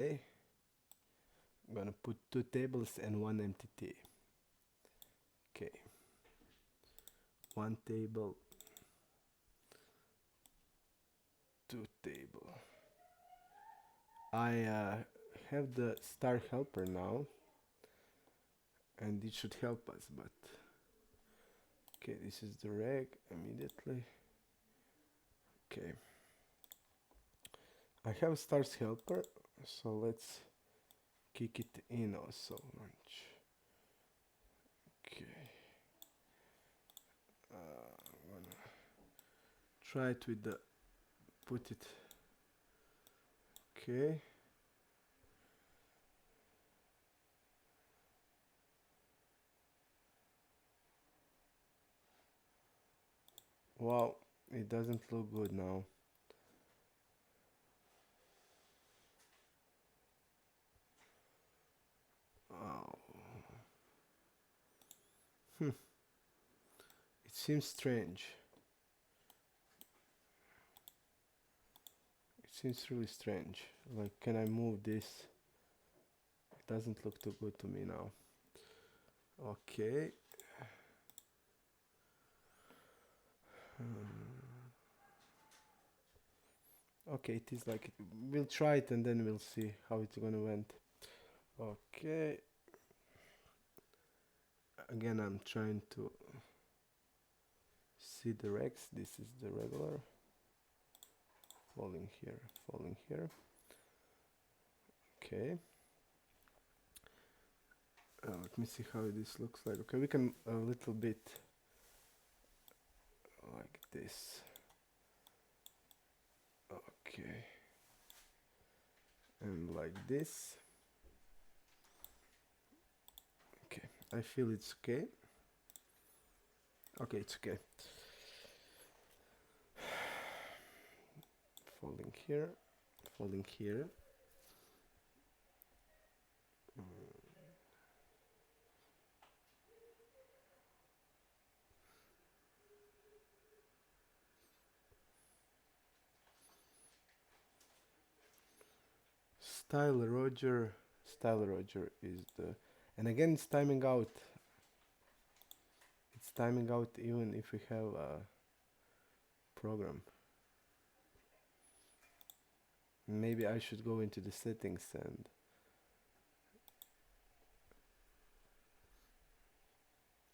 Okay. I'm gonna put 2 tables and 1 empty T. Okay. 1 table, 2 table. I have the star helper now, and it should help us, but okay, this is the reg immediately. Okay. I have stars helper, so let's kick it in also. Launch. Okay. I'm gonna try it with the put it. Okay. Wow, it doesn't look good now. Oh. It seems strange. It seems really strange. Like, can I move this? It doesn't look too good to me now. Okay. Okay, it is like, we'll try it and then we'll see how it's gonna went. Okay. Again, I'm trying to see the regs. This is the regular. Falling here, falling here. Okay. Let me see how this looks like. Okay, we can a little bit like this. Okay. And like this. Okay, I feel it's okay. Okay, it's okay. Falling here, falling here. Style Roger is the, and again it's timing out. It's timing out even if we have a program. Maybe I should go into the settings and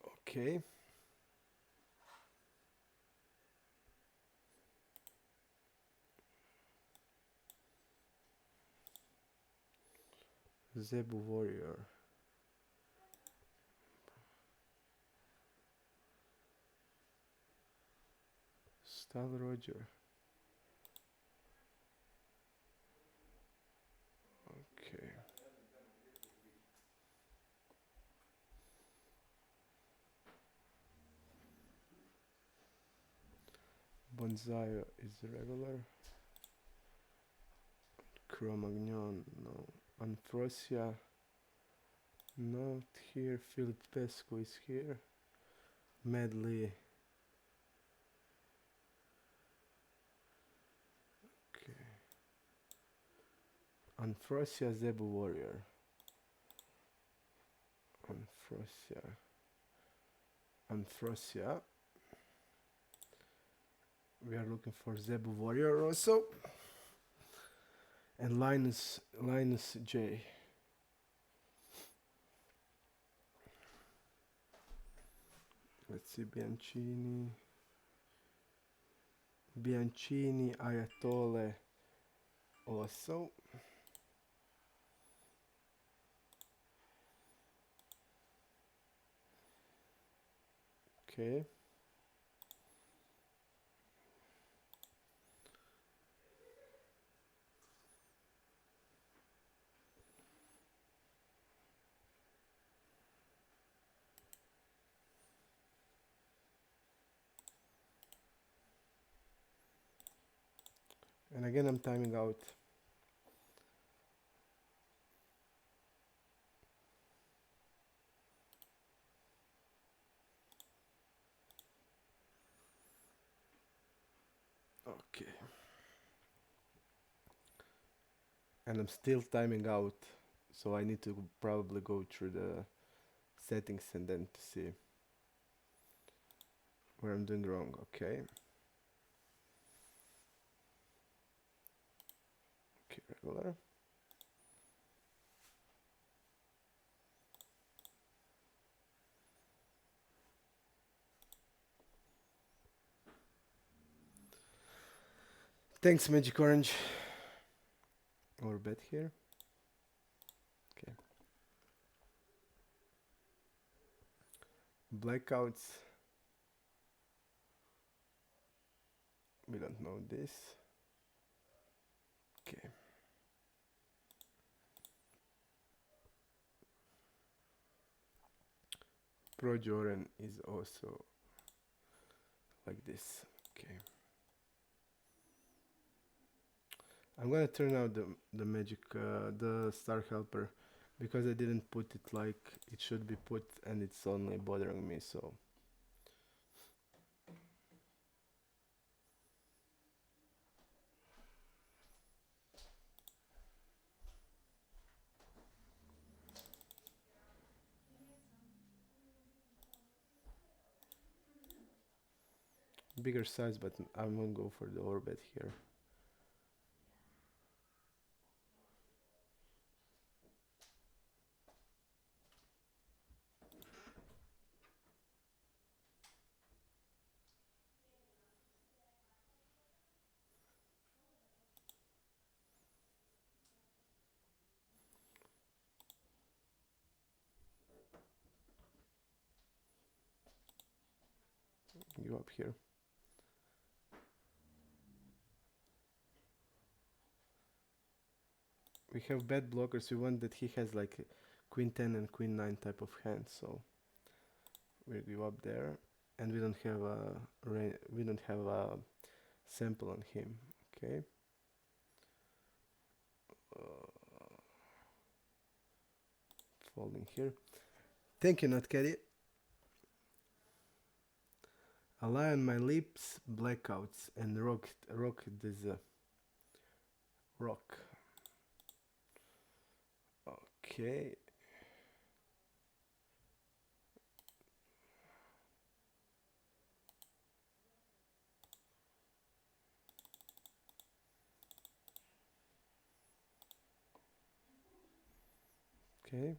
okay. Zebu Warrior. Style Roger. Okay. Bonsai is regular. Cro-Magnon, no. Anfrosia, not here. Philip Pesco is here. Medley. Okay. Anfrosia Zebu Warrior. Anfrosia. Anfrosia. We are looking for Zebu Warrior also. And Linus J. Let's see, Bianchini, Ayatollah also. Okay. And again, I'm timing out. Okay. and I'm still timing out, so I need to probably go through the settings and then to see where I'm doing wrong. Okay. Okay, regular. Thanks, Magic Orange. Or bet here. Okay. Blackouts. We don't know this. Okay. Pro Joran is also like this. Okay. I'm gonna turn out the magic, the star helper, because I didn't put it like it should be put, and it's only bothering me. So bigger size, but I'm gonna go for the orbit here. Go up here. We have bad blockers. We want that he has like queen 10 and queen 9 type of hand, so we go up there, and we don't have a sample on him. Okay. Folding here. Thank you, Not Caddy. A lie on my lips, blackouts, and rock this rock. Okay. Okay.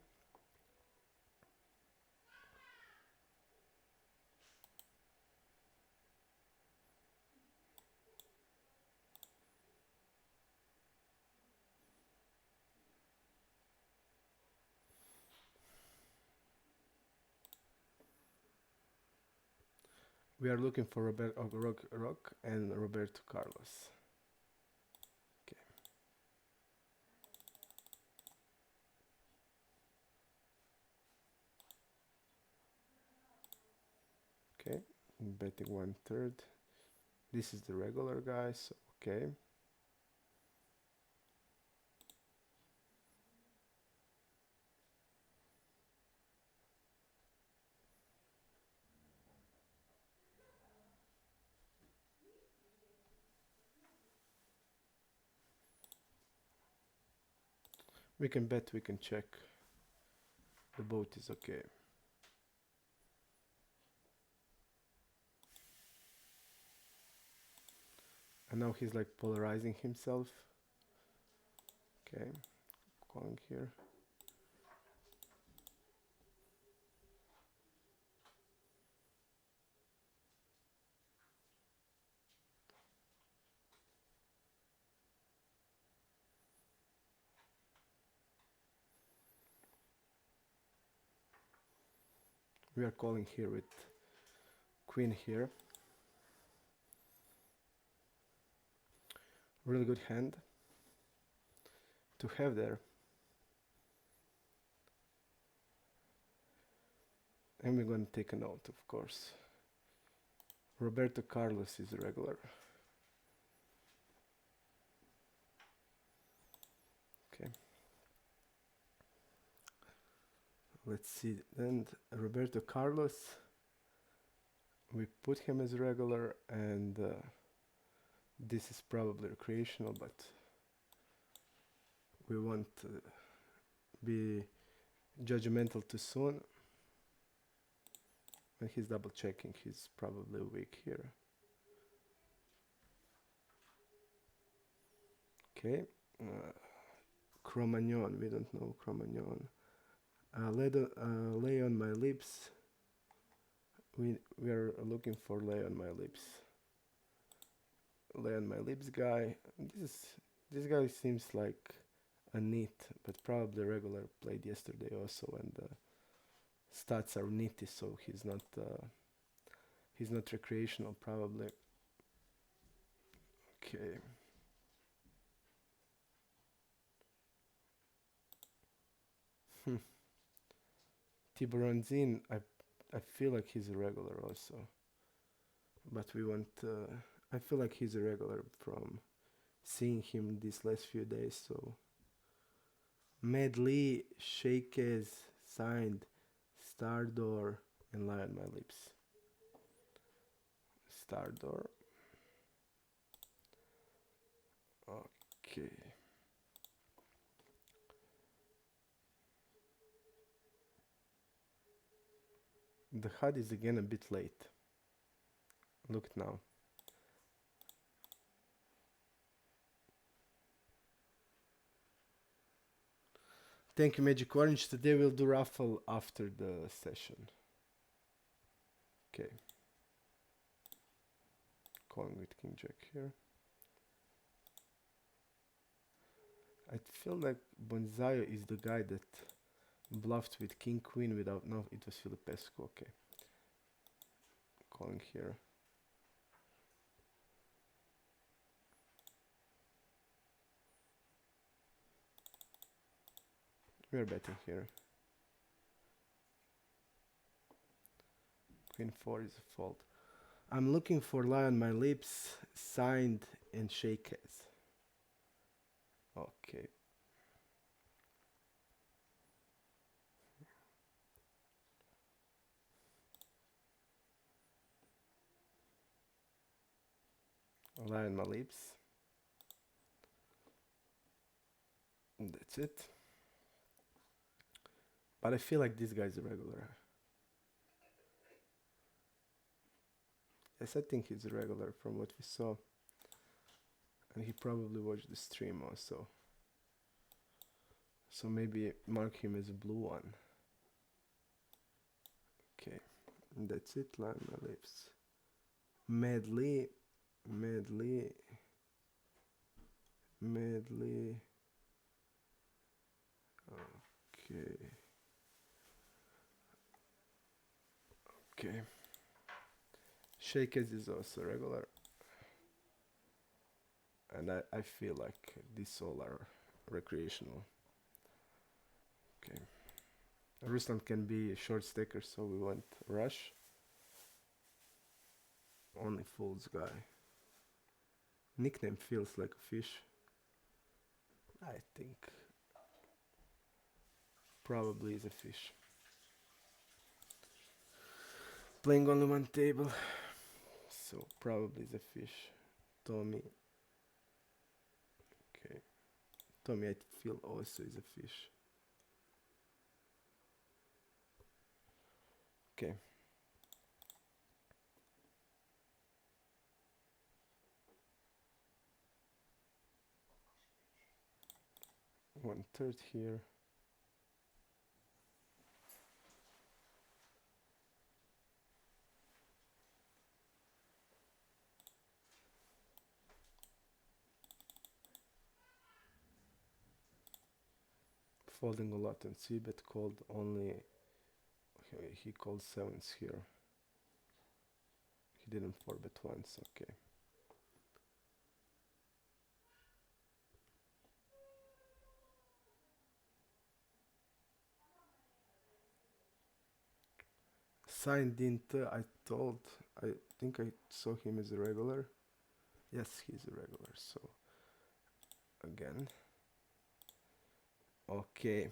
We are looking for Rock and Roberto Carlos. Okay. Okay. Betting 1/3. This is the regular guys. Okay. We can bet, we can check. The boat is okay. And now he's like polarizing himself. Okay. Calling here. We are calling here with queen here. Really good hand to have there. And we're going to take a note, of course. Roberto Carlos is regular. Okay. Let's see. And Roberto Carlos, we put him as regular, and this is probably recreational, but we won't be judgmental too soon. When he's double checking, he's probably weak here. Okay, Cro-Magnon, we don't know Cro-Magnon. Lay on my lips. We are looking for lay on my lips. Lay on my lips guy. This guy seems like a NEET, but probably regular. Played yesterday also, and stats are NEETy, so he's not recreational probably. Okay. Tiburonzin, I feel like he's a regular also, but we want. I feel like he's a regular from seeing him these last few days. So Medley, Shakez, signed, Stardoor, and Lie on My Lips. Stardoor. Okay. The HUD is again a bit late. Look now. Thank you, Magic Orange. Today we'll do raffle after the session. Okay. Calling with King Jack here. I feel like Bonzaio is the guy that bluffed with King Queen without. No, it was Filipescu. Okay. Calling here. We are betting here. Queen 4 is a fault. I'm looking for Lie on My Lips, signed, and Shakez. Okay. Lie on My Lips. And that's it. But I feel like this guy's a regular. Yes, I think he's a regular from what we saw. And he probably watched the stream also. So maybe mark him as a blue one. Okay, and that's it. Lie on My Lips. Medley. Okay. Shakez is also regular. And I feel like these all are recreational. Okay. Ruslan can be a short staker, so we want rush. Only fools guy. Nickname feels like a fish. I think probably is a fish. Playing only one table, so probably is a fish. Tommy. Okay. Tommy, I feel also is a fish. Okay. One third here. Folding a lot and c-bet called only. Okay, he called sevens here. He didn't 4-bet once. Okay. Signed into. I think I saw him as a regular. Yes, he's a regular. So again. Okay.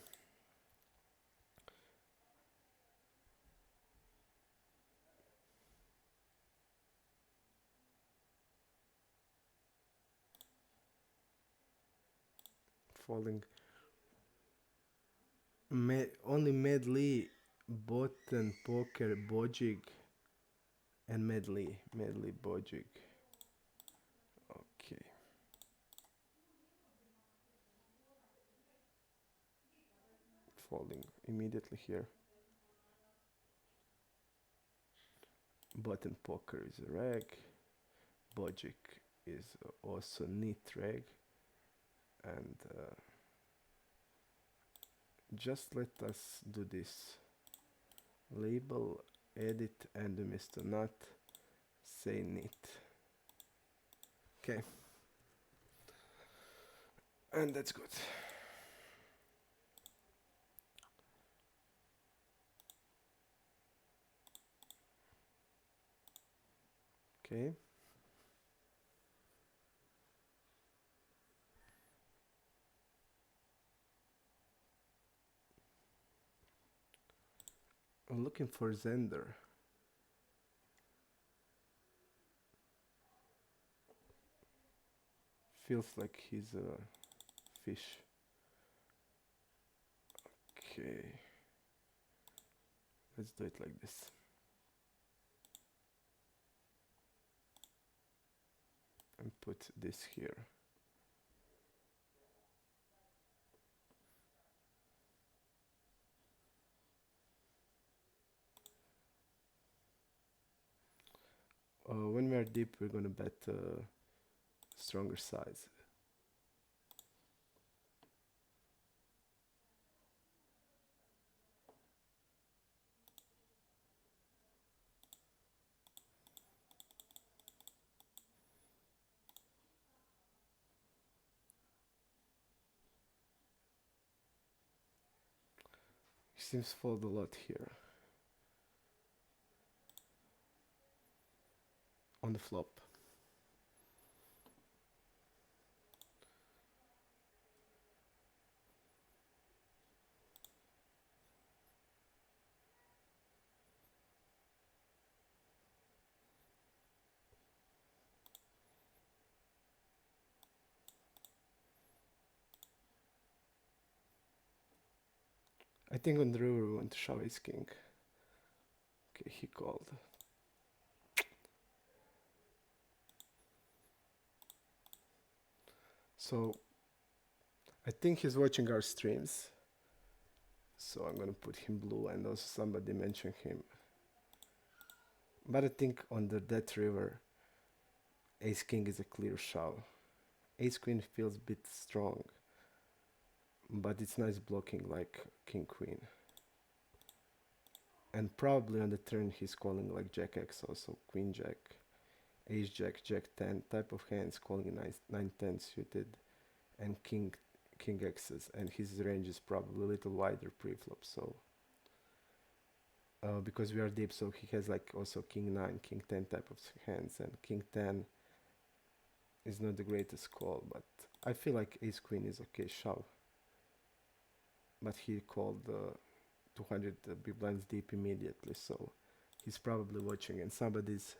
Folding. Only medley, button, poker, bojig, and medley. Medley, bojig. Okay. Folding immediately here. Button poker is a reg. Bojik is also neat reg. And just let us do this. Label, edit, and Mr. Nut, say neat. Okay. And that's good. Okay. I'm looking for Zender. Feels like he's a fish. Okay. Let's do it like this. And put this here. When we are deep, we're gonna bet stronger size. He seems to fold a lot here. On the flop. I think on the river we want to shove ace king. Okay, he called. So I think he's watching our streams. So I'm gonna put him blue, and also somebody mentioned him. But I think on that river, ace king is a clear shove. Ace queen feels a bit strong, but it's nice blocking like king queen. And probably on the turn he's calling like jack x, also queen jack, ace jack, jack 10 type of hands, calling 9-10 suited, and king x's, and his range is probably a little wider pre-flop. So because we are deep, so he has like also king 9, king 10 type of hands, and king 10 is not the greatest call, but I feel like ace queen is okay shove. But he called 200 big blinds deep immediately, so he's probably watching, and somebody's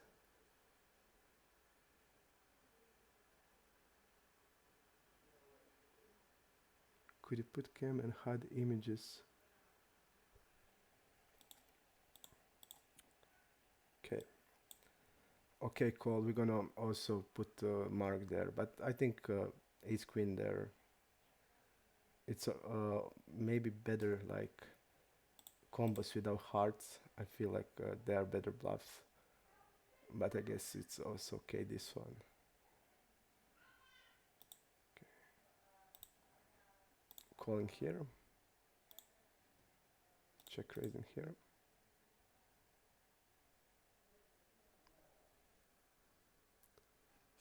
could you put cam and hide images? Okay, call. We're gonna also put mark there, but I think ace queen there. It's maybe better like combos without hearts. I feel like they are better bluffs, but I guess it's also okay this one. Okay. Calling here. Check raising here.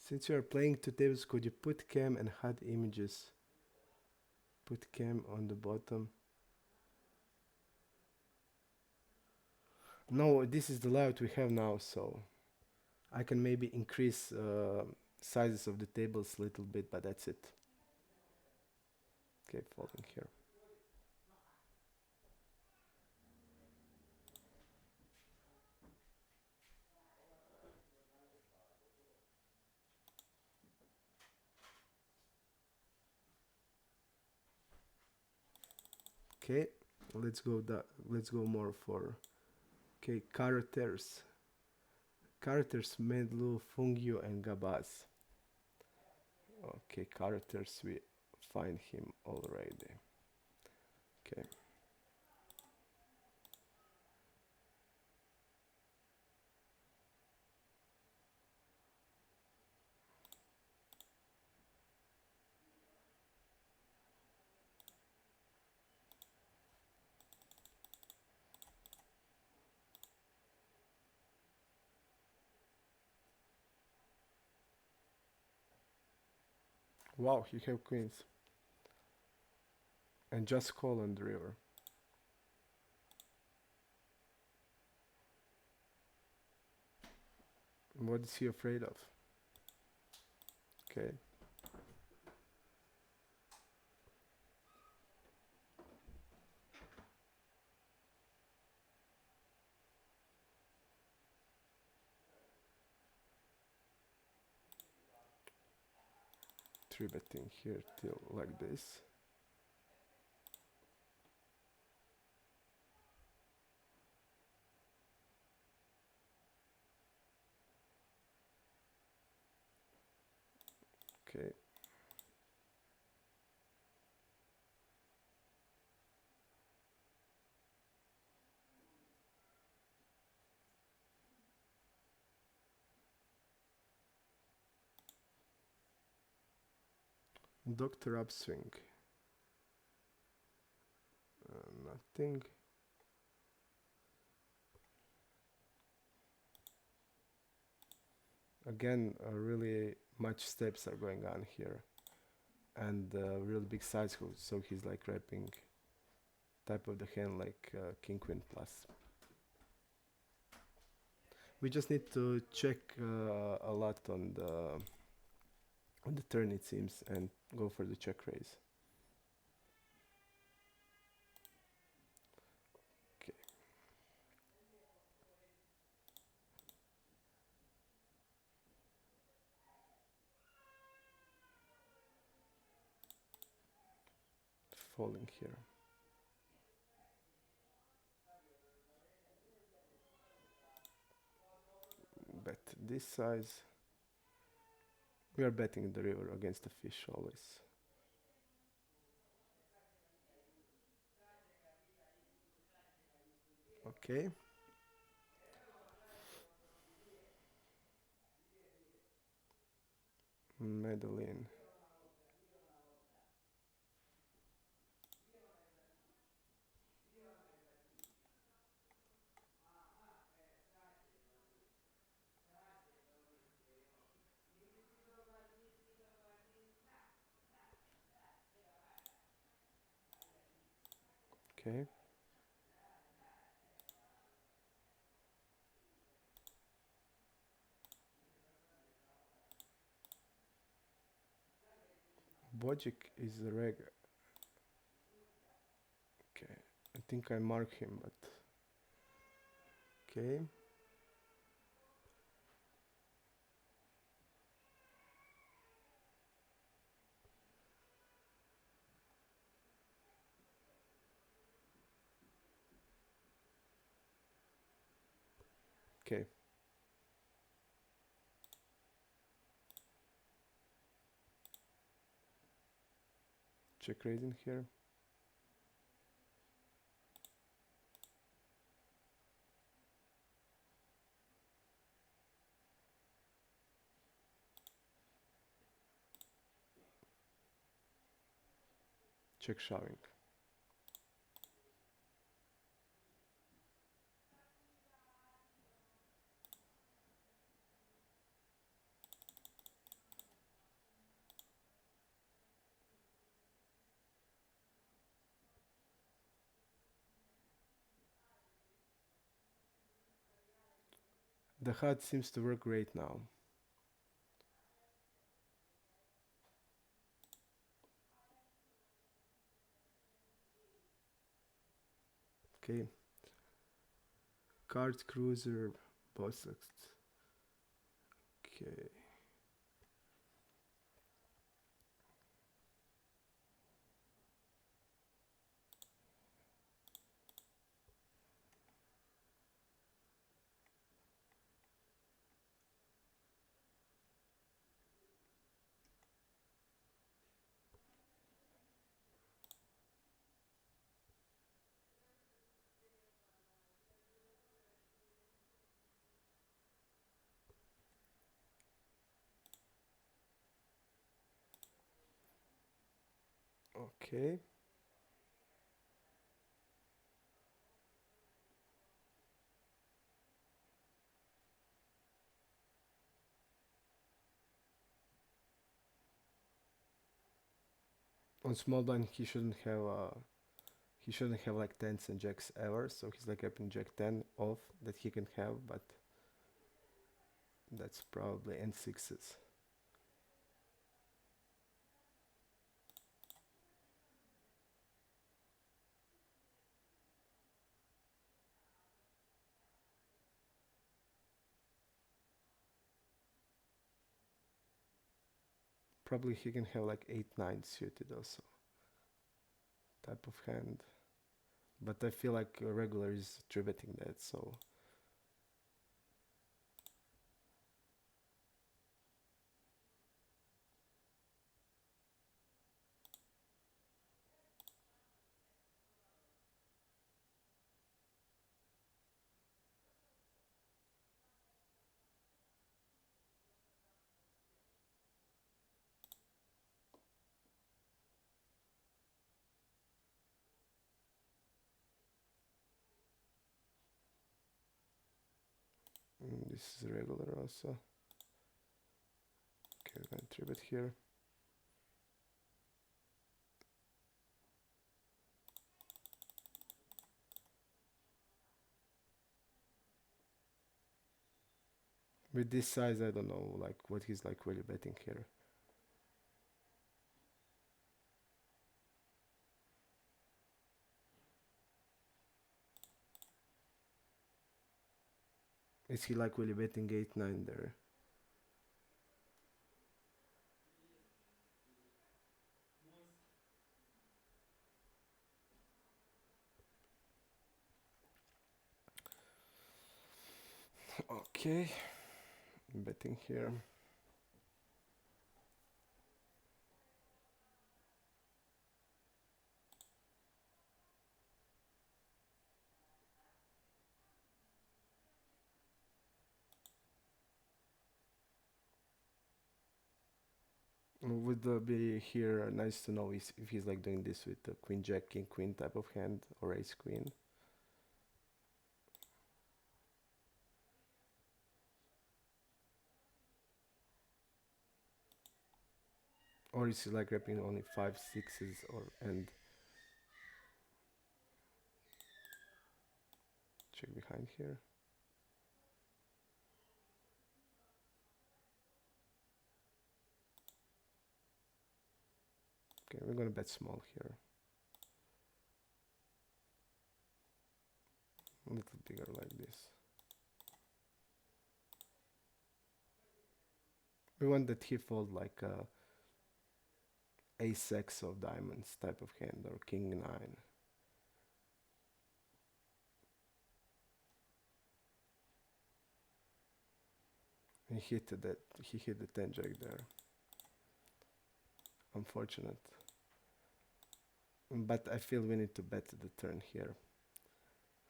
Since you are playing two tables, could you put cam and hide images? Put cam on the bottom. No, this is the layout we have now, so I can maybe increase sizes of the tables a little bit, but that's it. Okay, folding here. Okay, let's go more for, okay, characters Medlu, Fungio and Gabaz. Okay, characters, we find him already. Okay. Wow, you have queens. And just call on the river. What is he afraid of? Okay. Three betting here till like this. Okay. Doctor upswing. Nothing. Again, really much steps are going on here, and real big size. So he's like wrapping type of the hand like king queen plus. We just need to check a lot on the turn, it seems, and go for the check raise. Okay. Falling here. Bet this size. We are betting the river against the fish always. Okay. Madeline. Okay. Bojic is the reg. Okay. I think I mark him, but okay. Okay. Check raising here. Check shoving. The HUD seems to work great now. Okay. Card cruiser boss. Okay. Okay. On small blind, he shouldn't have like tens and jacks ever. So he's like upping jack 10 off that he can have, but that's probably and sixes. Probably he can have like 8-9 suited also type of hand. But I feel like a regular is tributing that, so this is regular also. Okay, we're gonna tribute here. With this size, I don't know like what he's like really betting here. Is he like really betting 8-9 there? Okay, betting here. Would be here nice to know if he's like doing this with the queen jack king queen type of hand or ace queen. Or is he like repping only 5-6s or and check behind here. Okay, we're gonna bet small here. A little bigger like this. We want that he fold like a ace-x of diamonds type of hand or king-9. He hit the 10 jack there. Unfortunate. But I feel we need to bet the turn here.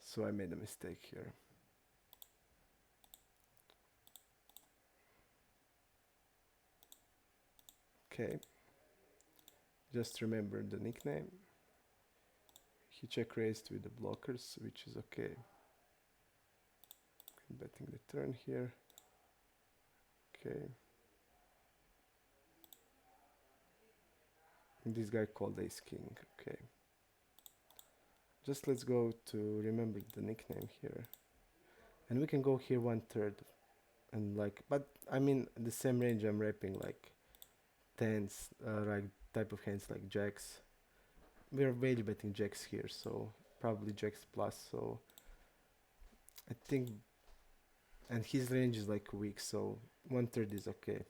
So I made a mistake here. Okay. Just remember the nickname. He check raised with the blockers, which is okay. Betting the turn here. Okay. And this guy called ace king. Okay. Just let's go to remember the nickname here. And we can go here 1/3. And like, but I mean, the same range I'm repping like tens, like type of hands like jacks. We're value betting jacks here, so probably jacks plus. So I think, and his range is like weak, so 1/3 is okay.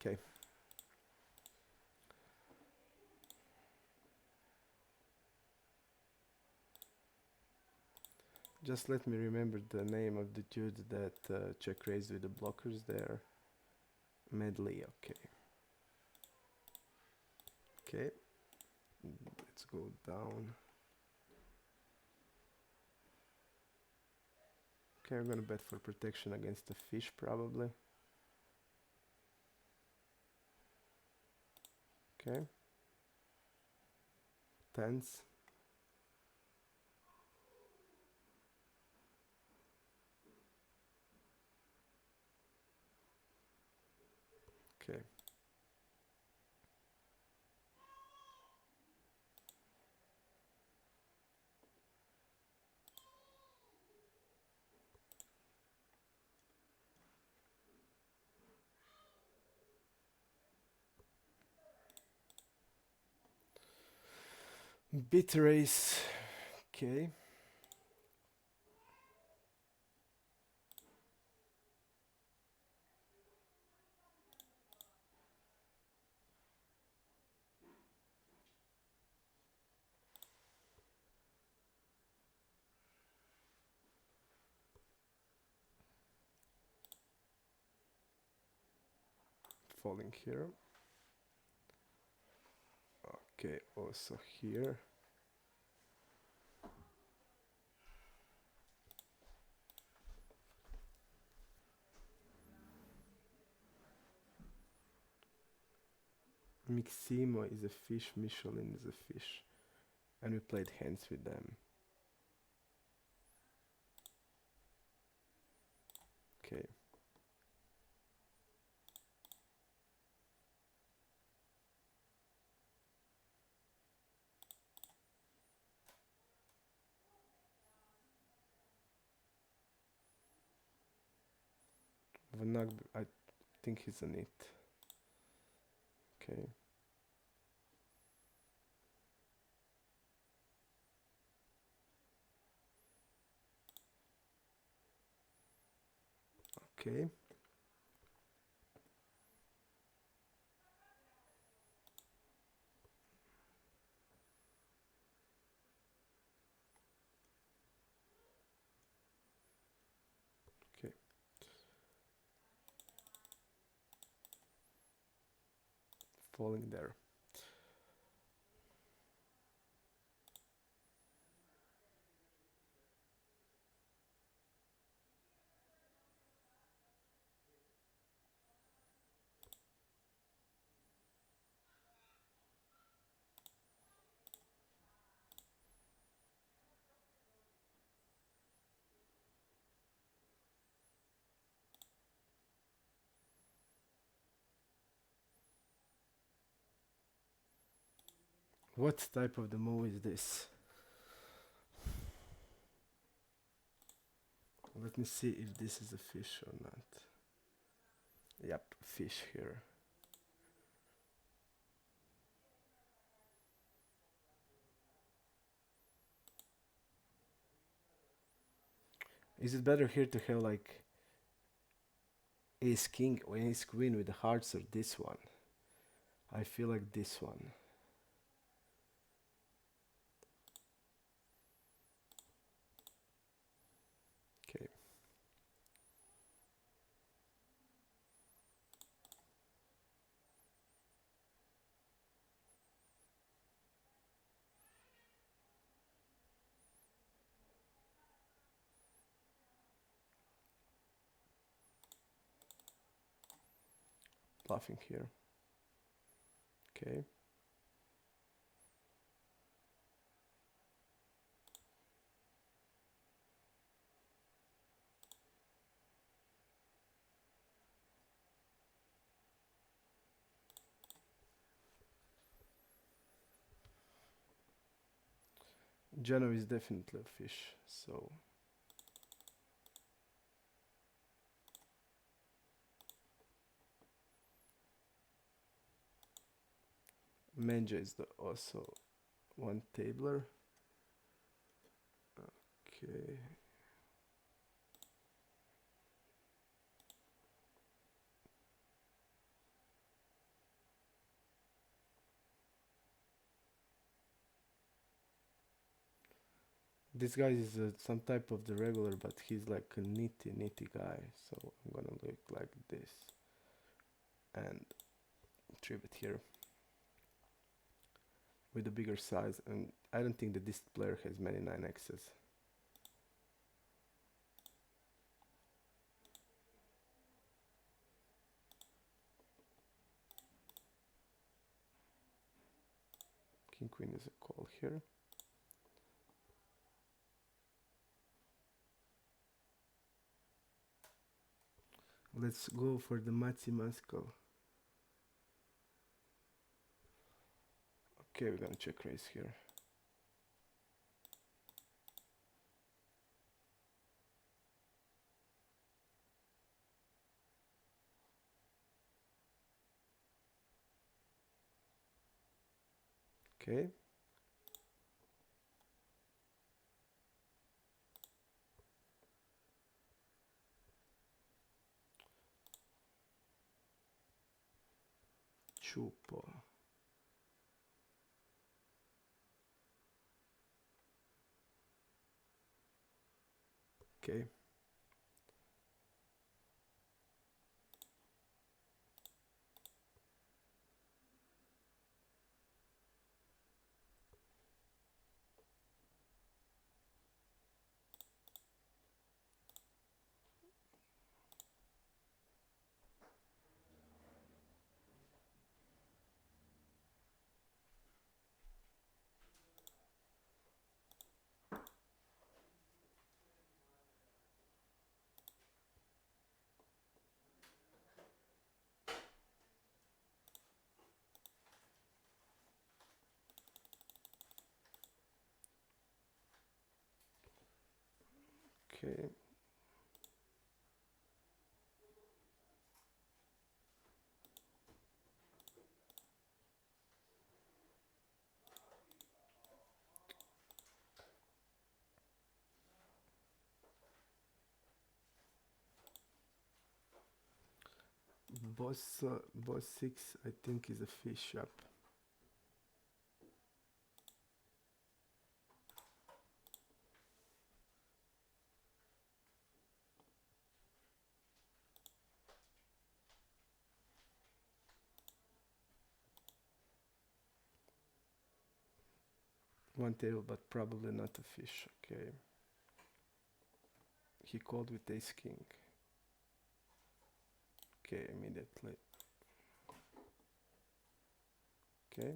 Okay. Just let me remember the name of the dude that check raised with the blockers there. Medley, okay. Okay. Let's go down. Okay, I'm gonna bet for protection against the fish probably. Okay. Tens. Okay. Bit race. Okay. Falling here. Okay, also here. Miximo is a fish, Michelin is a fish. And we played hands with them. Okay. Vanag, I think he's an it. Okay. Okay. Okay. Falling there. What type of the move is this? Let me see if this is a fish or not. Yep, fish here. Is it better here to have like ace king or ace queen with the hearts or this one? I feel like this one. Okay. Bluffing here. Okay. Geno is definitely a fish, so Menja is also one tabler. Okay. This guy is some type of the regular, but he's like a nitty guy. So I'm gonna look like this and trip it here with a bigger size. And I don't think that this player has many 9x's. king queen is a call here. Let's go for the Matzi Muscle. Okay, we're gonna check raise here. Okay. Chupo. Okay. Okay. Boss 6, I think, is a fish up. One table, but probably not a fish. Okay. He called with ace king. Okay, immediately. Okay.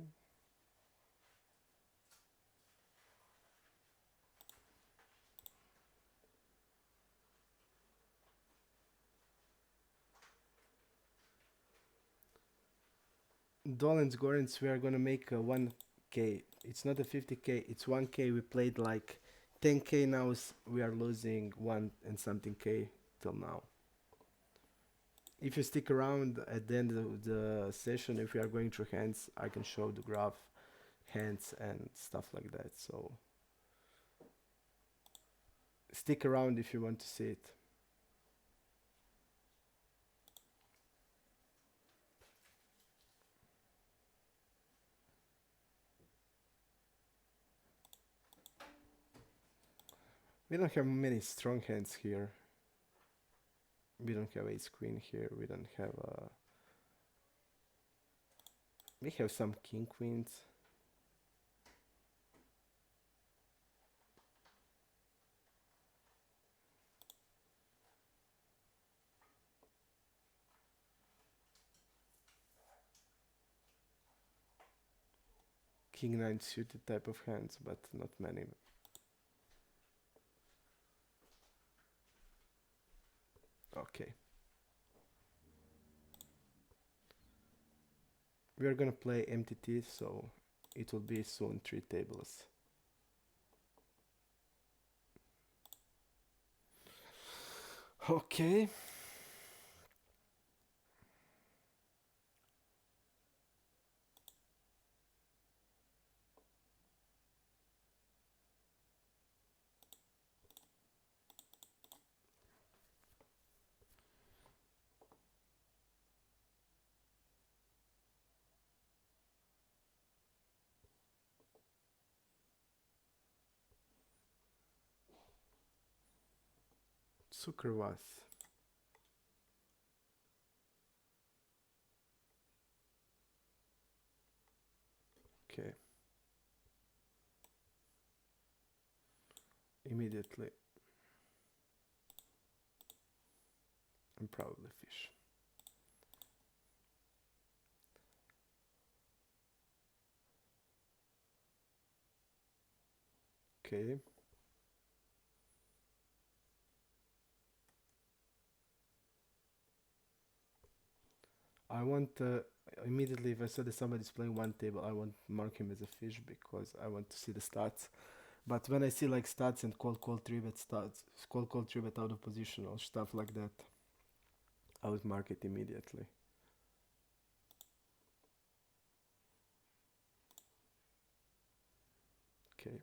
Dolan's Gorens, we are gonna make a 1k. It's not a 50k, it's 1k. We played like 10k now. We are losing 1 and something k till now. If you stick around at the end of the session, if we are going through hands, I can show the graph, hands and stuff like that. So stick around if you want to see it. We don't have many strong hands here. We don't have ace queen here. We don't have we have some king queens. King 9 suited type of hands, but not many. Okay. We are gonna play MTT, so it will be soon 3 tables. Okay. Sukrvas. Okay. Immediately. And probably fish. Okay. I want immediately if I saw that somebody's playing one table, I want mark him as a fish because I want to see the stats. But when I see like stats and call 3-bet stats, call 3-bet out of position or stuff like that, I would mark it immediately. Okay.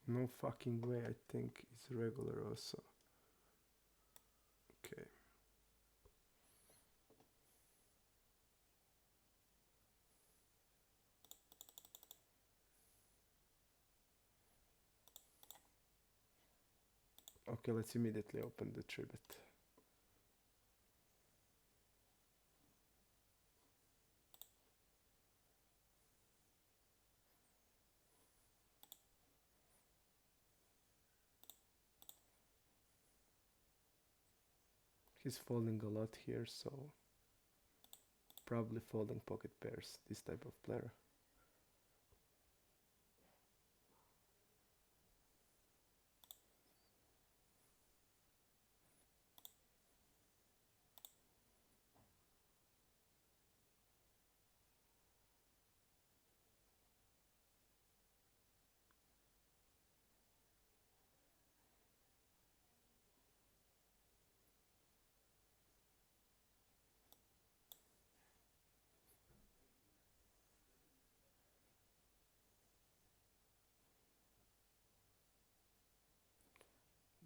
No fucking way, I think it's regular also. Okay. Okay, let's immediately open the 3-bet. He's folding a lot here, so probably folding pocket pairs, this type of player.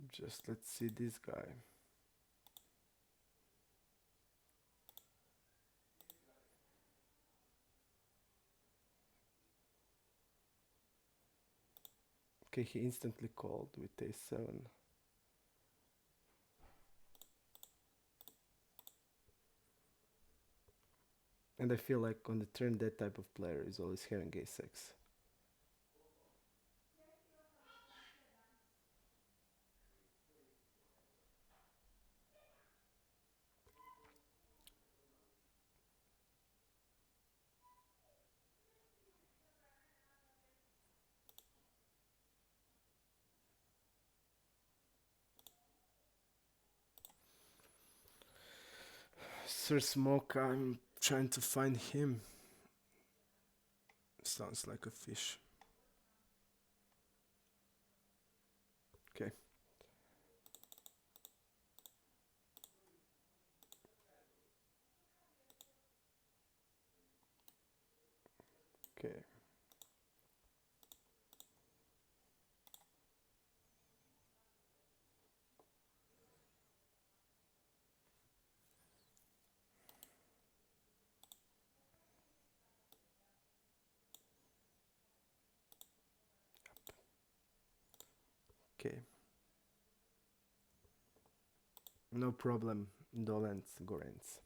Just let's see this guy. Okay, he instantly called with a7. And I feel like on the turn that type of player is always having a6. Sir Smoke, I'm trying to find him. Sounds like a fish. Okay. Okay. Okay. No problem. Dolens, Gorens.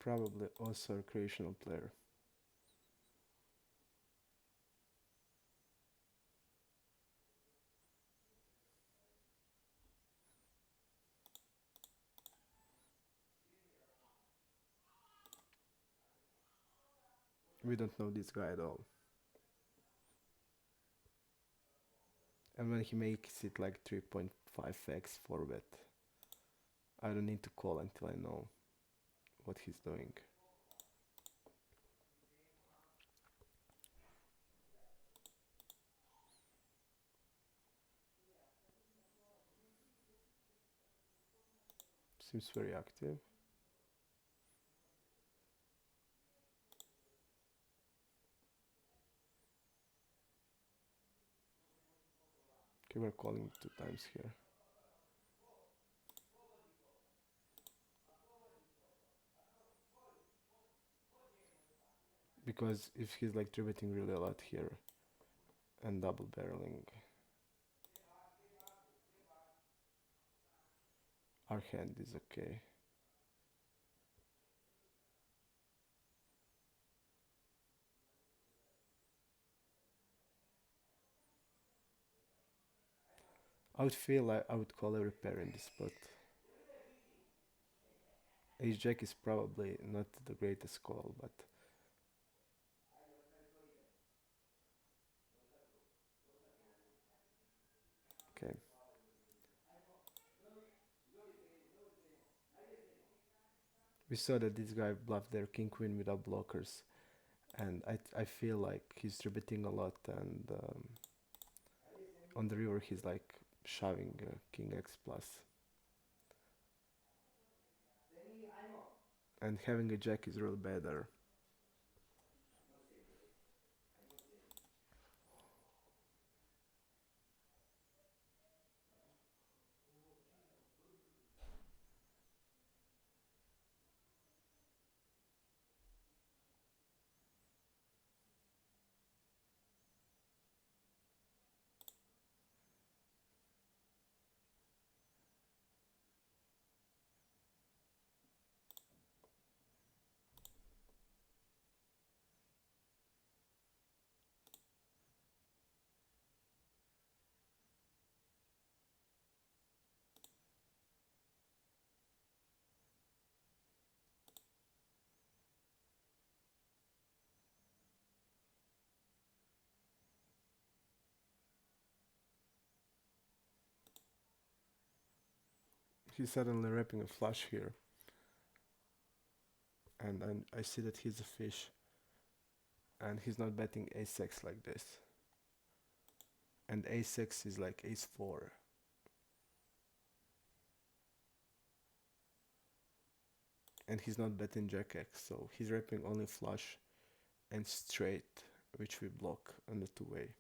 Probably also a recreational player. We don't know this guy at all. And when he makes it like 3.5x 4-bet, I don't need to call until I know what he's doing. Seems very active. Okay, we're calling 2 times here. because if he's like tributing really a lot here and double barreling, our hand is okay. I would feel like I would call every pair in this spot. Ace Jack is probably not the greatest call, but okay. We saw that this guy bluffed their king queen without blockers, and I feel like he's tributing a lot, and on the river he's like shoving king x plus, and having a jack is real better. He's suddenly wrapping a flush here, and I see that he's a fish, and he's not betting ace-6 like this, and ace-6 is like ace-4, and he's not betting jack-x, so he's wrapping only flush and straight, which we block on the two-way.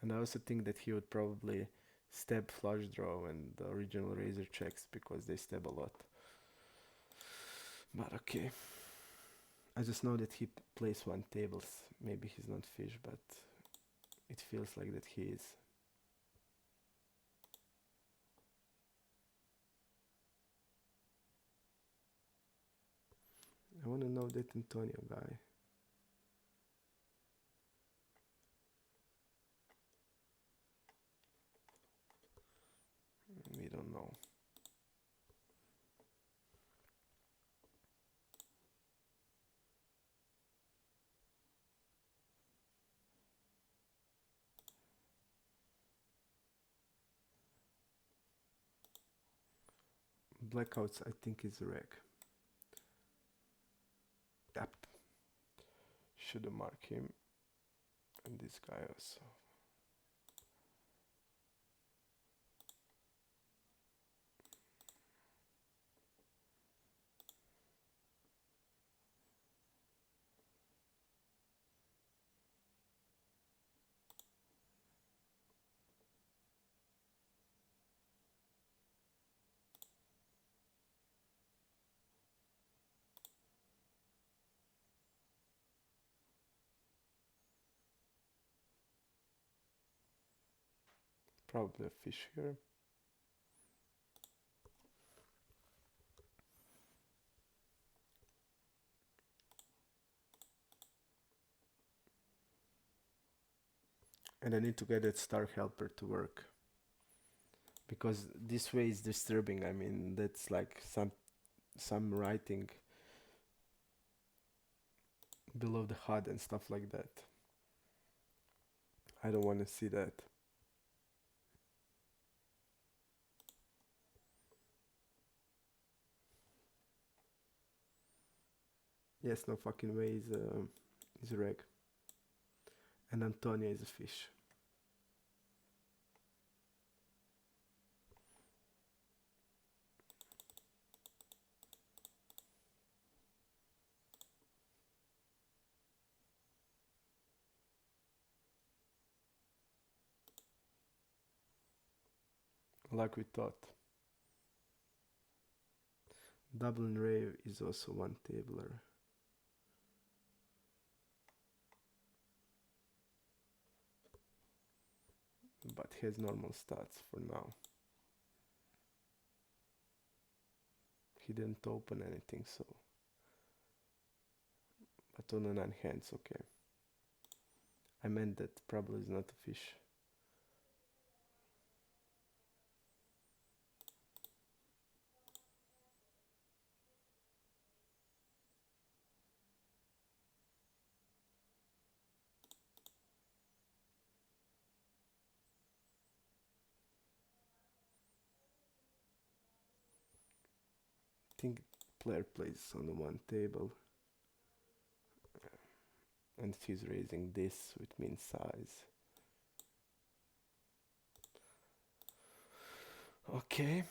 And I also think that he would probably stab flush draw and the original razor checks because they stab a lot. But okay. I just know that he plays one tables. Maybe he's not fish, but it feels like that he is. I want to know that Antonio guy. We don't know. Blackouts, I think, is reg. Yep. Should have marked him. And this guy also. Probably a fish here. And I need to get that star helper to work. Because this way is disturbing. I mean, that's like some writing below the HUD and stuff like that. I don't want to see that. Yes, no fucking way is a reg. And Antonia is a fish. like we thought. Dublin Rave is also one tabler. But he has normal stats for now. He didn't open anything, so. But on a 9 hands, okay. I meant that probably is not a fish. I think player plays on the one table. And he's raising this, which means size. Okay.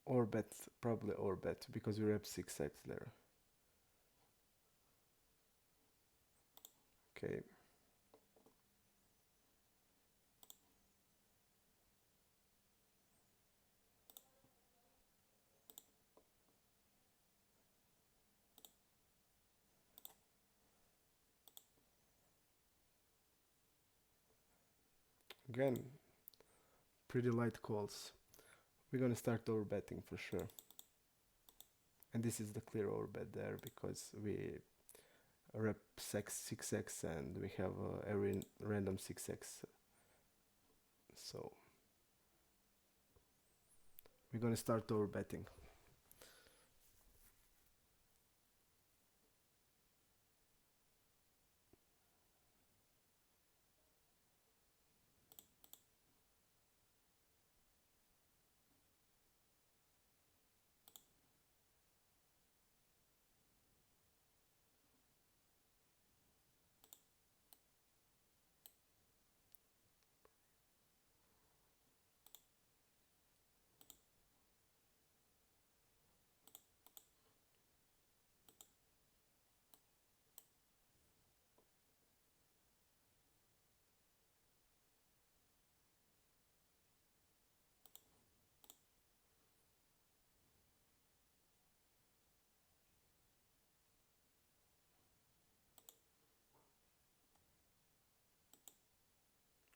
Or bet, probably or bet, because we have 6x there. Okay. Again, pretty light calls. We're gonna start overbetting for sure. And this is the clear overbet there because we rep 6x and we have every random 6x. So we're gonna start overbetting.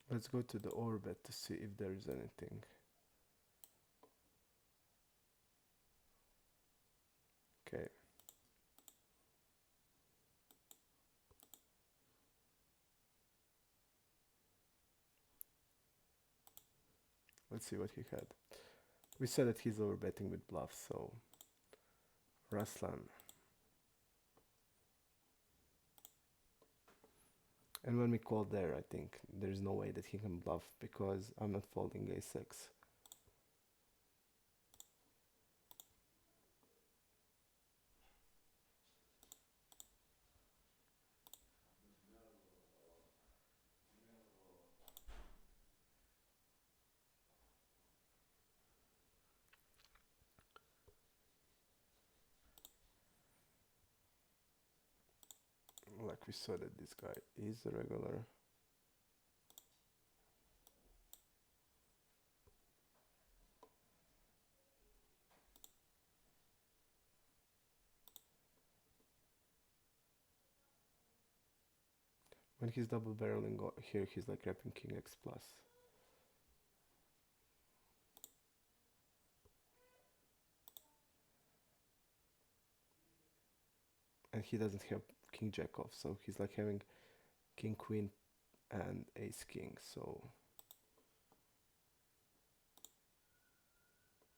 Let's go to the overbet to see if there is anything. Okay. Let's see what he had. We said that he's overbetting with bluffs, so Ruslan. And when we call there, I think there's no way that he can bluff because I'm not folding a6. Like we saw that this guy is a regular. When he's double barreling here, he's like repping king x plus. and he doesn't have king jack off, so he's like having king queen and ace king. So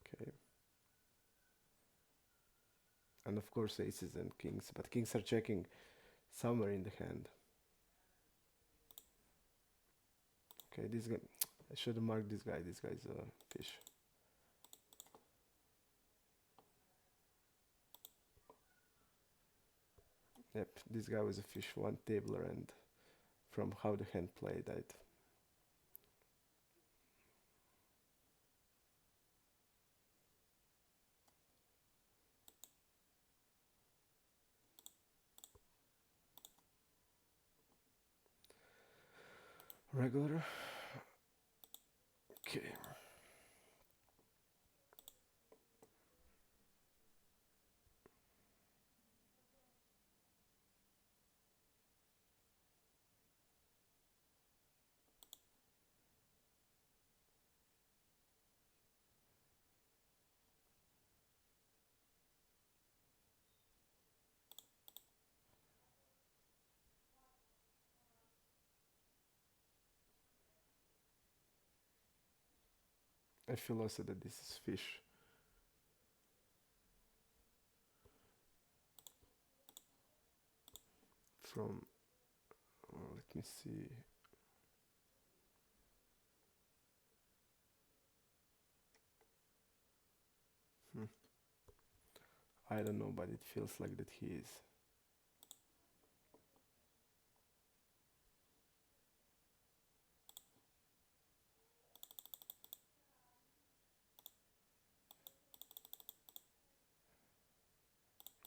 okay, and of course aces and kings, but kings are checking somewhere in the hand. Okay, this guy, I should have marked this guy. This guy's a fish. Yep, this guy was a fish, one tabler, and from how the hand played, I'd regular. Okay. I feel also that this is fish. From, let me see. Hmm. I don't know, but it feels like that he is.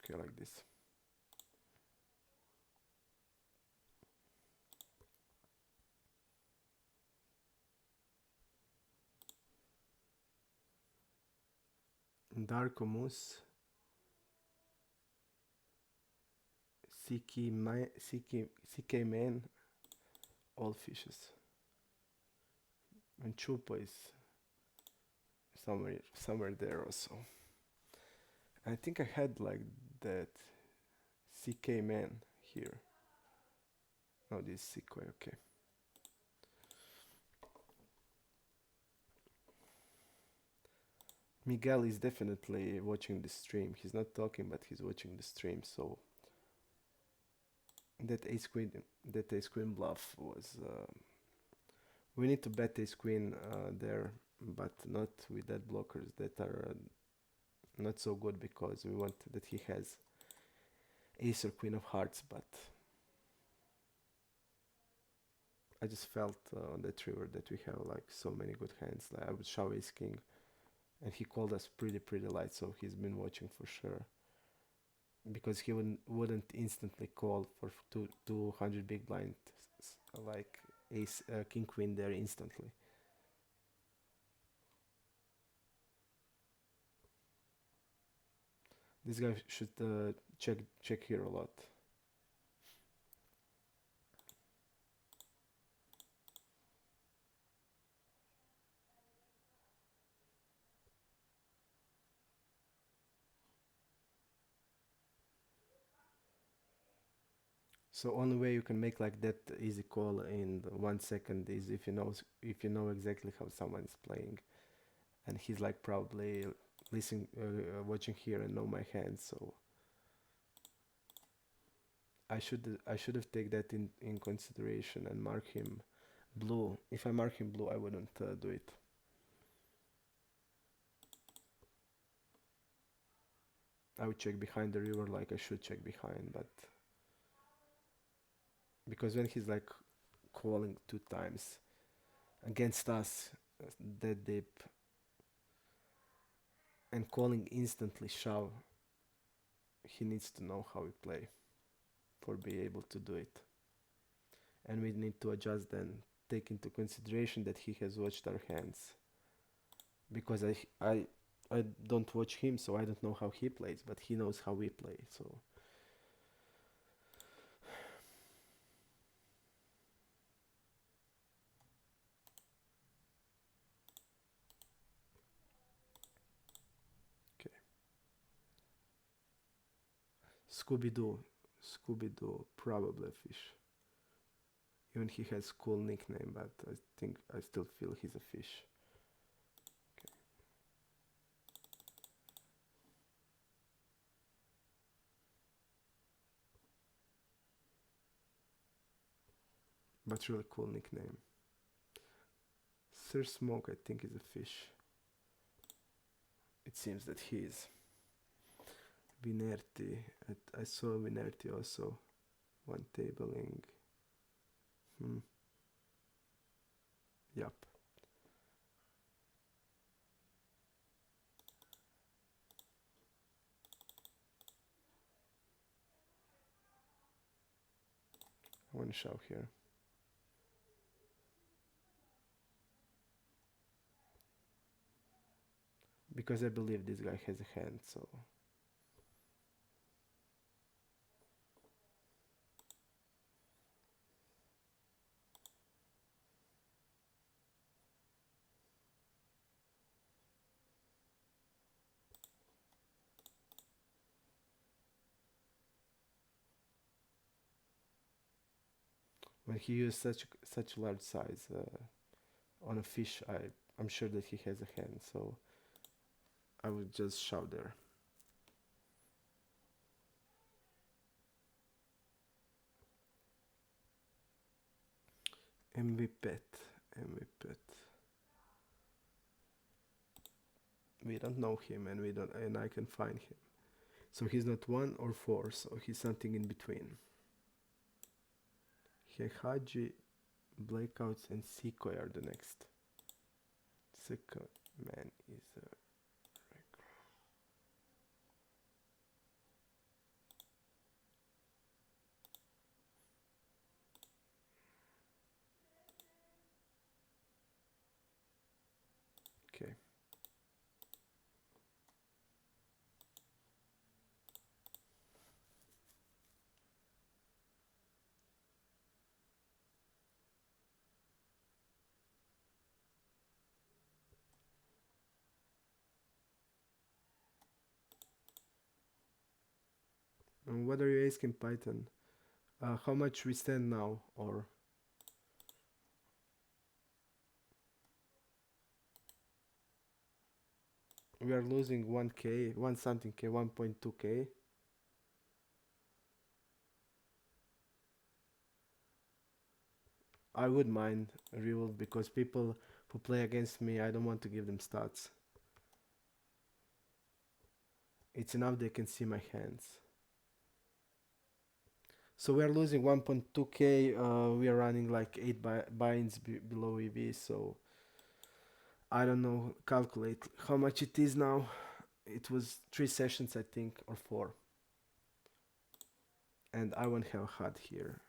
Okay, like this. Darko Moose, CK Man, all fishes. And Chupa is somewhere there also. I think I had like that CK Man here. No, this is Sequoia, okay. Miguel is definitely watching the stream. He's not talking, but he's watching the stream. So that ace queen bluff was. We need to bet ace queen there, but not with that blockers that are not so good, because we want that he has ace or queen of hearts. But I just felt on that river that we have like so many good hands. Like I would shove ace king, and he called us pretty light, so he's been watching for sure. Because he wouldn't instantly call for 200 big blind like ace king queen there instantly. This guy should check here a lot. So only way you can make like that easy call in 1 second is if you know exactly how someone is playing, and he's like probably listening, watching here and know my hand. So I should have taken that in consideration and mark him blue. If I mark him blue, I wouldn't do it. I would check behind the river like I should check behind, but because when he's like calling 2 times against us that deep and calling instantly shove, he needs to know how we play for be able to do it. And we need to adjust then, take into consideration that he has watched our hands, because I don't watch him, so I don't know how he plays, but he knows how we play. So okay, Scooby Doo. Scooby-Doo, probably a fish. Even he has cool nickname, but I think I still feel he's a fish. Okay. But really cool nickname. Sir Smoke, I think, is a fish. It seems that he is. Vinerti. I saw Vinerti also. One tabling. Yup. I want to show here. Because I believe this guy has a hand, so. When he used such large size on a fish, I'm sure that he has a hand, so I would just shove there. MV Pet. We don't know him, and I can find him. So he's not 1 or 4, so he's something in between. Hehaji, Blackouts, and Sequoia are the next. Sequoia man is a okay. And what are you asking, Python? How much we stand now, or we are losing 1k, 1 something k, 1.2k. I would mind a revolt because people who play against me, I don't want to give them stats. It's enough they can see my hands. So we are losing 1.2k. We are running like 8 binds below EV, so I don't know, calculate how much it is now. It was 3 sessions, I think, or 4. And I won't have HUD here.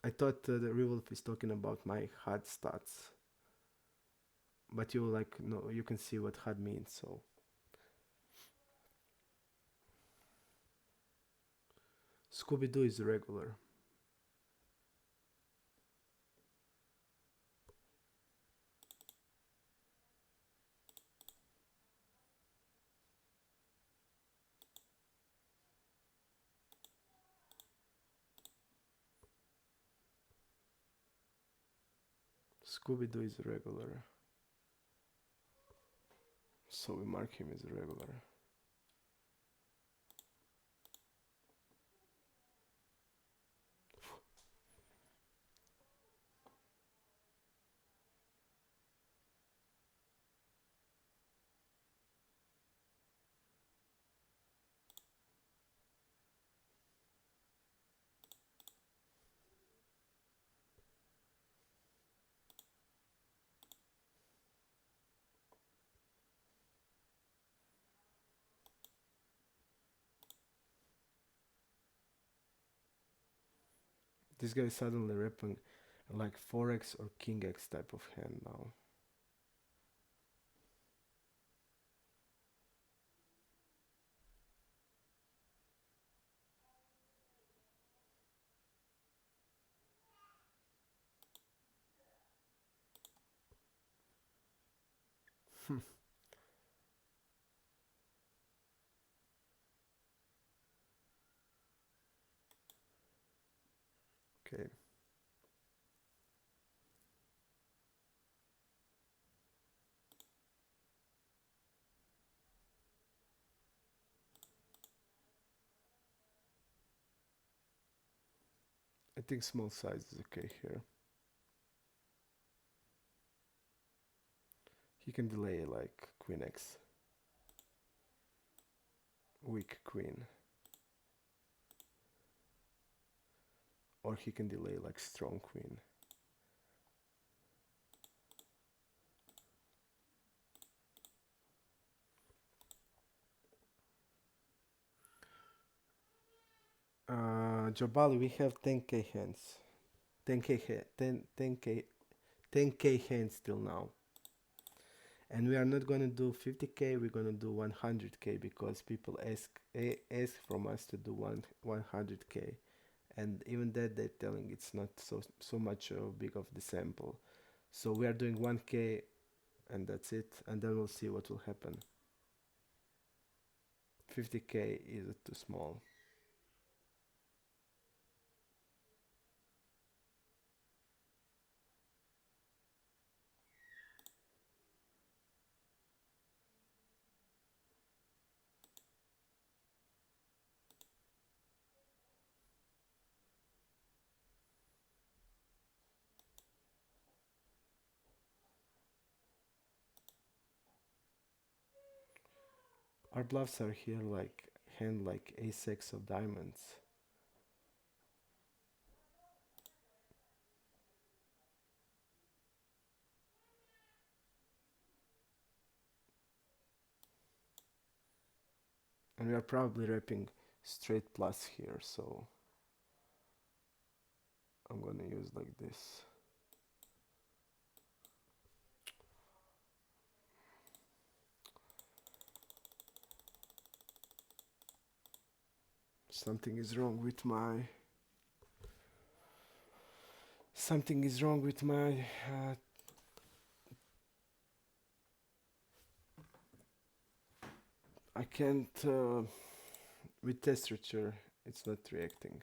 I thought the Revolve is talking about my HUD stats. But you like, no, you can see what HUD means, so. Scooby-Doo is regular. Scooby-Doo is regular. So we mark him as regular. This guy is suddenly repping like 4x or king x type of hand now. Okay. I think small size is okay here. He can delay like queen x, weak queen. Or he can delay like strong queen. Jabali, we have 10k hands. 10k hands till now. And we are not gonna do 50k, we're gonna do 100k because people ask from us to do 100k. And even that they're telling it's not so much big of the sample. So we are doing 1k and that's it, and then we'll see what will happen. 50k is too small. Our bluffs are here like hand like a6 of diamonds. And we are probably repping straight plus here, so I'm gonna use like this. Something is wrong with my I can't with test structure it's not reacting.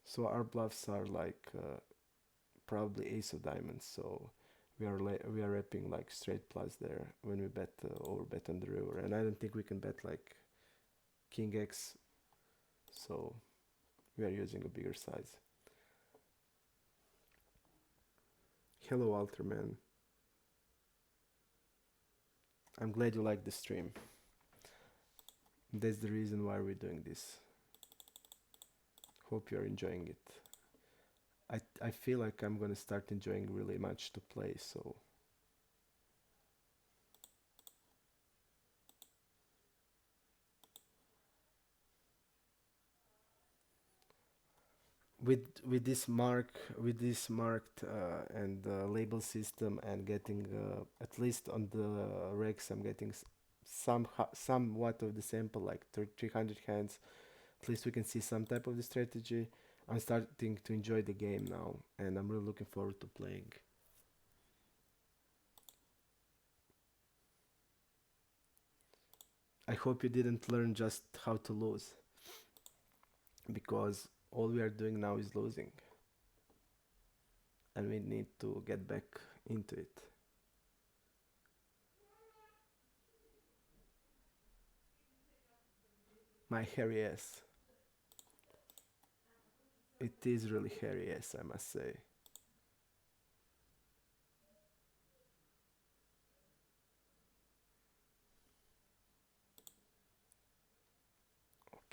So our bluffs are like probably ace of diamonds, so we are repping like straight plus there when we bet over bet on the river, and I don't think we can bet like king x, so we are using a bigger size. Hello Walter, man. I'm glad you like the stream. That's the reason why we're doing this. Hope you're enjoying it. I feel like I'm gonna start enjoying really much to play, so with this marked and label system, and getting at least on the regs I'm getting somewhat of the sample, like 300 hands. At least we can see some type of the strategy. I'm starting to enjoy the game now, and I'm really looking forward to playing. I hope you didn't learn just how to lose, because all we are doing now is losing, and we need to get back into it. My hairy ass. It is really hairy ass, I must say.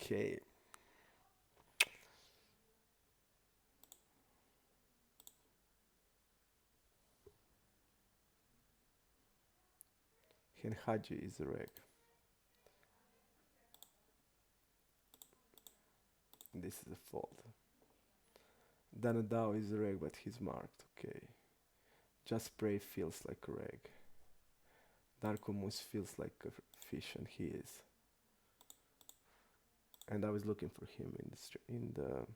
Okay. Henhaji is a reg. This is a fold. Danadao is a reg, but he's marked. Okay. Just Spray feels like a reg. Darko Moose feels like a fish, and he is. And I was looking for him in the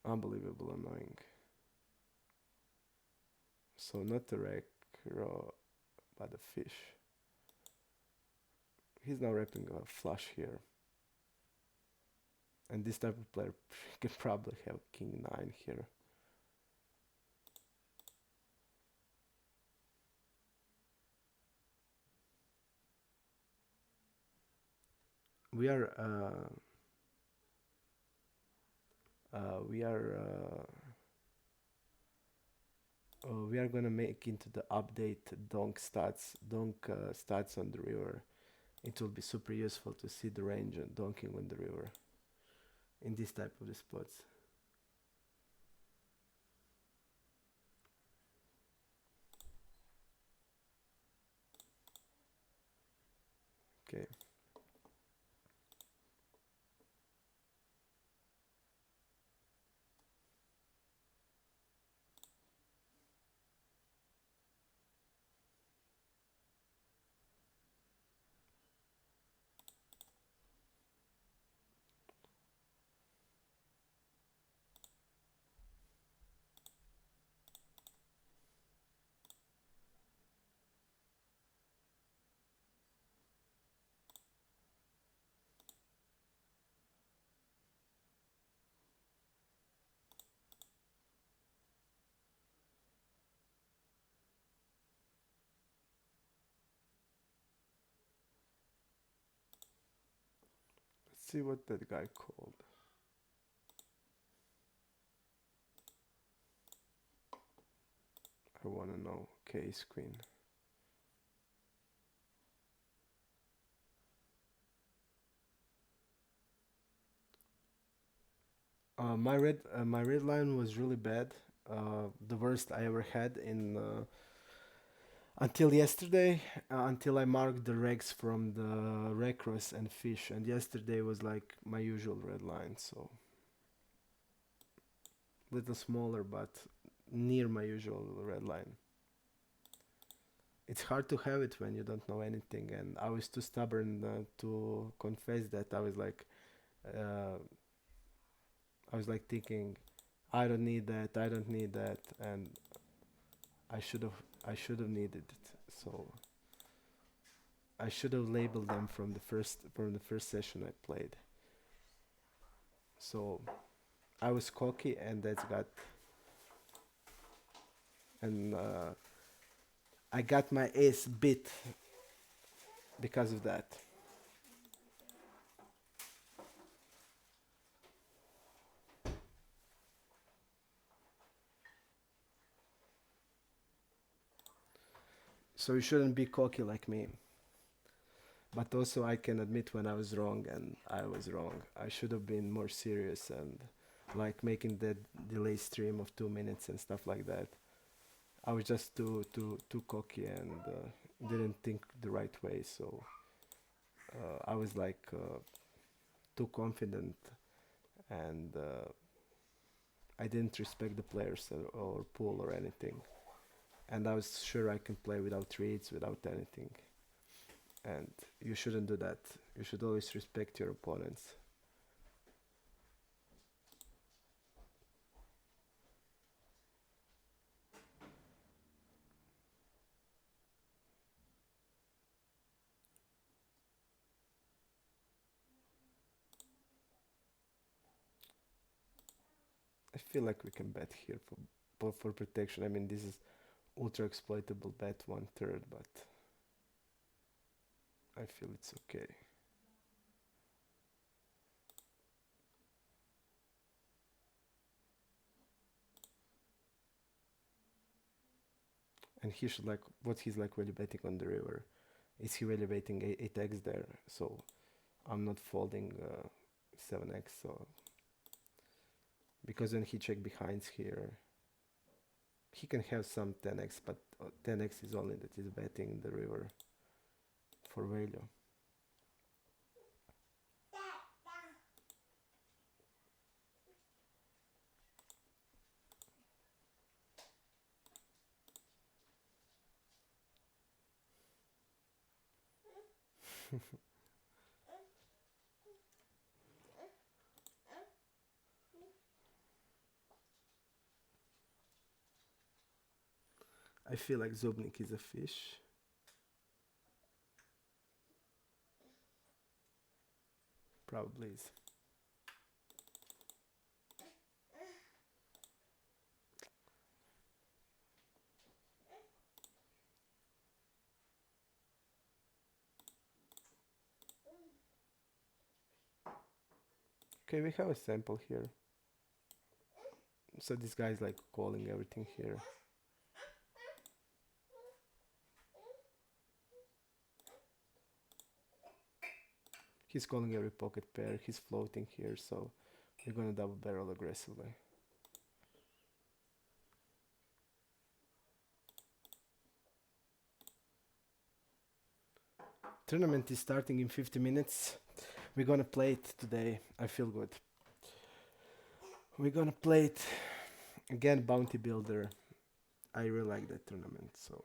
Unbelievable annoying. So not the wreck raw, but the fish. He's now wrapping a flush here. And this type of player can probably have king 9 here. We are we are we are gonna make into the update donk stats on the river. It will be super useful to see the range and donking on the river in this type of the spots. Okay. Let's see what that guy called. I wanna know. Okay, ace queen. My red line was really bad. The worst I ever had in until yesterday, until I marked the regs from the recross and fish, and yesterday was like my usual red line, so little smaller, but near my usual red line. It's hard to have it when you don't know anything, and I was too stubborn to confess that. Uh, I was like thinking, I don't need that, I don't need that, and I should have, I should have needed it. So I should have labeled them from the first session I played. So I was cocky, and and I got my ace bit because of that. So you shouldn't be cocky like me. But also I can admit when I was wrong, and I was wrong. I should have been more serious and like making that delay stream of 2 minutes and stuff like that. I was just too cocky and didn't think the right way. So I was like too confident, and I didn't respect the players or pool or anything. And I was sure I can play without reads, without anything. And you shouldn't do that. You should always respect your opponents. I feel like we can bet here for protection. I mean, this is ultra exploitable bet 1/3, but I feel it's okay. And he should like what he's like really betting on the river. Is he really betting 8x there? So I'm not folding 7x. So because when he check behinds here, he can have some 10x, but 10x is only that he's betting the river for value. I feel like Zubnik is a fish. Probably is. Okay, we have a sample here. So this guy's like calling everything here. He's calling every pocket pair. He's floating here, so we're gonna double barrel aggressively. Tournament is starting in 50 minutes. We're gonna play it today. I feel good. We're gonna play it again. Bounty Builder. I really like that tournament. So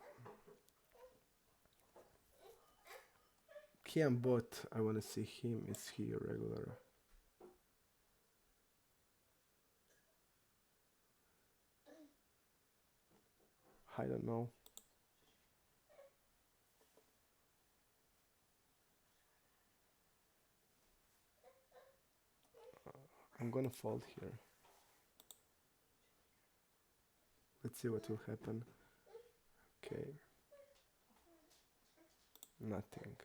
Kian bot. I wanna see him. Is he a regular? I don't know. I'm gonna fold here. Let's see what will happen. Okay. Nothing.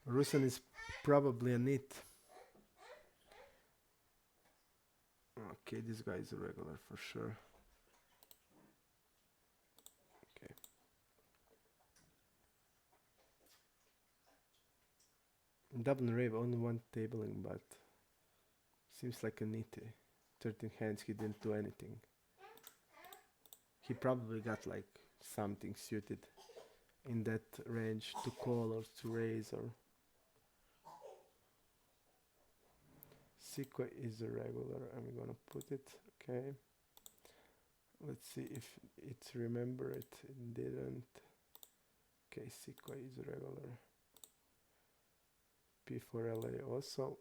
Russian is probably a nit. Okay, this guy is a regular for sure. Okay. Double rave, only one tabling, but seems like a nitty. 13 hands, he didn't do anything. He probably got like something suited in that range to call or to raise or... Sequoia is a regular. I'm gonna put it. Okay. Let's see if it remember it. It didn't. Okay, Sequoia is a regular. P4LA also.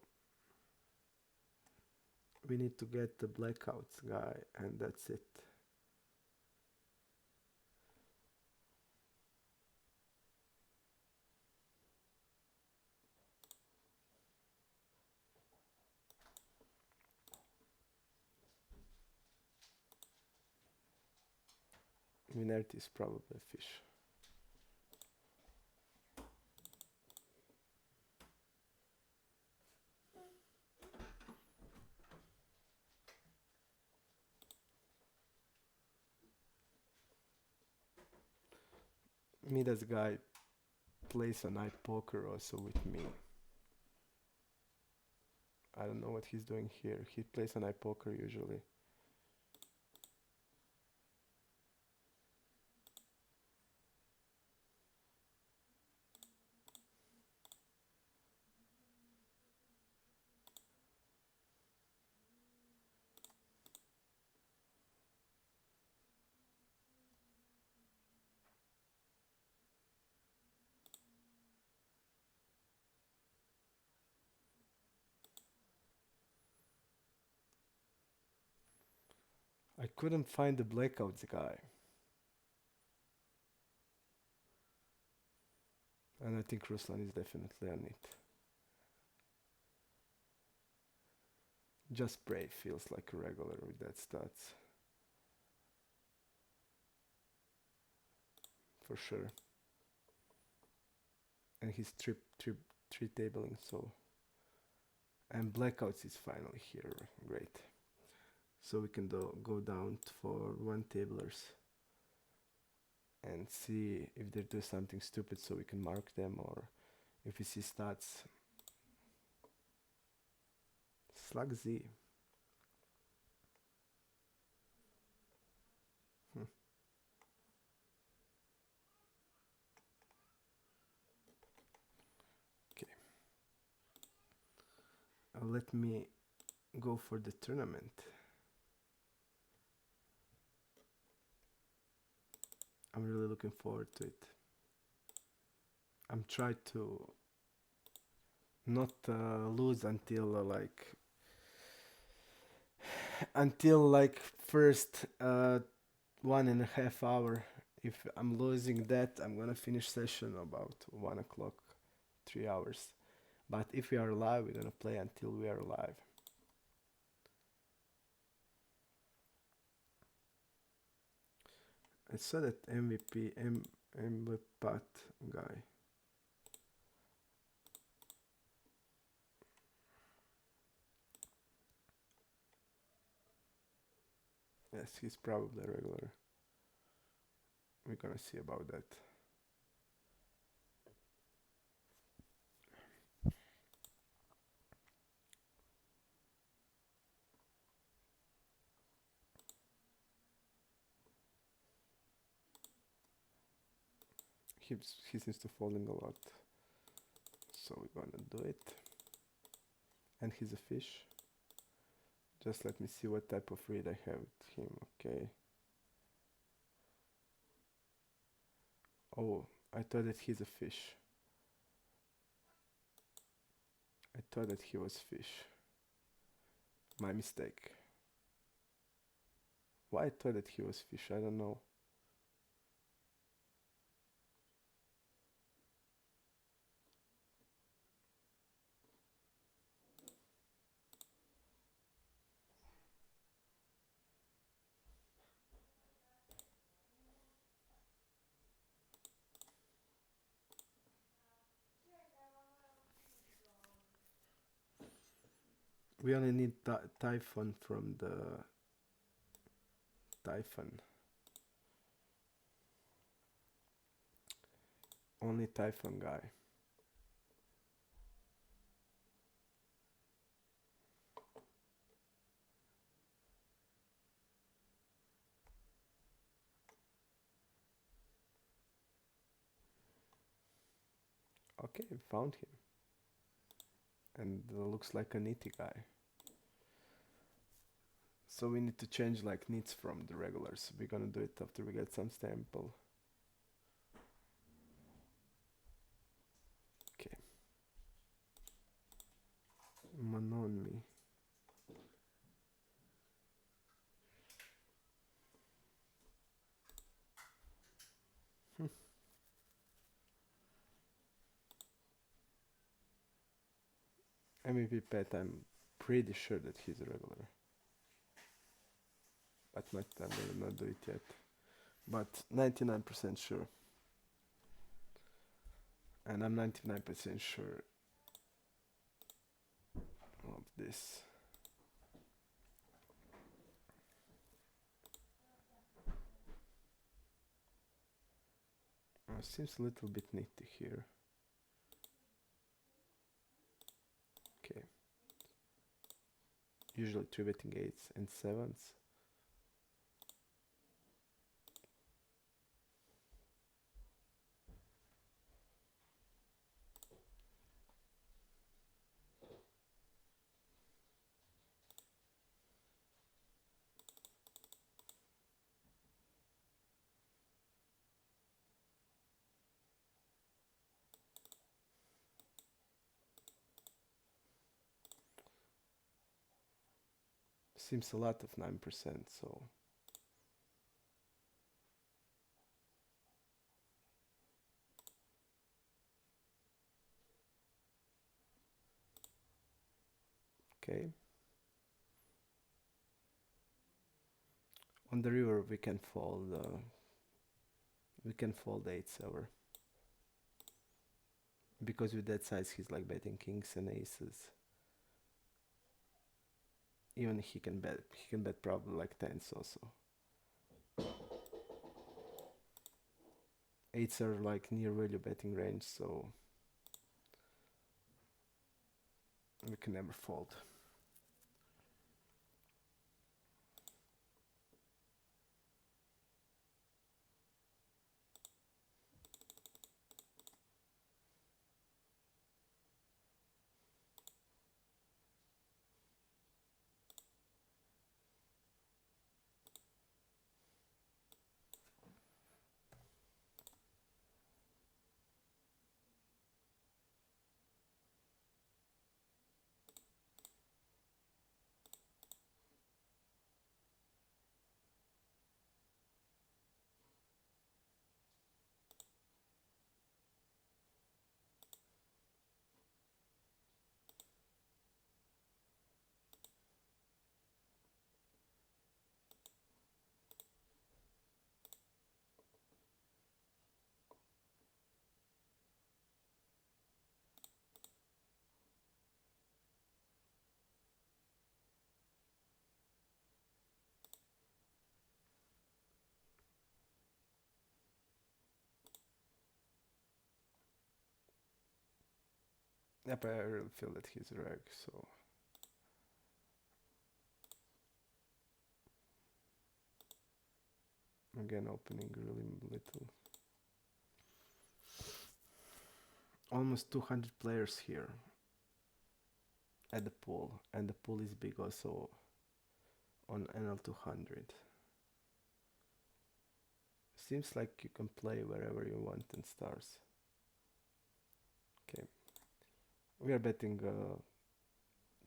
We need to get the blackouts guy, and that's it. Minardi is probably a fish. Midas guy plays a night poker also with me. I don't know what he's doing here. He plays a night poker usually. I couldn't find the blackouts guy. And I think Ruslan is definitely on it. Just Brave feels like a regular with that stats. For sure. And he's three tabling, so... And blackouts is finally here. Great. So we can go down for one tablers and see if they do something stupid so we can mark them, or if we see stats. Slug Z. Okay. Let me go for the tournament. I'm really looking forward to it. I'm trying to not lose until like until like first 1.5 hour. If I'm losing that, I'm gonna finish session about 1 o'clock, 3 hours. But if we are live, we're gonna play until we are live. I saw that MVP guy. Yes, he's probably a regular. We're gonna see about that. He seems to falling a lot. So we're gonna do it. And he's a fish. Just let me see what type of read I have with him. Okay. Oh, I thought that he's a fish. I thought that he was fish. My mistake. Why I thought that he was fish? I don't know. We only need Typhon from the Typhon. Only Typhon guy. Okay, found him. And looks like a nitty guy. So we need to change like nits from the regulars. We're gonna do it after we get some sample. Okay. Manon me. MVP pet, I'm pretty sure that he's a regular. But I will not do it yet. But 99% sure. And I'm 99% sure of this. Seems a little bit nitty here. Okay. Usually 3-betting 8s and 7s. Seems a lot of 9%, so okay. On the river we can fold 8s over. Because with that size he's like betting kings and aces. Even he can bet probably like 10s also. 8s are like near value betting range, so we can never fold. Yep, I really feel that he's reg, so again opening really little. Almost 200 players here at the pool, and the pool is big also on NL100. Seems like you can play wherever you want in stars. Okay, we are betting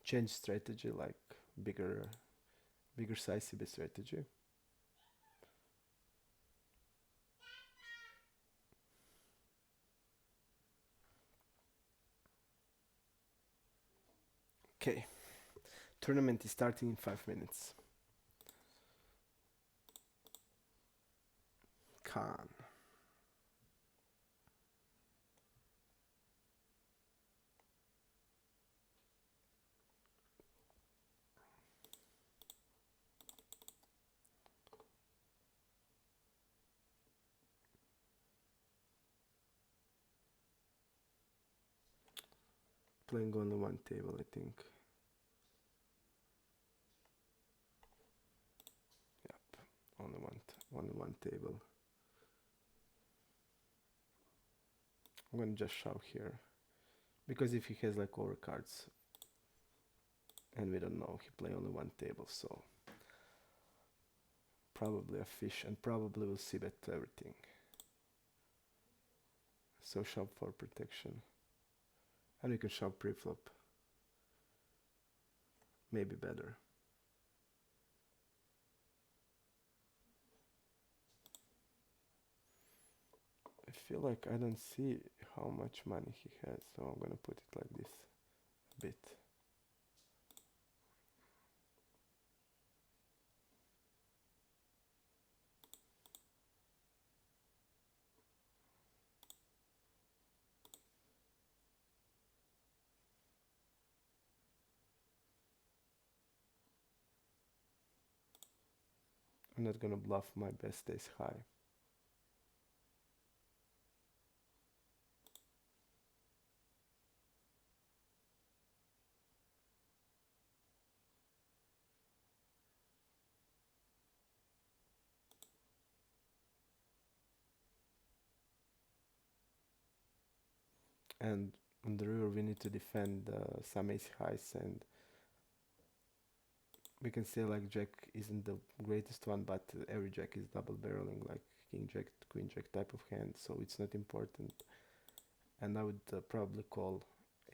change strategy, like bigger size CB strategy. Okay, tournament is starting in 5 minutes. Khan. Playing only one table, I think. Yep, only one table. I'm gonna just shove here, because if he has like overcards, and we don't know, he play only one table, so probably a fish, and probably will see bet everything. So shove for protection, and we can shove pre-flop. Maybe better. I feel like I don't see how much money he has, so I'm gonna put it like this a bit. I'm not gonna bluff my best ace high. And on the river we need to defend some ace highs, and we can say like jack isn't the greatest one, but every jack is double barreling, like king jack, queen jack type of hand, so it's not important. And I would probably call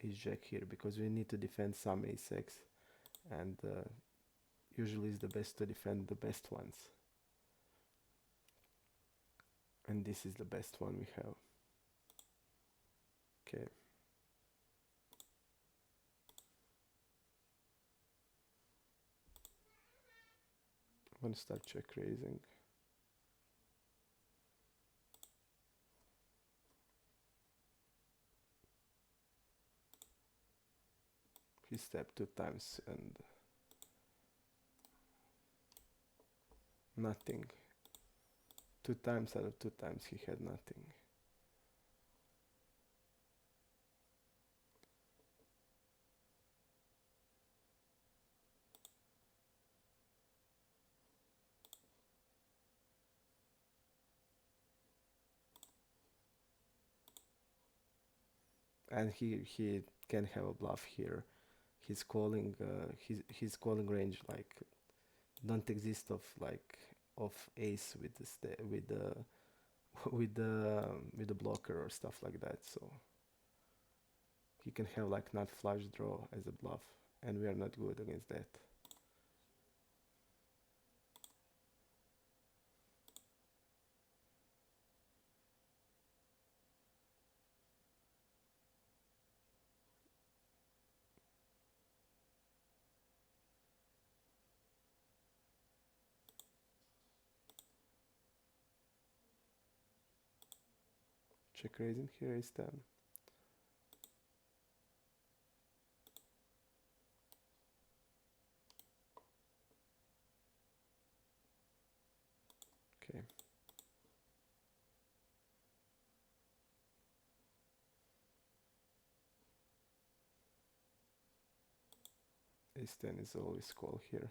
ace jack here, because we need to defend some ace x, and usually it's the best to defend the best ones. And this is the best one we have. Okay. I'm gonna start check raising. He stepped 2 times and nothing. 2 times out of 2 times he had nothing. And he can have a bluff here. His calling his calling range like don't exist of like of ace with the with the with the blocker or stuff like that, so he can have like not flush draw as a bluff, and we are not good against that. Check raising here is 10. Okay. Ace 10 is always call here.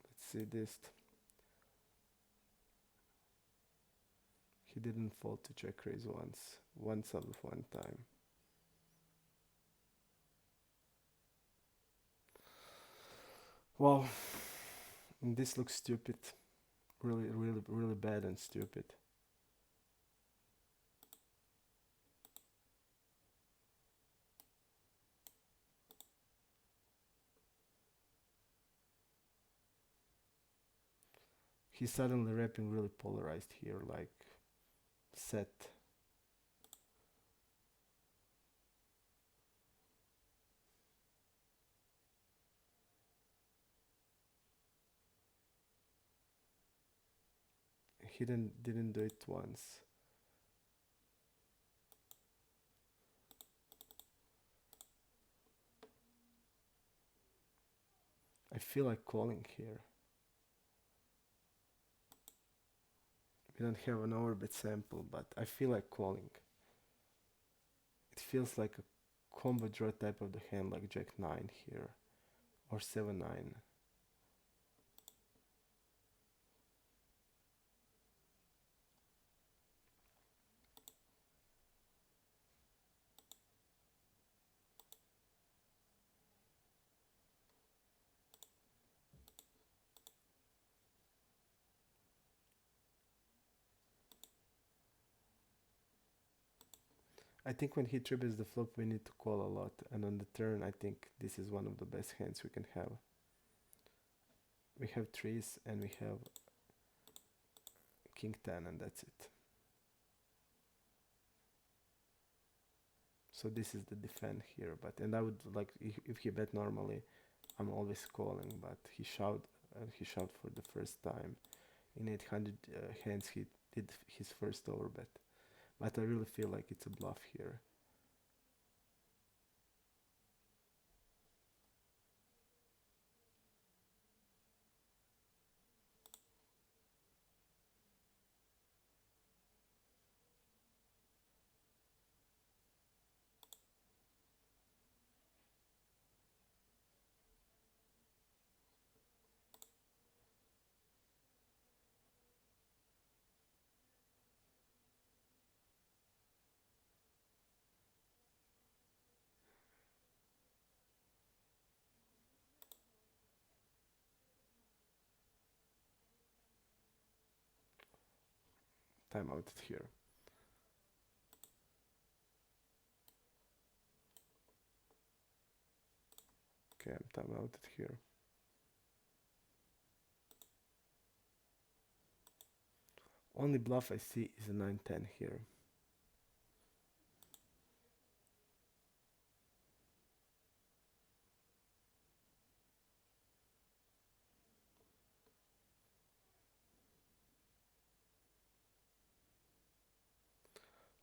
Let's see this. He didn't fold to check raise once out of one time. Well, this looks stupid. Really, really, really bad and stupid. He's suddenly rapping really polarized here, like set. He didn't do it once. I feel like calling here. We don't have an overbet sample, but I feel like calling. It feels like a combo draw type of the hand, like Jack 9 here, or 7-9. I think when he triples the flop, we need to call a lot, and on the turn, I think this is one of the best hands we can have. We have threes, and we have King 10, and that's it. So this is the defend here, and I would like, if he bet normally, I'm always calling, but he shoved for the first time. In 800 hands, he did his first overbet. But I really feel like it's a bluff here. Time out here. Okay, I'm time out here. Only bluff I see is a 9-10 here.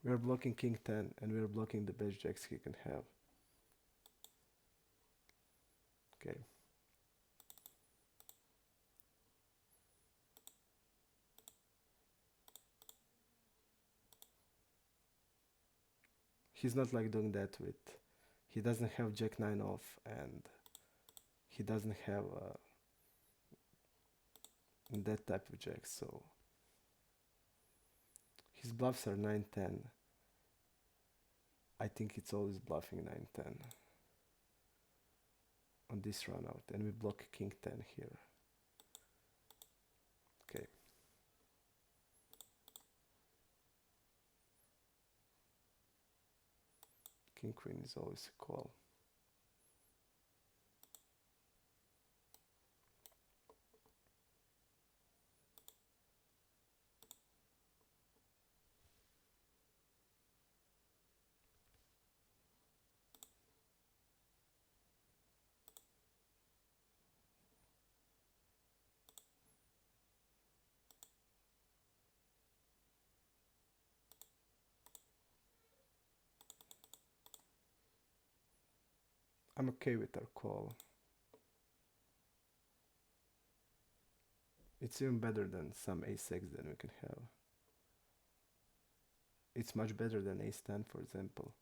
We are blocking King 10 and we are blocking the best jacks he can have. Okay. He's not like doing that with, he doesn't have Jack 9 off and he doesn't have that type of jack, so his bluffs are 9-10. I think it's always bluffing 9-10 on this run out, and we block King 10 here. Okay. King-Queen is always a call. I'm okay with our call. It's even better than some ace-x that we can have. it's much better than Ace 10, for example.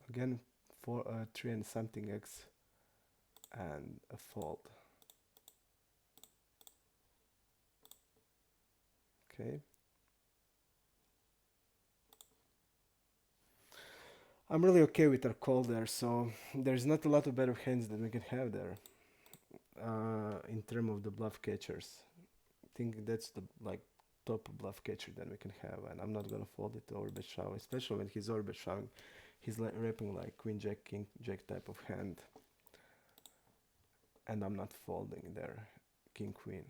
Again, for 3 and something X and a fold. Okay. I'm really okay with our call there, so there's not a lot of better hands that we can have there in terms of the bluff catchers. I think that's the like top bluff catcher that we can have, and I'm not gonna fold it to overbet shove, especially when he's overbet shoving. He's like rapping like Queen Jack, King Jack type of hand, and I'm not folding there, King Queen.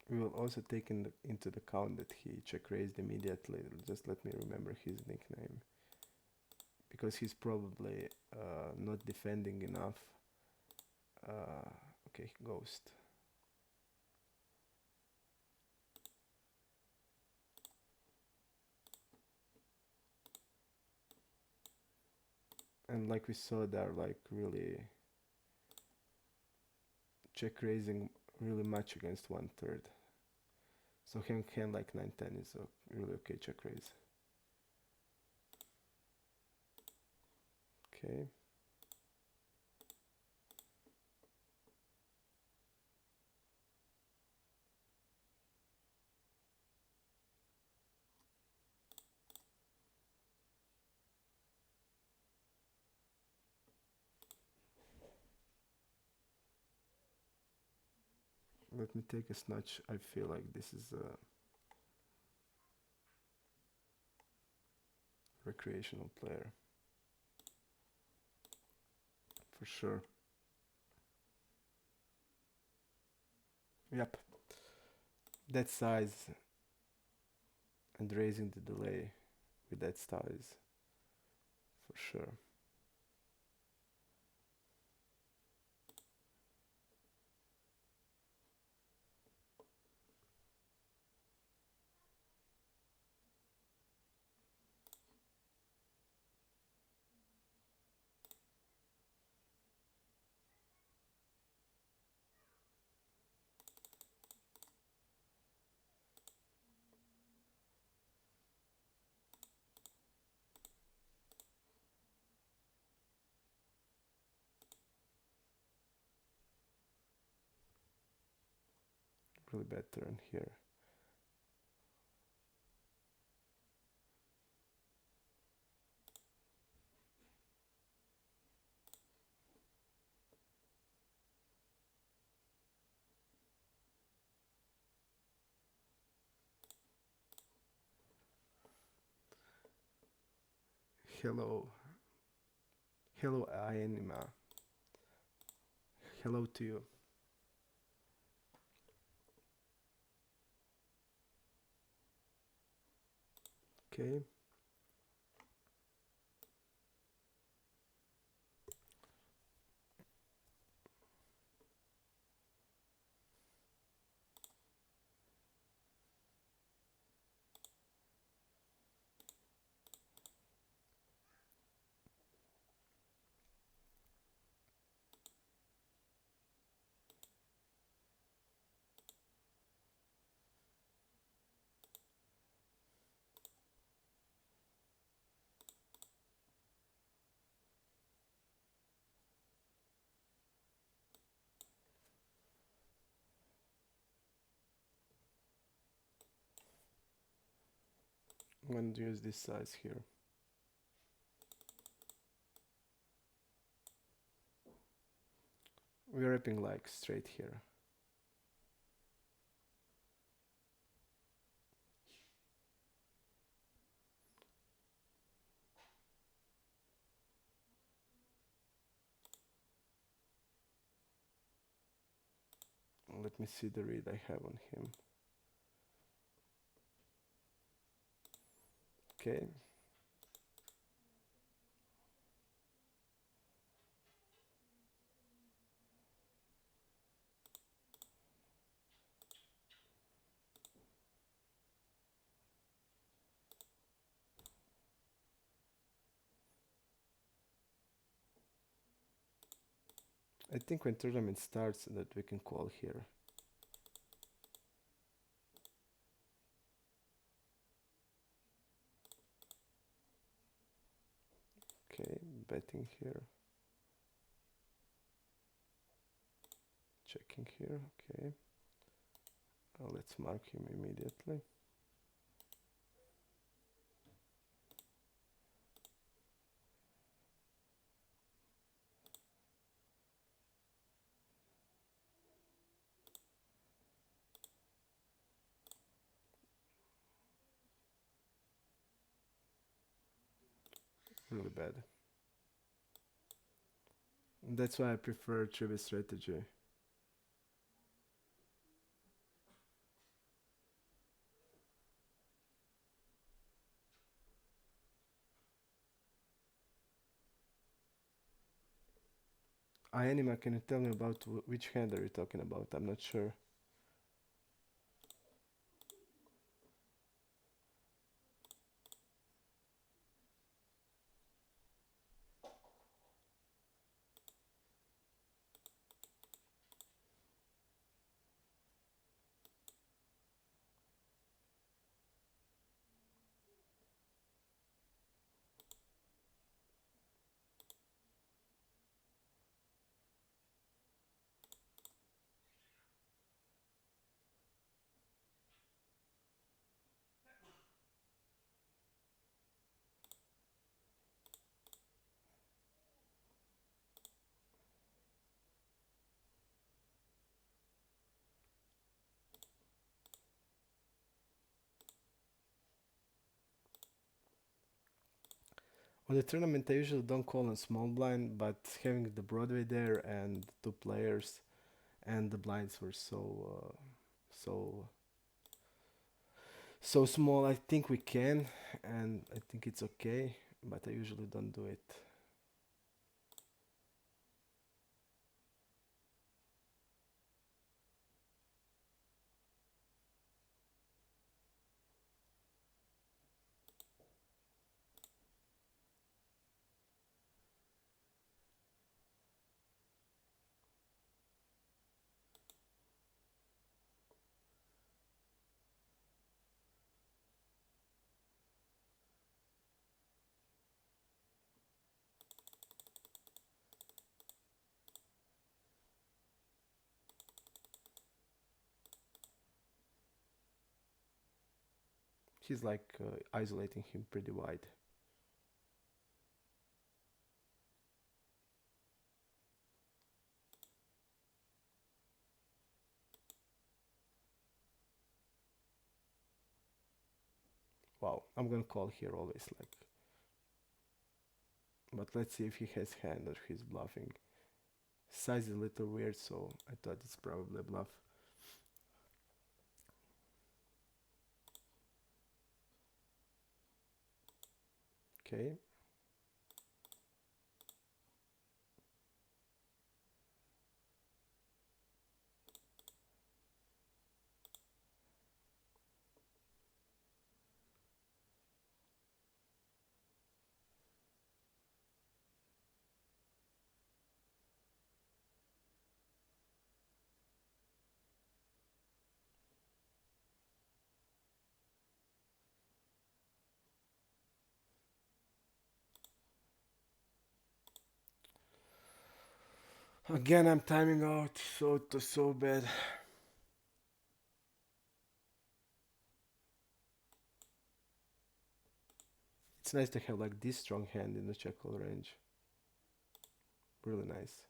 We will also take into the account that he check raised immediately. Just let me remember his nickname, because he's probably not defending enough. Okay, Ghost. And like we saw there, like really check raising really much against 1/3. So him hand like 9-10 is a really okay check raise. Okay. Let me take a snatch. I feel like this is a recreational player. For sure. Yep. That size and raising the delay with that size. For sure. Really bad turn here. Hello. Hello, Anima. Hello to you. Okay. I'm going to use this size here. We're wrapping like straight here. Let me see the read I have on him. Okay. I think when tournament starts that we can call here. Okay, betting here. Checking here, okay. Let's mark him immediately. Really bad. That's why I prefer trivia strategy. Anima, can you tell me about which hand are you talking about? I'm not sure. On the tournament, I usually don't call on small blind, but having the Broadway there and two players, and the blinds were so so small. I think we can, and I think it's okay, but I usually don't do it. He's like isolating him pretty wide. Wow, I'm gonna call here always like, but let's see if he has hand or he's bluffing. Size is a little weird, so I thought it's probably a bluff. Okay. Again, I'm timing out, so bad. It's nice to have like this strong hand in the check call range. Really nice.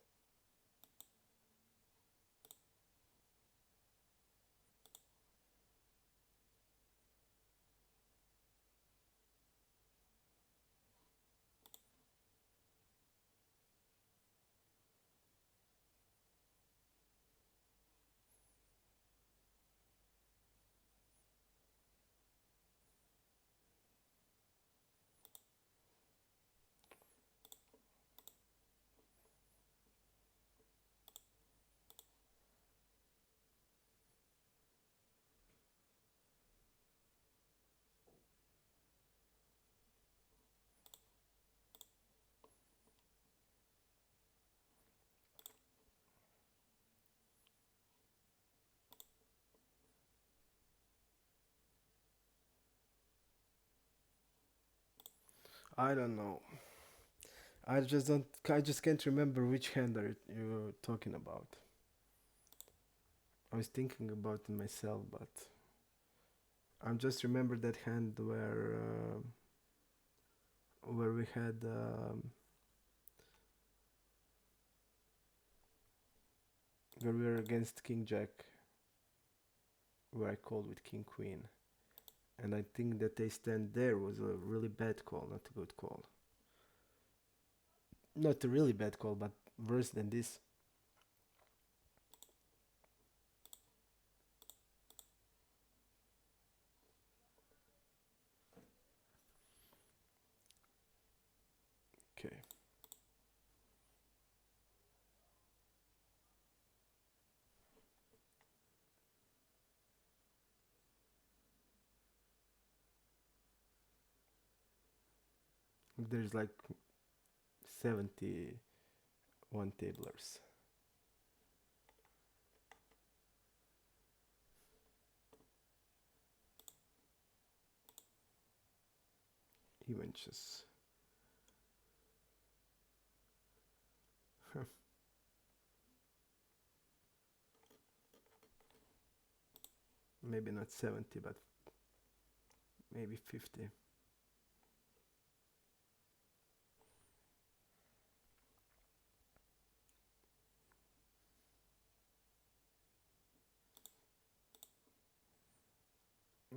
I don't know. I just don't. I just can't remember which hand are you talking about. I was thinking about it myself, but I just remember that hand where we had where we were against King Jack, where I called with King Queen, and I think that they stand there was a really bad call, not a good call. Not a really bad call, but worse than this. Okay. There's like 71 tablers. Even just maybe not 70, but maybe 50.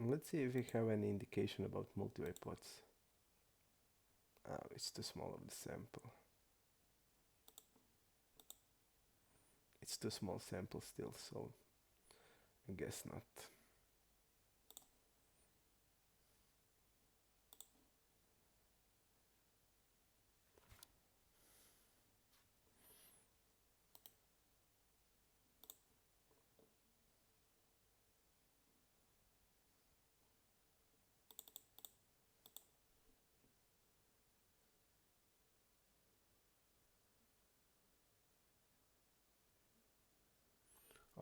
Let's see if we have any indication about multi-way pots. Oh, it's too small of the sample. It's too small sample still, so I guess not.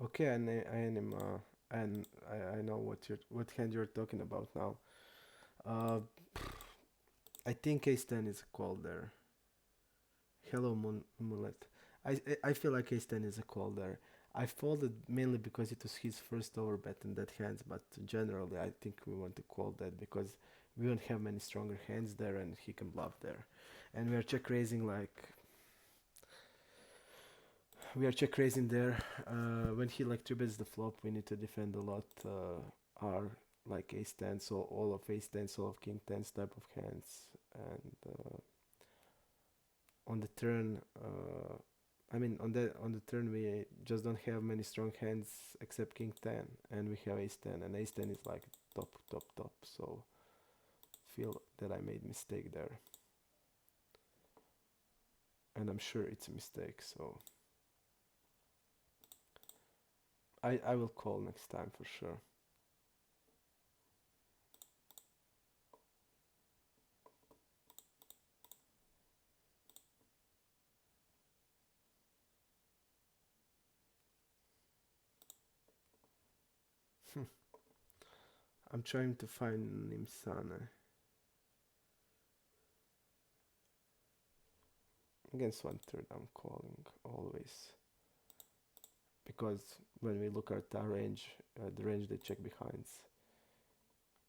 Okay, and I know what hand you're talking about now. Uh, I think Ace 10 is a call there. Hello Mulet. I feel like Ace 10 is a call there. I folded mainly because it was his first overbet in that hands, but generally I think we want to call that because we don't have many stronger hands there and he can bluff there. And we are check raising there. When he like three bets the flop, we need to defend a lot. Our like Ace 10, so all of Ace 10, so of King 10's type of hands, and on the turn, on the turn we just don't have many strong hands except King 10, and we have Ace 10, and Ace 10 is like top, top, top. So feel that I made mistake there, and I'm sure it's a mistake. So I will call next time for sure. I'm trying to find Nimsana. Against 1/3, I'm calling always. Because when we look at our range, the range they check behinds,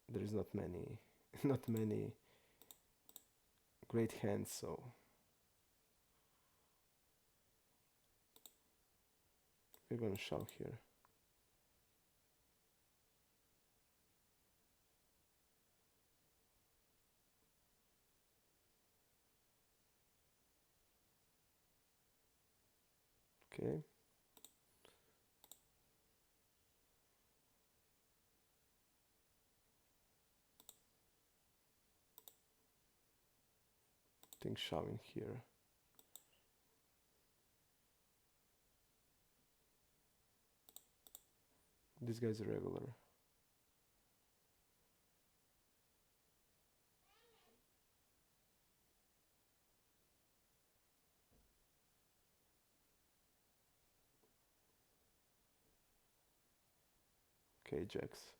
there is not many, not many great hands, so we're gonna shove here. Okay. I think shoving here. This guy's a regular. Okay, jacks.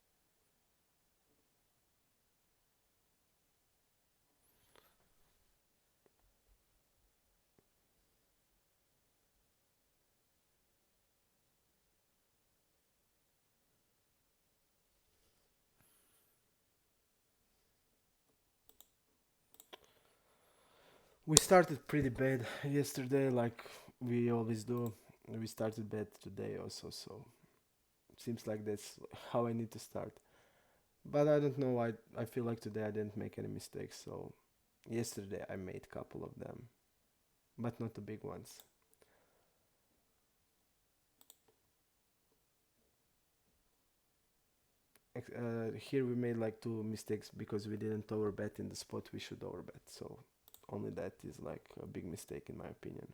We started pretty bad yesterday, like we always do. We started bad today also, so seems like that's how I need to start. But I don't know. I feel like today I didn't make any mistakes. So yesterday I made a couple of them, but not the big ones. Here we made like two mistakes because we didn't overbet in the spot we should overbet. So only that is like a big mistake in my opinion.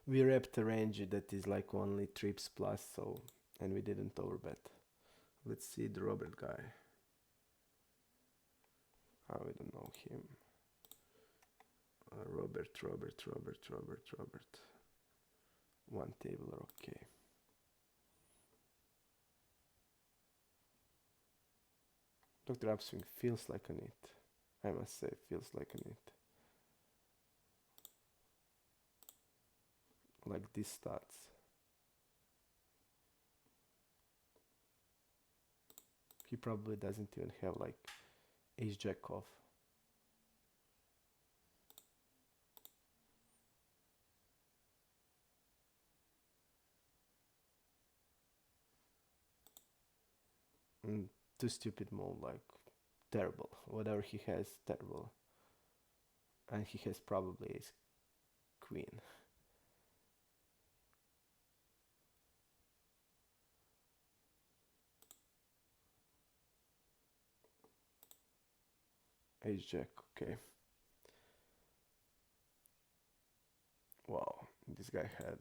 We repped a range that is like only trips plus, so and we didn't overbet. Let's see the Robert guy. Oh, we don't know him. Robert. One tabler, okay. Dr. Upswing feels like a nit. I must say, feels like a nit. Like these stats. He probably doesn't even have like ace jack off. Mm, too stupid move, like terrible. Whatever he has, terrible. And he has probably ace queen. Ace jack, okay. Wow, this guy had.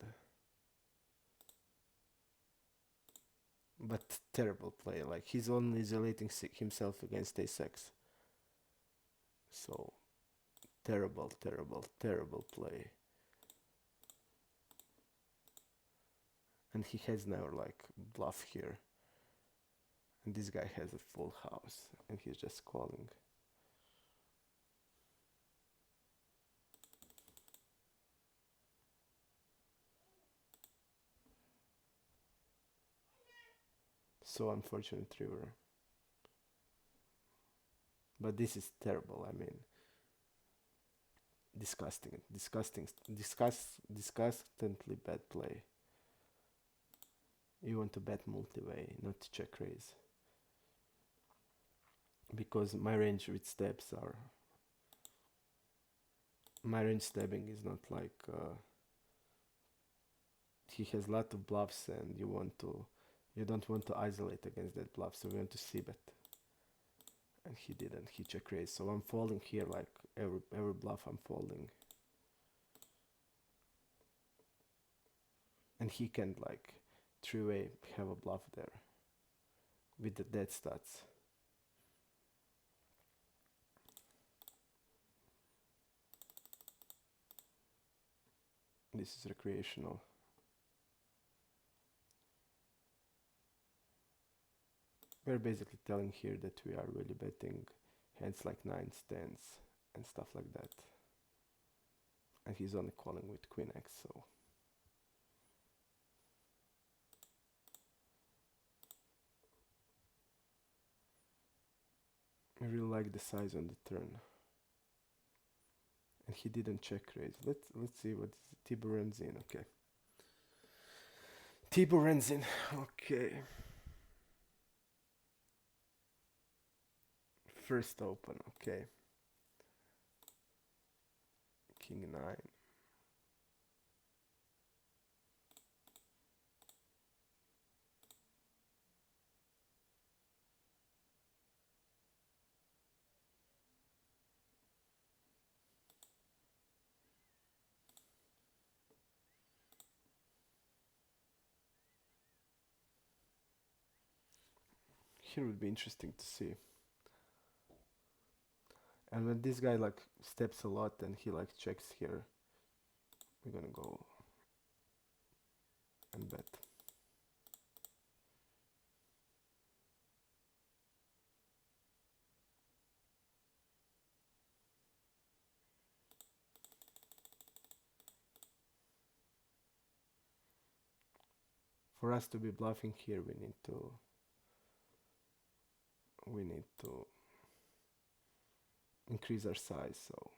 But terrible play. Like he's only isolating himself against ace-x. So terrible play. And he has never like bluff here. And this guy has a full house and he's just calling. So unfortunate river. But this is terrible. I mean, disgustingly bad play. You want to bet multi-way, not to check raise. Because my range with steps are. My range stabbing is not like. He has a lot of bluffs and you don't want to isolate against that bluff, so we want to see bet. And he didn't, he check raised. So I'm folding here, like every bluff I'm folding. And he can like three-way have a bluff there with the dead stats. This is recreational. We're basically telling here that we are really betting hands like nines, tens, and stuff like that. And he's only calling with queen x, so. I really like the size on the turn. And he didn't check raise. Let's see what Tibor runs in. Okay. Tibor runs in. Okay. First open. Okay. King 9. Here would be interesting to see. And when this guy like steps a lot and he like checks here, we're gonna go and bet. For us to be bluffing here, we need to increase our size. So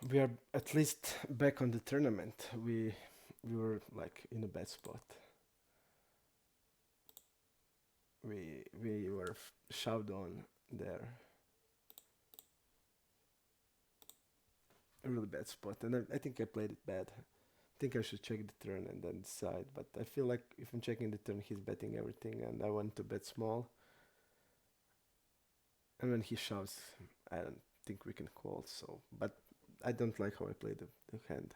we are at least back on the tournament. We were like in a bad spot. We were shoved on there, a really bad spot, and I think I played it bad. I think I should check the turn and then decide. But I feel like if I'm checking the turn, he's betting everything, and I want to bet small. And when he shoves, I don't think we can call. So, but I don't like how I played the hand.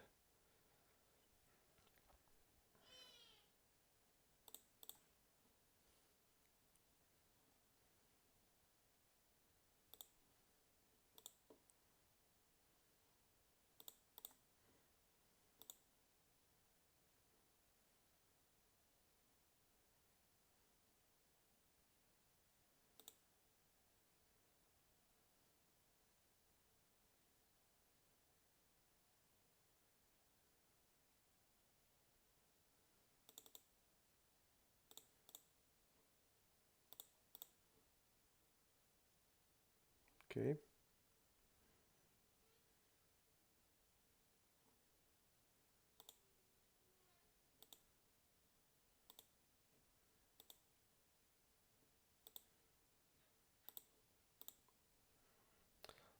Okay.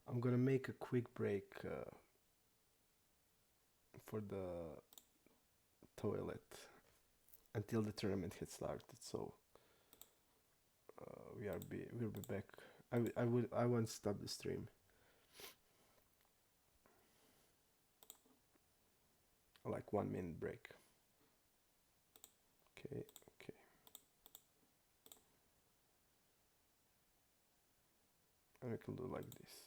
I'm gonna make a quick break for the toilet until the tournament has started. So we'll be back. I won't stop the stream. Like 1 minute break. Okay, okay. And we can do like this.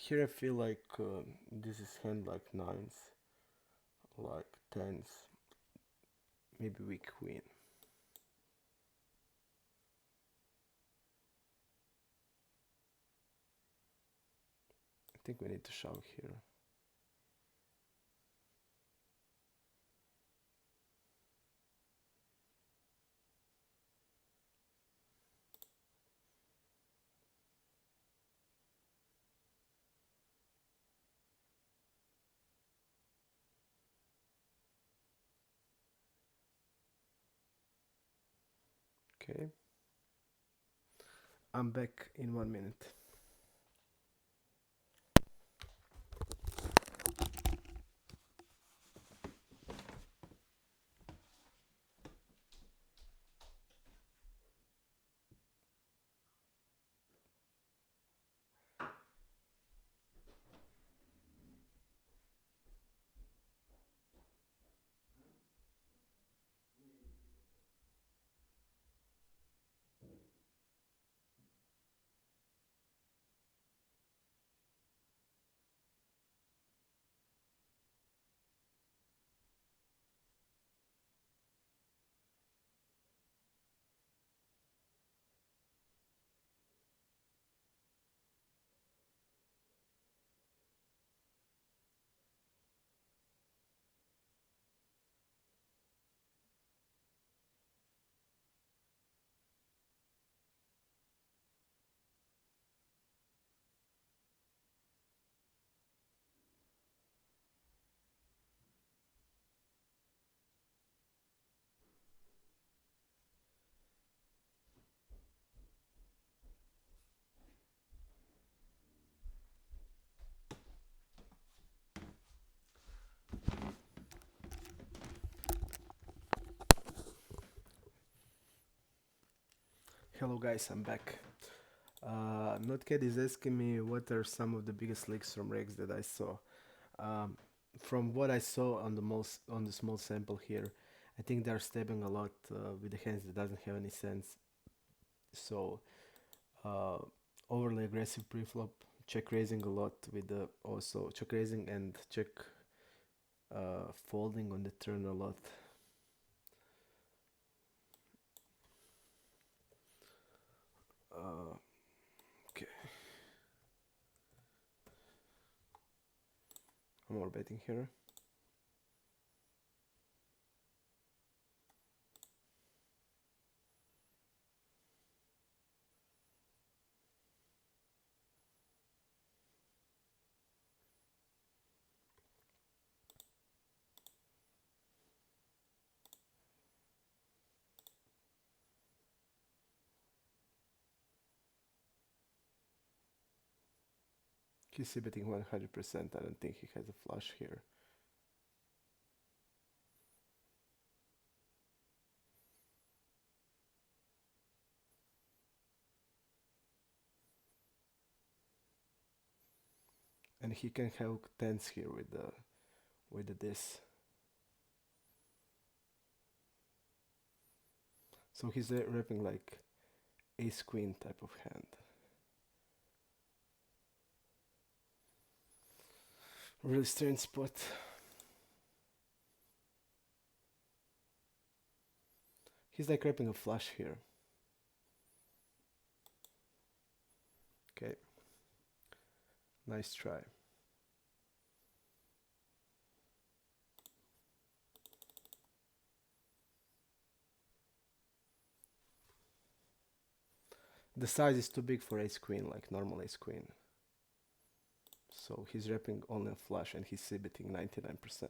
Here I feel like this is hand like nines, like tens, maybe weak queen. I think we need to shove here. Okay. I'm back in 1 minute. Hello guys, I'm back. Notcat is asking me what are some of the biggest leaks from Rex that I saw. Um, from what I saw on the small sample here, I think they're stepping a lot with the hands that doesn't have any sense. So uh, overly aggressive preflop, check raising a lot with the also check raising and check folding on the turn a lot. Okay, I'm more betting here. He's betting 100%. I don't think he has a flush here. And he can have tens here with the this. So he's repping like ace queen type of hand. Really strange spot. He's like repping a flush here. Okay. Nice try. The size is too big for ace queen, like normal ace queen. So he's repping only a flush and he's c-betting 99%.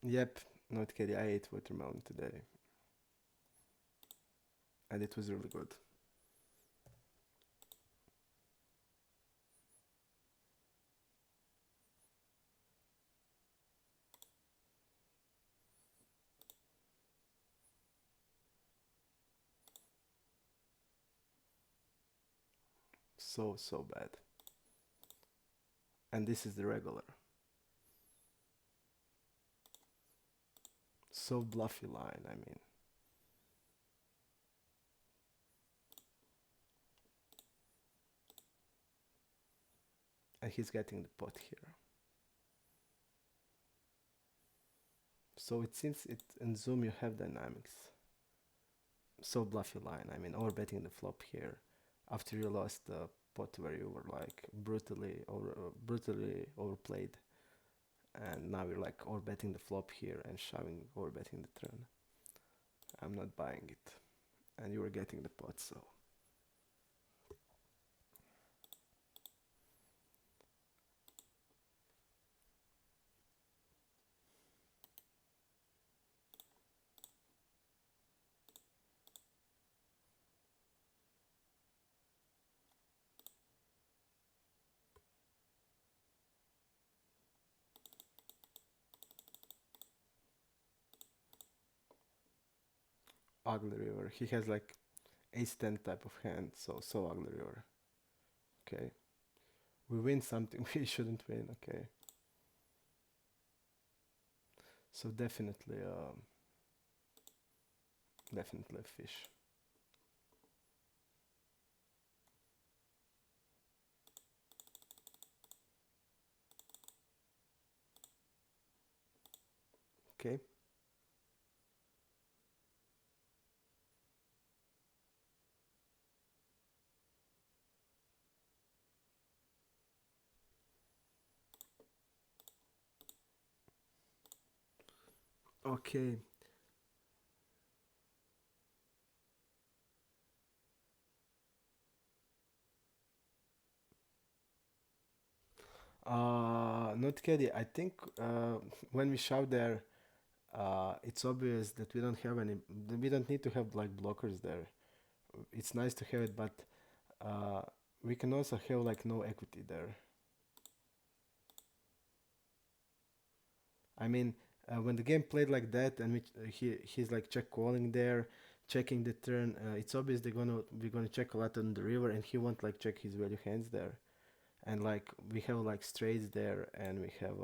Yep, not kidding, I ate watermelon today. And it was really good. So bad. And this is the regular. So bluffy line, I mean. And he's getting the pot here. So it seems in Zoom you have dynamics. So bluffy line, I mean, overbetting the flop here after you lost the pot where you were like brutally overplayed, and now you're like overbetting the flop here and shoving overbetting the turn. I'm not buying it, and you were getting the pot, so. Ugly river. He has like ace 10 type of hand, so ugly river. Okay. We win something we shouldn't win, okay. So definitely a fish. Okay. Okay. Not kidding. I think when we shove there, it's obvious that we don't need to have like blockers there. It's nice to have it, but uh, we can also have like no equity there. I mean, when the game played like that and he's like check calling there, checking the turn. It's obvious we're gonna check a lot on the river, and he won't like check his value hands there. And like we have like straights there, and we have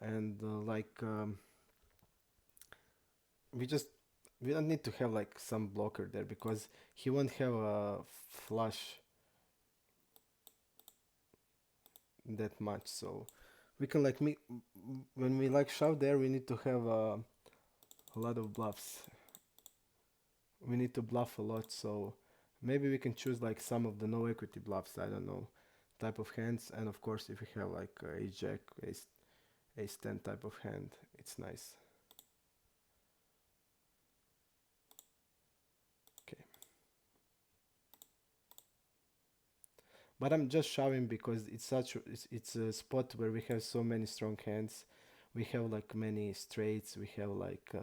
and like we just we don't need to have like some blocker there because he won't have a flush that much. So we can like when we like shove there, we need to have a lot of bluffs. We need to bluff a lot. So maybe we can choose like some of the no equity bluffs. I don't know, type of hands. And of course, if we have like ace jack, ace 10 type of hand, it's nice. Okay. But I'm just shoving because it's a spot where we have so many strong hands. We have like many straights. We have like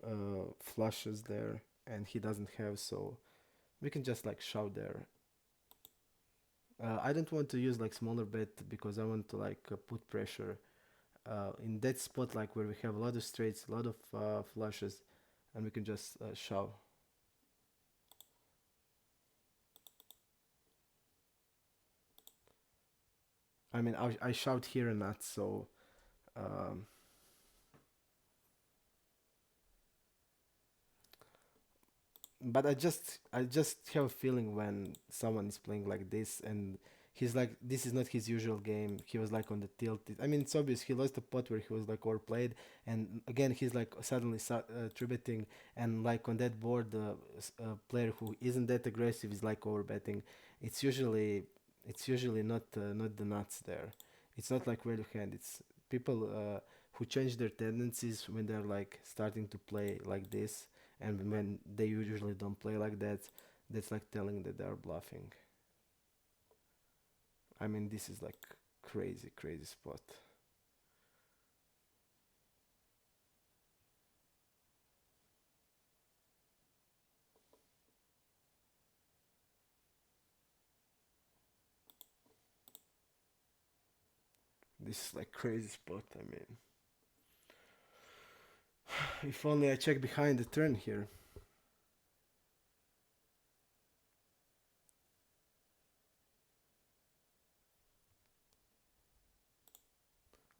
uh, flushes there, and he doesn't have, so we can just like shove there. I don't want to use like smaller bet because I want to like put pressure in that spot like where we have a lot of straights, a lot of flushes, and we can just shove. I mean, I shoved here and not so. Um, but I just have a feeling when someone is playing like this and he's like this is not his usual game. He was like on the tilt. I mean, it's obvious he lost a pot where he was like overplayed, and again he's like suddenly three betting, and like on that board a player who isn't that aggressive is like over betting. It's usually not the nuts there. It's not like value hand. It's people who change their tendencies when they're like starting to play like this, and when they usually don't play like that, that's like telling that they're bluffing. I mean, this is like crazy spot. This is like crazy spot. I mean, if only I check behind the turn here.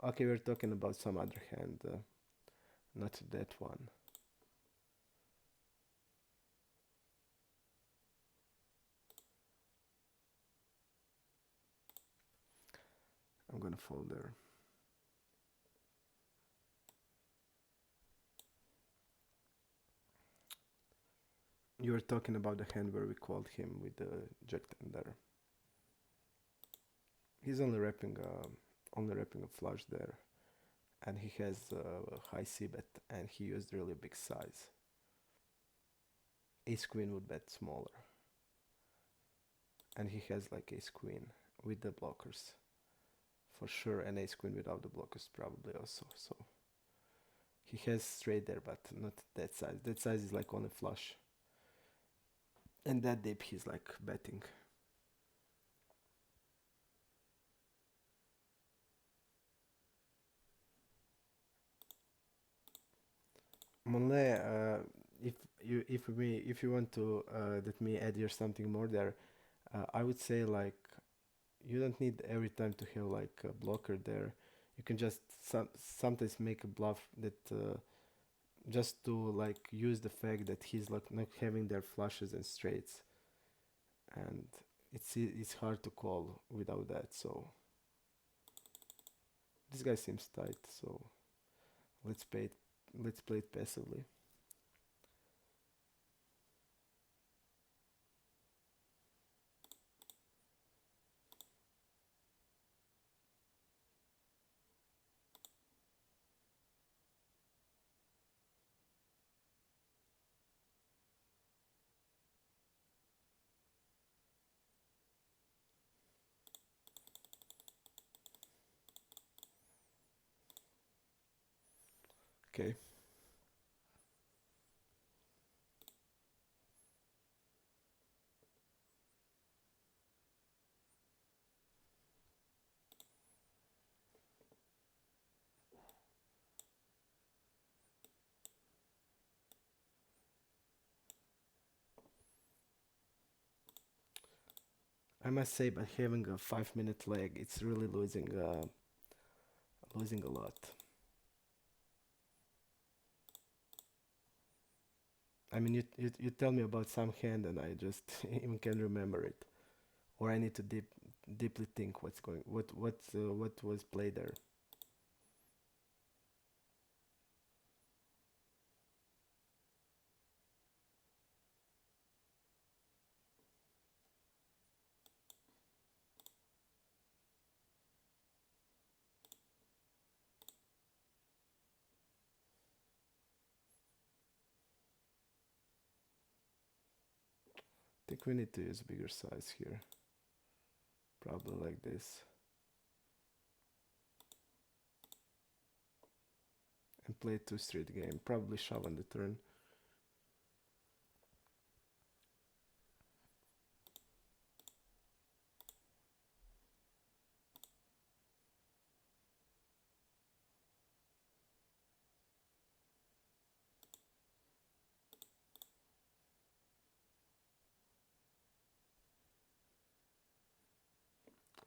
Okay, we're talking about some other hand, not that one. I'm gonna fold there. You were talking about the hand where we called him with the jack ten there. He's only wrapping a flush there, and he has a high c bet, and he used really big size. Ace queen would bet smaller, and he has like ace queen with the blockers for sure, and ace queen without the blockers probably also. So he has straight there, but not that size. That size is like only flush, and that dip he's like betting. Monle, if you want to let me add here something more there, I would say like you don't need every time to have like a blocker there. You can just sometimes make a bluff that just to like use the fact that he's like not having their flushes and straights, and it's hard to call without that. So this guy seems tight. So let's play it. Let's play it passively. Okay. I must say, but having a 5 minute lag, it's really losing a lot. I mean, you tell me about some hand, and I just even can't remember it, or I need to deeply think what was played there. I think we need to use bigger size here, probably like this, and play 2 street game. Probably shove on the turn.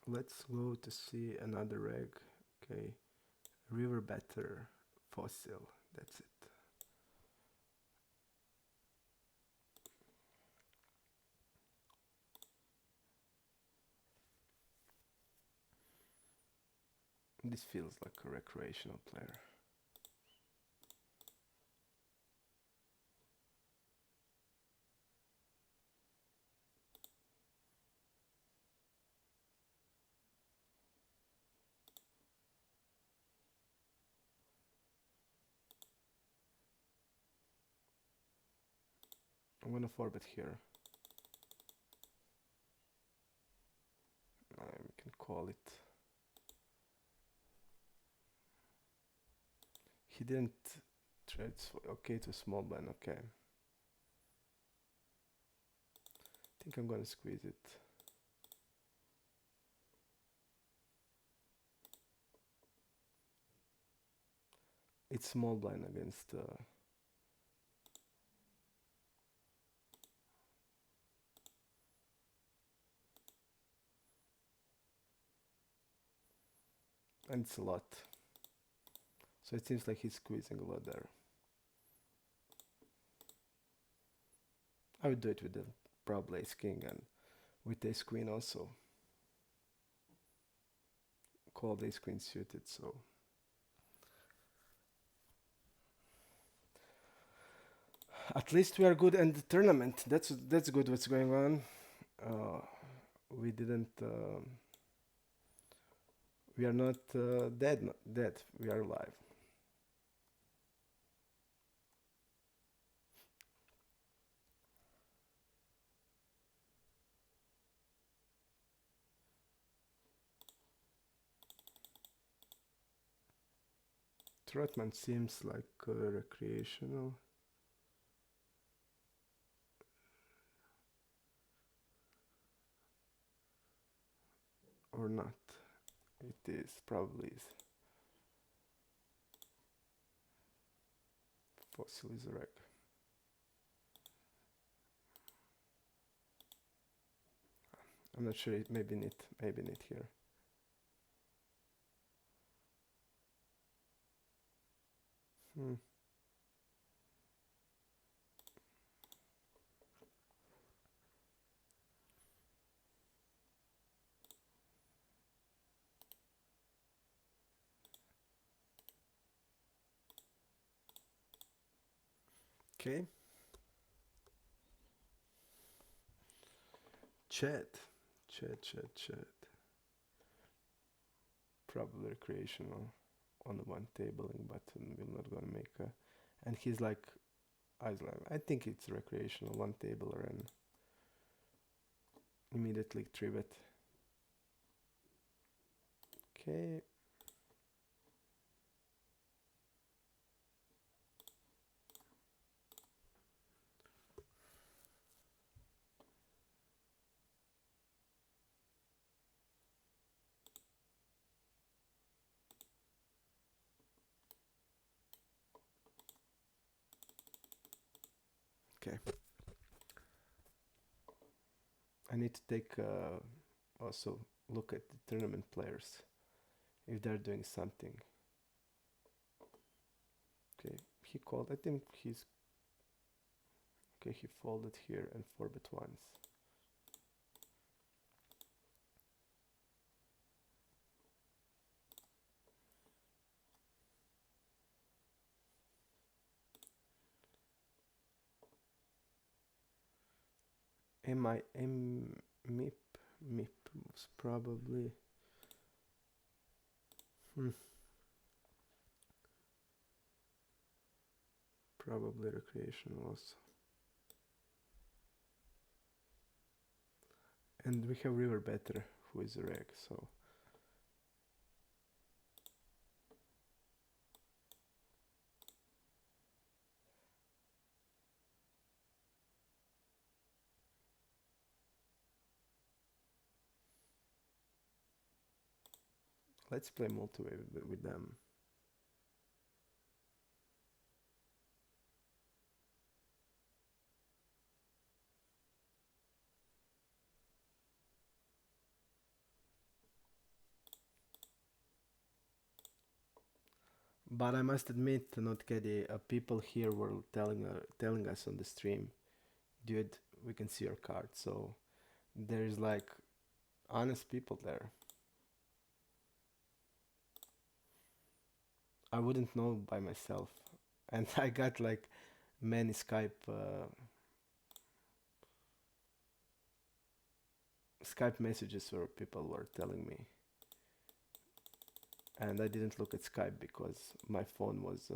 Let's go to see another reg. Okay, river better fossil. That's it. This feels like a recreational player. I'm gonna forbet here. We can call it. He didn't trade. Okay, to small blind. Okay. I think I'm gonna squeeze it. It's small blind against. And it's a lot. So it seems like he's squeezing a lot there. I would do it with the probably ace king and with ace queen also. Called ace queen suited, so. At least we are good in the tournament. That's good what's going on. We didn't. We are not dead. Dead. We are alive. Trotman seems like recreational. Or not. It is, probably is. Fossil is a reg. I'm not sure, maybe need here. Okay. Chat. Probably recreational on the one tabling button. We're not gonna make a. And he's like, I think it's recreational one tabler and immediately 3-bet. Okay. Okay. I need to take also look at the tournament players if they're doing something. Okay, he called. I think he's okay. He folded here and 4-bet once. MIP was probably probably recreational also. And we have River Better, who is a reg, so let's play multi-way with them. But I must admit, not Keddy, people here were telling us on the stream, dude, we can see your card. So there's like honest people there. I wouldn't know by myself, and I got like many Skype messages where people were telling me, and I didn't look at Skype because my phone was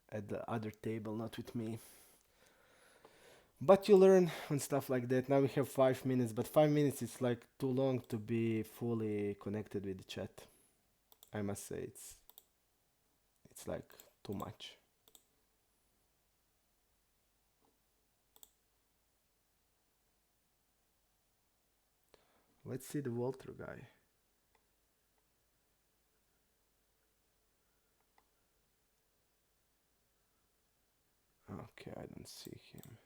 at the other table, not with me. But you learn on stuff like that. Now we have 5 minutes, but 5 minutes is like too long to be fully connected with the chat. I must say it's like too much. Let's see the Walter guy. Okay, I don't see him.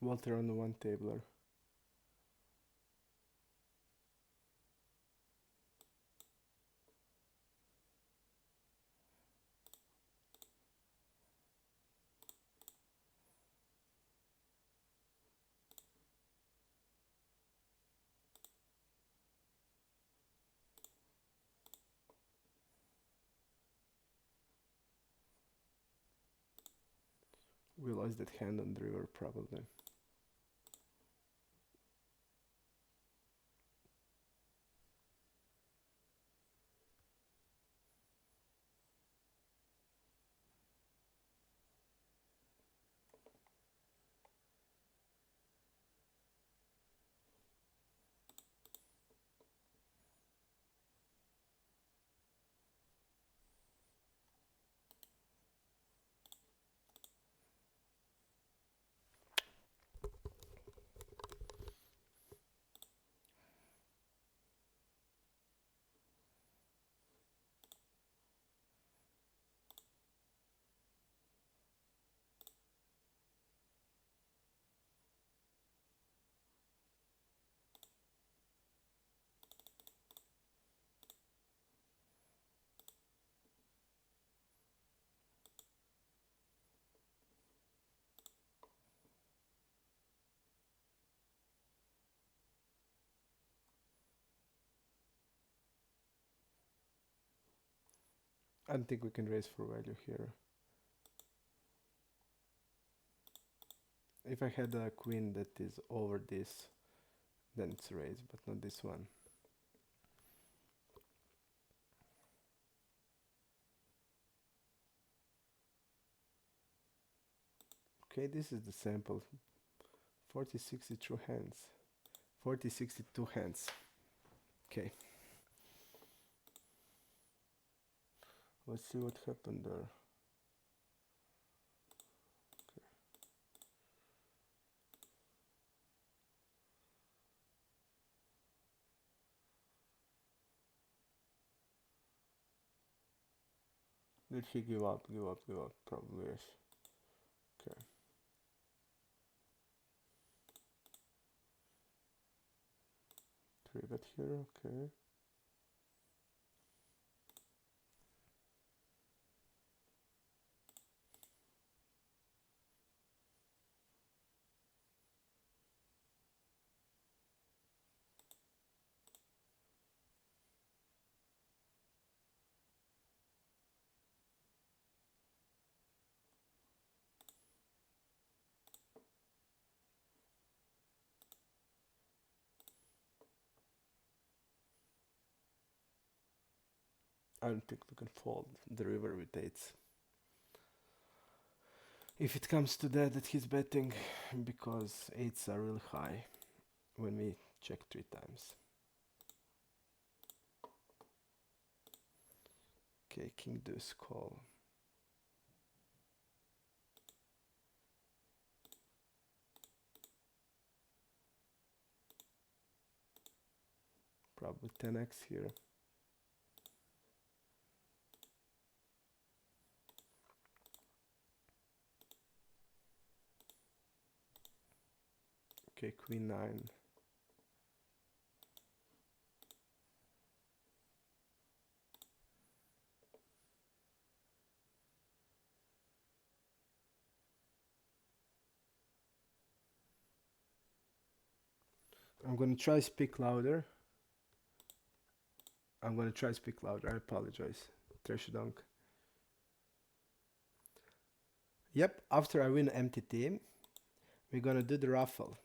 Walter on the one tabler. We lost that hand on the river probably. I don't think we can raise for value here. If I had a queen that is over this, then it's raised, but not this one. Okay, this is the sample. 40, 62 hands. 40, 62 hands. Okay. Let's see what happened there. Okay. Did he give up? Give up, give up. Probably yes. Okay. Three bet here, okay. I don't think we can fold the river with eights. If it comes to that he's betting, because eights are really high when we check three times. Okay, king deuce call. Probably 10x here. Okay, queen 9. I'm gonna try speak louder. I apologize. Trash dunk. Yep, after I win MTT, we're gonna do the raffle.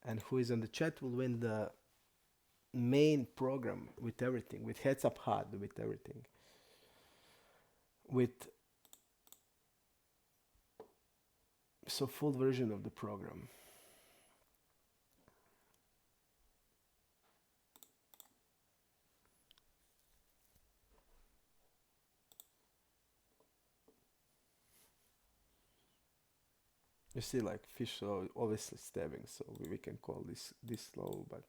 And who is on the chat will win the main program with everything, with heads up HUD, with everything. With so full version of the program. You see, like fish are always stabbing, so we can call this low, but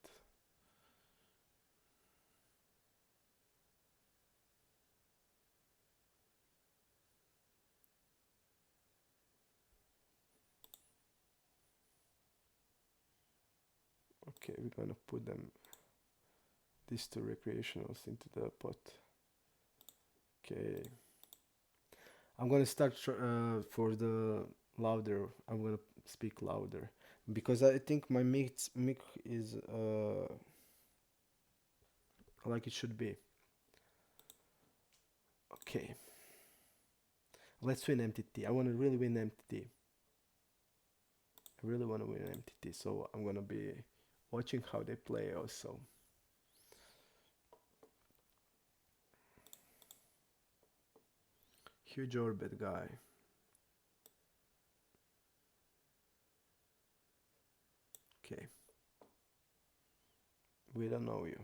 okay, we're gonna put them these two recreationals into the pot. Okay, I'm gonna start for the louder. I'm gonna speak louder because I think my mic is like it should be. Okay, let's win MTT. I want to really win MTT. I really want to win MTT, so I'm gonna be watching how they play also. Huge orbit guy. Okay. We don't know you.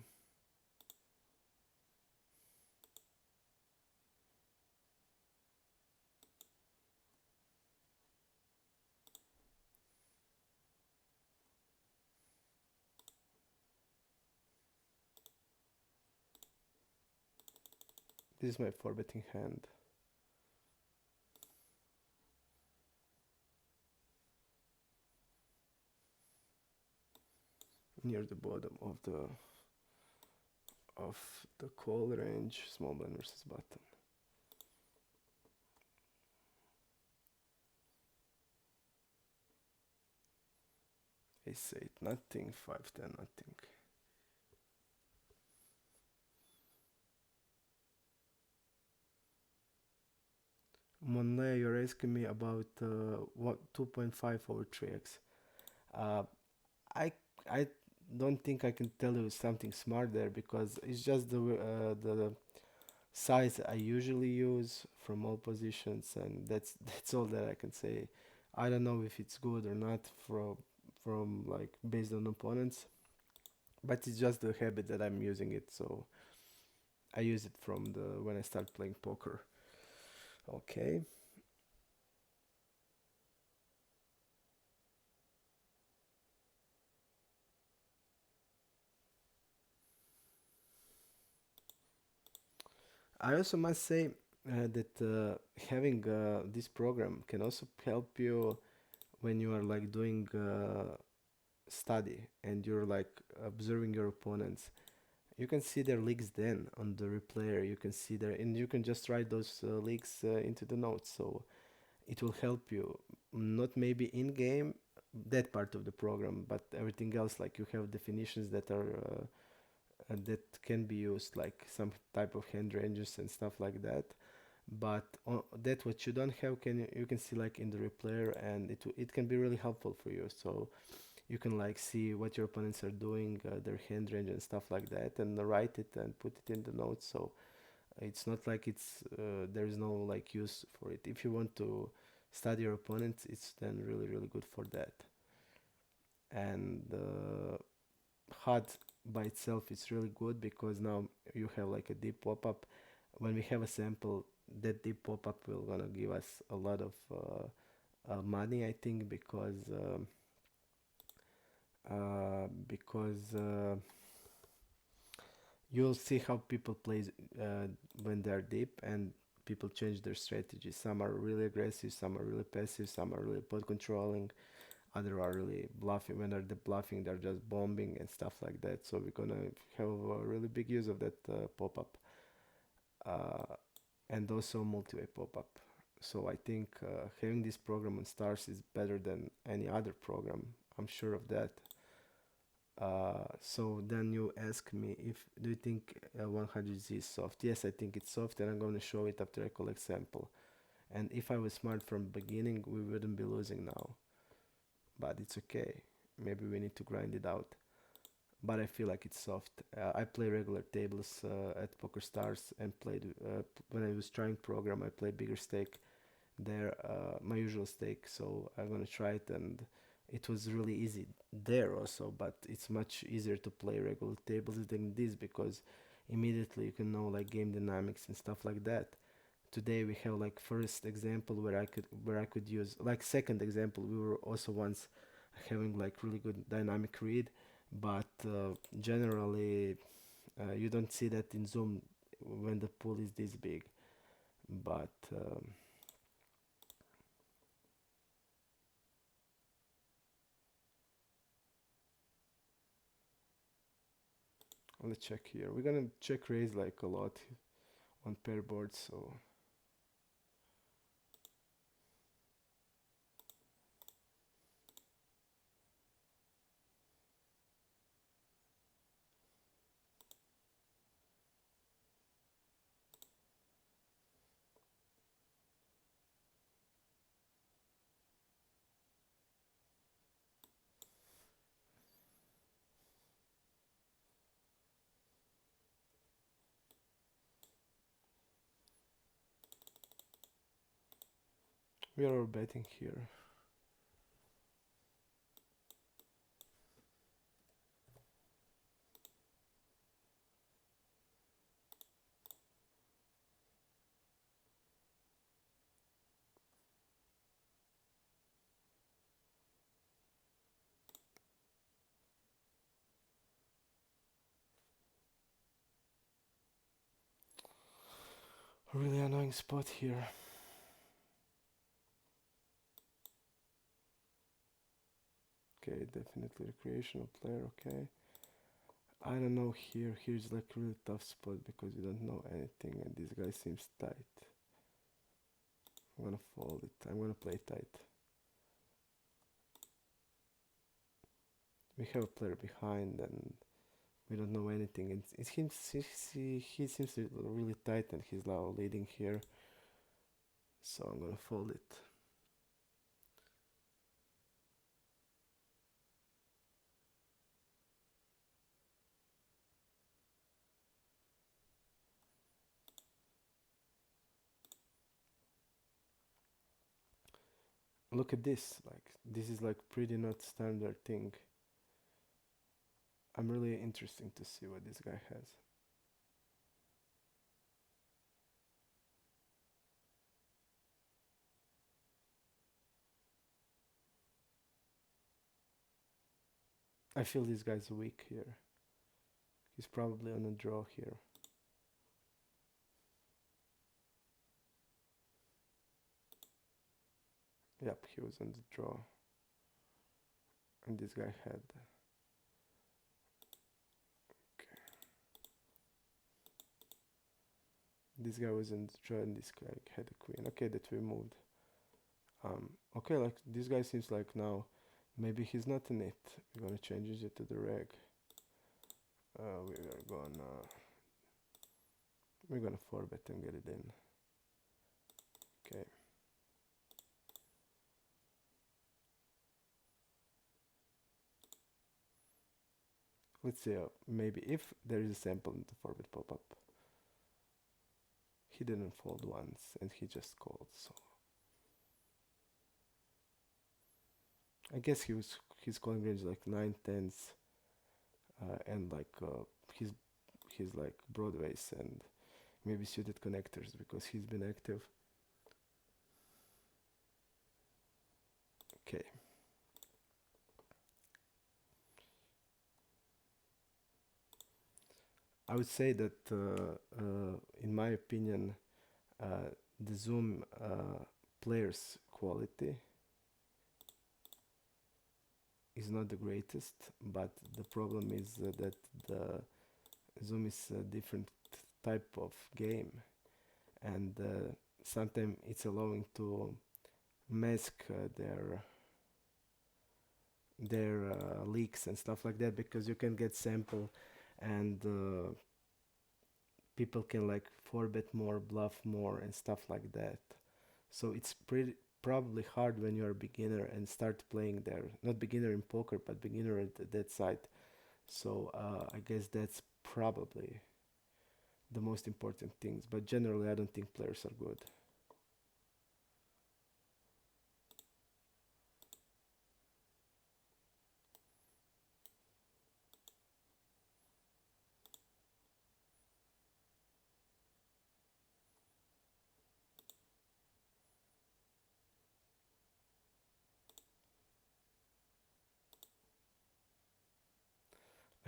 This is my 4-betting hand. Near the bottom of the call range, small blind versus button. Ace 8, nothing. 5-10, nothing. Monley, you're asking me about what 2.5 over 3x. Uh, I I don't think I can tell you something smart there because it's just the size I usually use from all positions, and that's all that I can say. I don't know if it's good or not from like based on opponents, but it's just the habit that I'm using it, so I use it from the when I start playing poker. Okay. I also must say that having this program can also help you when you are like doing study and you're like observing your opponents. You can see their leaks then on the replayer. You can see there, and you can just write those leaks into the notes. So it will help you, not maybe in game, that part of the program, but everything else. Like you have definitions that are that can be used, like some type of hand ranges and stuff like that. But that what you don't have, can you can see like in the replayer, and it can be really helpful for you. So you can like see what your opponents are doing, their hand range and stuff like that, and write it and put it in the notes. So it's not like it's there is no like use for it. If you want to study your opponents, it's then really really good for that. And HUD by itself is really good because now you have like a deep pop-up. When we have a sample, that deep pop-up will gonna give us a lot of money, I think, because you'll see how people play uh, when they're deep, and people change their strategy. Some are really aggressive, some are really passive, some are really pot controlling, other are really bluffing. When they're bluffing, they're just bombing and stuff like that. So we're gonna have a really big use of that pop-up, uh, and also multi-way pop-up. So I think having this program on stars is better than any other program. I'm sure of that. So then you ask me, if do you think L100Z is soft? Yes, I think it's soft, and I'm going to show it after I collect sample. And if I was smart from beginning, we wouldn't be losing now. But it's okay. Maybe we need to grind it out. But I feel like it's soft. I play regular tables at Poker Stars, and played when I was trying program. I played bigger stake there, my usual stake. So I'm gonna try it, and it was really easy there also. But it's much easier to play regular tables than this, because immediately you can know like game dynamics and stuff like that. Today we have like first example where I could use like second example. We were also once having like really good dynamic read, but generally you don't see that in Zoom when the pool is this big. But let's check here. We're gonna check raise like a lot on pair boards, so we are all betting here. A really annoying spot here. Okay, definitely recreational player. Okay, I don't know here. Here's like really tough spot because we don't know anything, and this guy seems tight. I'm gonna fold it. I'm gonna play tight. We have a player behind, and we don't know anything. And he seems to be really tight, and he's now leading here. So I'm gonna fold it. Look at this. Like this is like pretty not standard thing. I'm really interesting to see what this guy has. I feel this guy's weak here. He's probably on a draw here. Yep, he was on the draw. And this guy had. Okay. This guy was on the draw and this guy had a queen. Okay, that we moved. Okay, like this guy seems like now maybe he's not in it. We're gonna change it to the reg. We're gonna 4-bet and get it in. Okay. Let's see, maybe if there is a sample in the 4-bet pop-up. He didn't fold once and he just called, so I guess his calling range like 9-10s and like his like broadways and maybe suited connectors because he's been active. Okay. I would say that in my opinion the Zoom players quality is not the greatest, but the problem is that the Zoom is a different type of game, and sometimes it's allowing to mask their leaks and stuff like that because you can get sample and people can like 4-bet more, bluff more, and stuff like that. So it's pretty probably hard when you're a beginner and start playing there. Not beginner in poker, but beginner at that side. So I guess that's probably the most important things. But generally, I don't think players are good.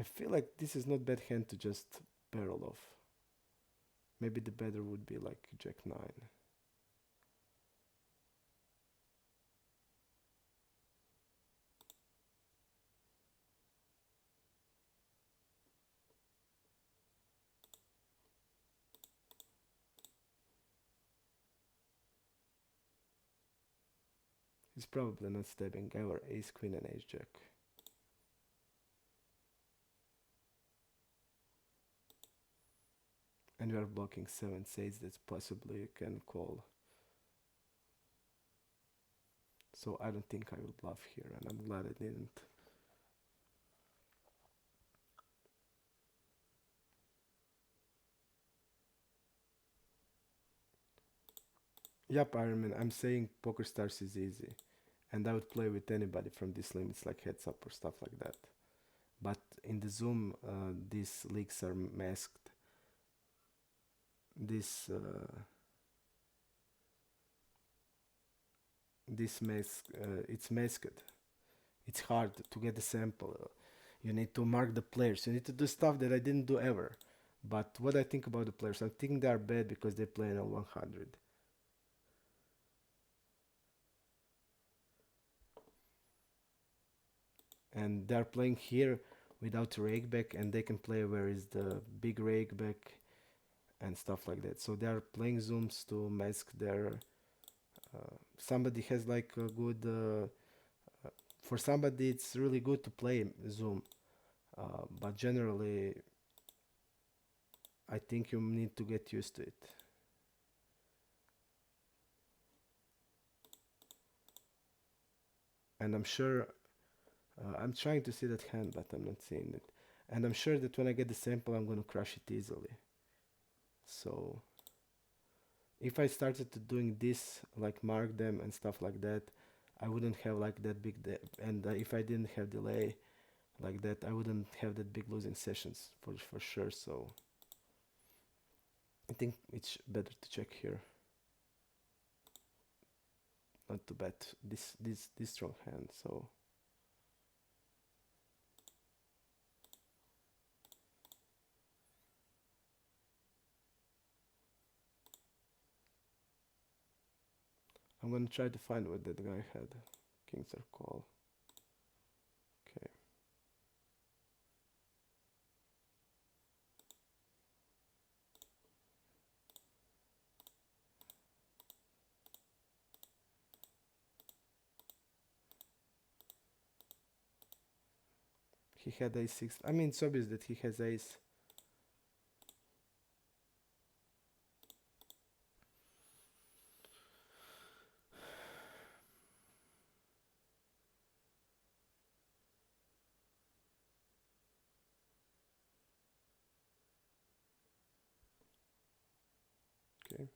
I feel like this is not bad hand to just barrel off. Maybe the better would be like Jack 9. He's probably not stabbing ever ace queen and ace jack. And we are blocking 7 spades that possibly you can call. So I don't think I will bluff here, and I'm glad I didn't. Yep, Ironman, I'm saying Poker Stars is easy. And I would play with anybody from these limits like heads up or stuff like that. But in the Zoom, these leaks are masked. This mask, it's masked. It's hard to get the sample. You need to mark the players. You need to do stuff that I didn't do ever. But what I think about the players, I think they are bad because they play NL100. And they're playing here without rake back, and they can play where is the big rake back and stuff like that. So they are playing zooms to mask their. Somebody has like a good. For somebody, it's really good to play zoom, but generally, I think you need to get used to it. And I'm sure I'm trying to see that hand, but I'm not seeing it. And I'm sure that when I get the sample, I'm gonna crush it easily. So if I started to doing this, like mark them and stuff like that, I wouldn't have like that big and if I didn't have delay like that, I wouldn't have that big losing sessions for sure. So I think it's better to check here, not to bet this strong hand. So I'm gonna try to find what that guy had. Kings are call. Okay. He had a6. I mean, it's obvious that he has ace. Okay.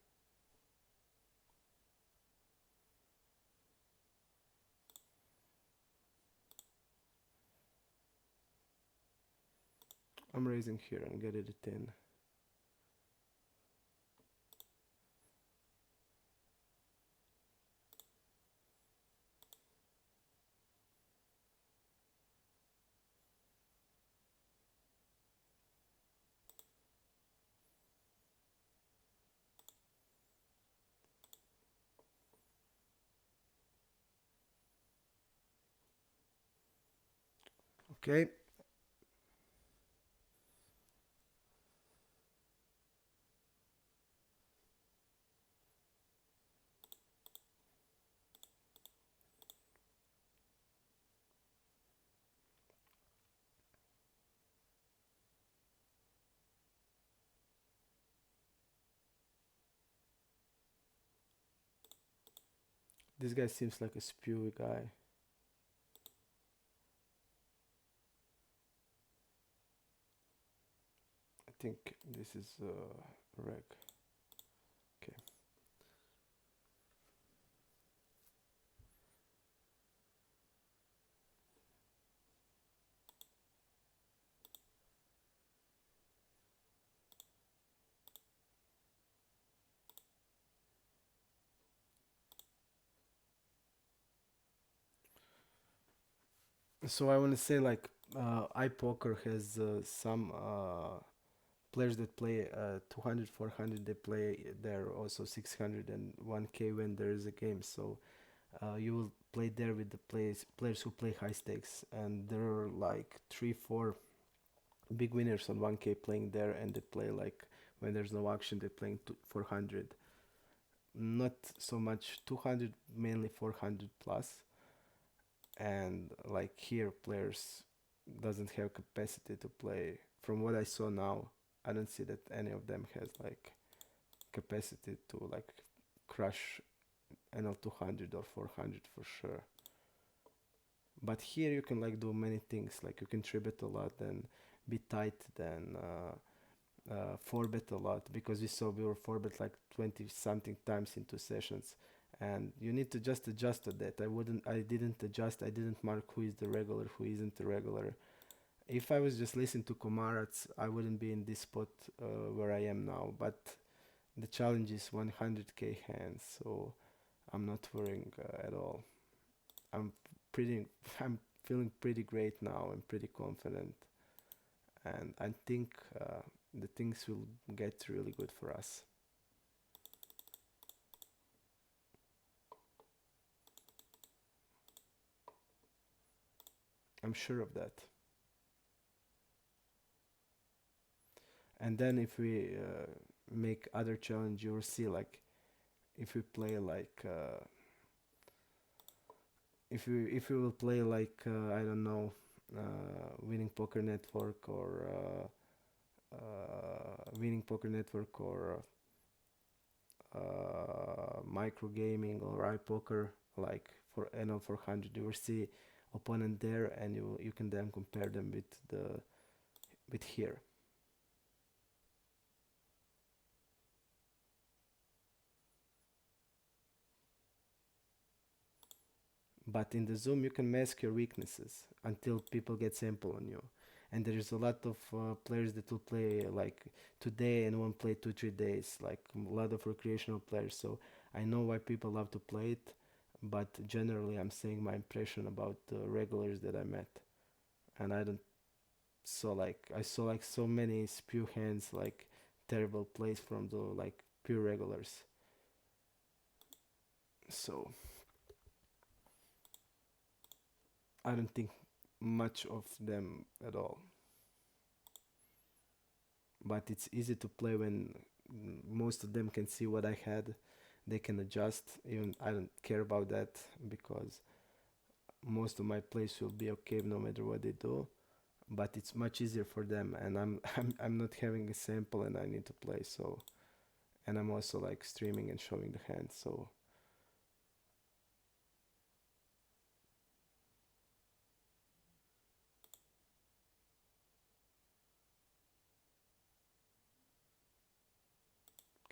I'm raising here and get it at 10. Okay. This guy seems like a spewy guy. I think this is reg. Okay. So I want to say like iPoker has some players that play 200, 400. They play there also 600 and 1K when there is a game. So you will play there with the players who play high stakes, and there are like 3, 4 big winners on 1K playing there, and they play like when there's no action, they're playing 400. Not so much 200, mainly 400 plus. And like here, players doesn't have capacity to play. From what I saw now, I don't see that any of them has like capacity to like crush NL200 or 400 for sure. But here you can like do many things. Like you can tribet a lot, then be tight, then 4-bet a lot, because we saw we were 4-bet like 20 something times in 2 sessions, and you need to just adjust to that. I didn't adjust. I didn't mark who is the regular, who isn't the regular. If I was just listening to Komarats, I wouldn't be in this spot where I am now. But the challenge is 100k hands, so I'm not worrying at all. I'm pretty. I'm feeling pretty great now. I'm pretty confident, and I think the things will get really good for us. I'm sure of that. And then if we make other challenge, you will see like if we play like if we will play like I don't know, winning poker network or winning poker network or micro gaming or iPoker, like for NL 400, you will see opponent there, and you can then compare them with the with here. But in the Zoom, you can mask your weaknesses until people get sample on you. And there is a lot of players that will play like today and won't play 2, 3 days, like a lot of recreational players. So I know why people love to play it, but generally, I'm saying my impression about the regulars that I met, and I don't I saw like so many spew hands, like terrible plays from the like pure regulars. So I don't think much of them at all. But it's easy to play when most of them can see what I had. They can adjust. Even I don't care about that because most of my plays will be okay no matter what they do. But it's much easier for them, and I'm not having a sample, and I need to play. So, and I'm also like streaming and showing the hand. So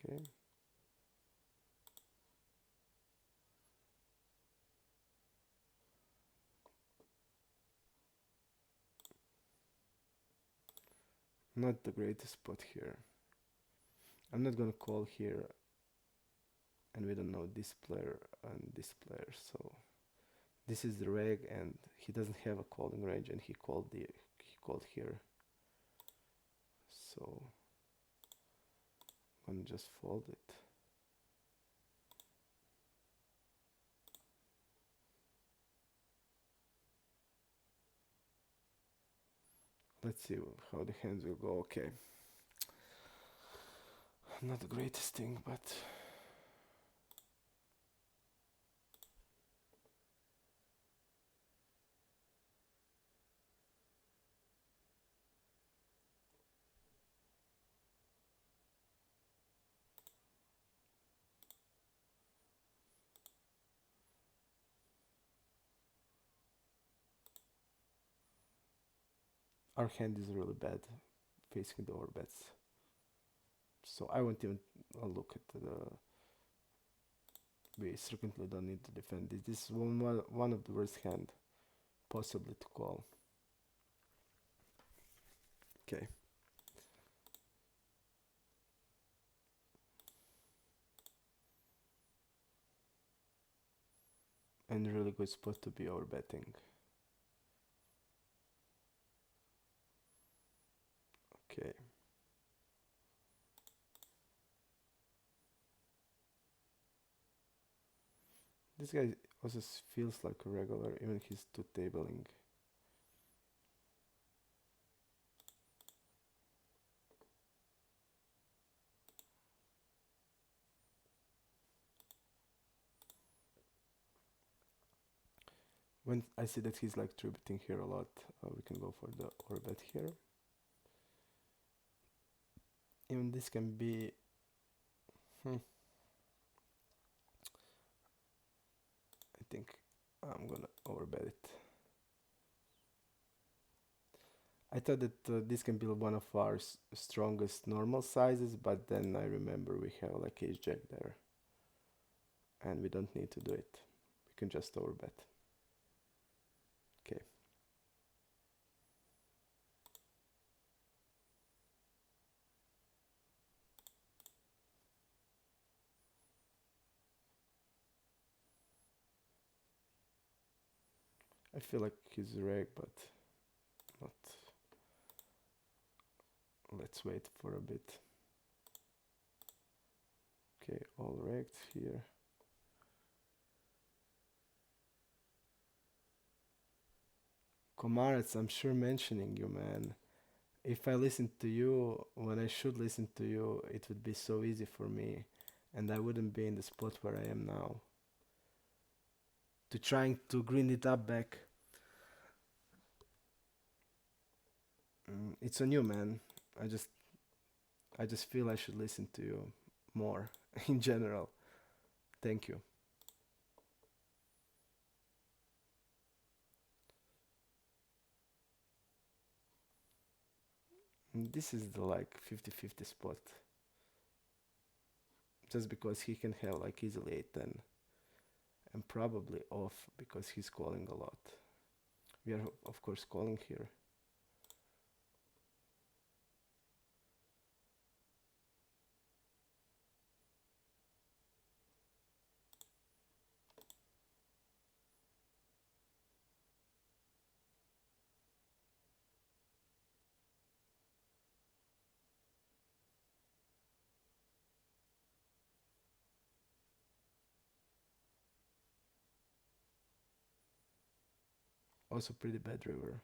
okay, not the greatest spot here. I'm not gonna call here, and we don't know this player and this player. So this is the reg, and he doesn't have a calling range, and he called here. So I'm gonna just fold it. Let's see how the hands will go. Okay, not the greatest thing, but our hand is really bad facing the overbets. So I won't even look at the. We certainly don't need to defend this. This is one of the worst hand possibly to call. Okay. And really good spot to be overbetting. Okay. This guy also feels like a regular, even he's two tabling. When I see that he's like tributing here a lot, we can go for the overbet here. Even this can be. I think I'm gonna overbet it. I thought that this can be one of our strongest normal sizes, but then I remember we have like ace jack there, and we don't need to do it. We can just overbet. Okay. I feel like he's reg, but not. Let's wait for a bit. Okay, all regged here. Komarets, I'm sure mentioning you, man. If I listened to you when I should listen to you, it would be so easy for me, and I wouldn't be in the spot where I am now. To trying to green it up back. It's on you, man. I just I just feel I should listen to you more in general. Thank you. This is the like 50-50 spot. Just because he can have like easily 8-10 and probably off because he's calling a lot. We are of course calling here. Also pretty bad river.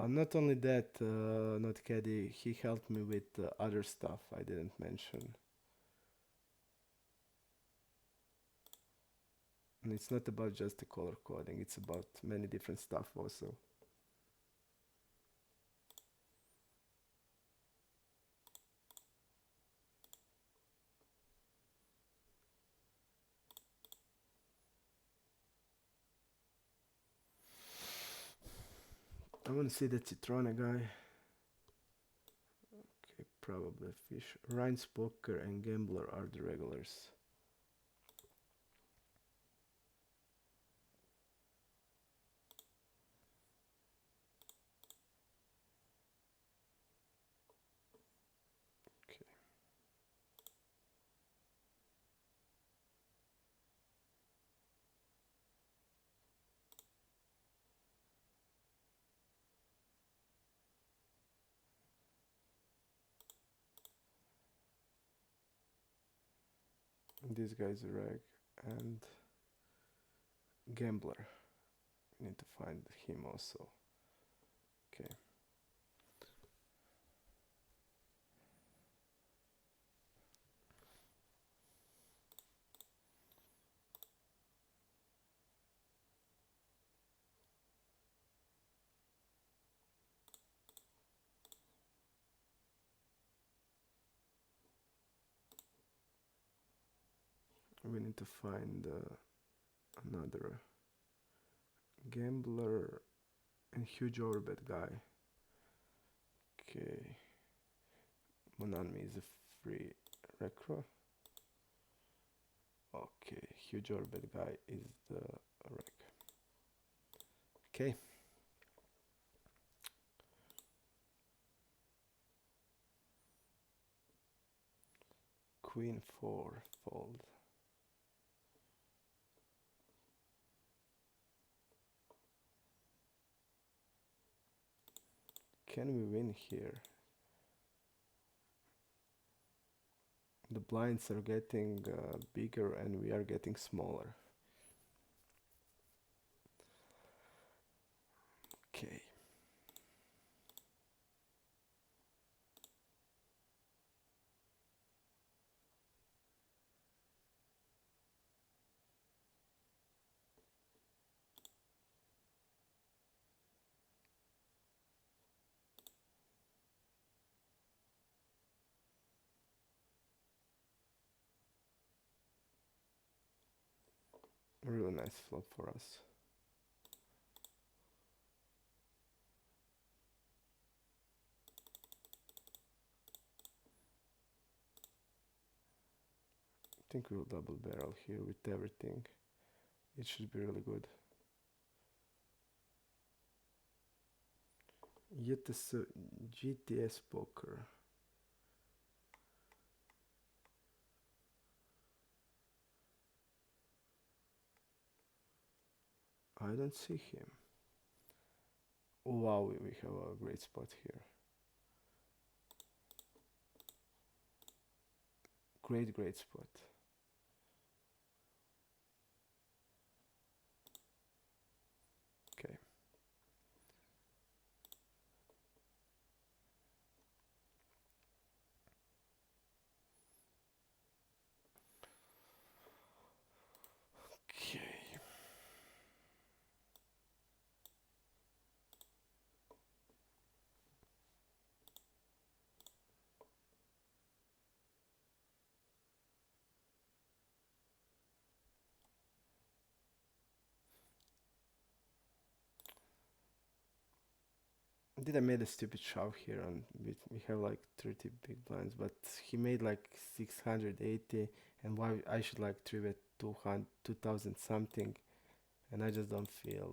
Not only that, not Caddy, he helped me with other stuff I didn't mention. And it's not about just the color coding, it's about many different stuff also. I want to see the Citrone guy. Okay, probably fish. Rhines, Poker, and Gambler are the regulars. Okay. This guy's a reg and Gambler. We need to find him also. Okay. We need to find another Gambler and huge overbet guy. Okay. Monanmi is a free recro. Okay, huge overbet guy is the rec. Okay. Queen 4 fold. Can we win here? The blinds are getting bigger and we are getting smaller. Okay. Really nice flop for us. I think we'll double barrel here with everything. It should be really good. GTS Poker. I don't see him. Oh, wow, we have a great spot here. Great spot. Okay. Okay. Did I made a stupid shove here and we have like 30 big blinds, but he made like 680 and why I should like 3-bet 200, 2000 something, and I just don't feel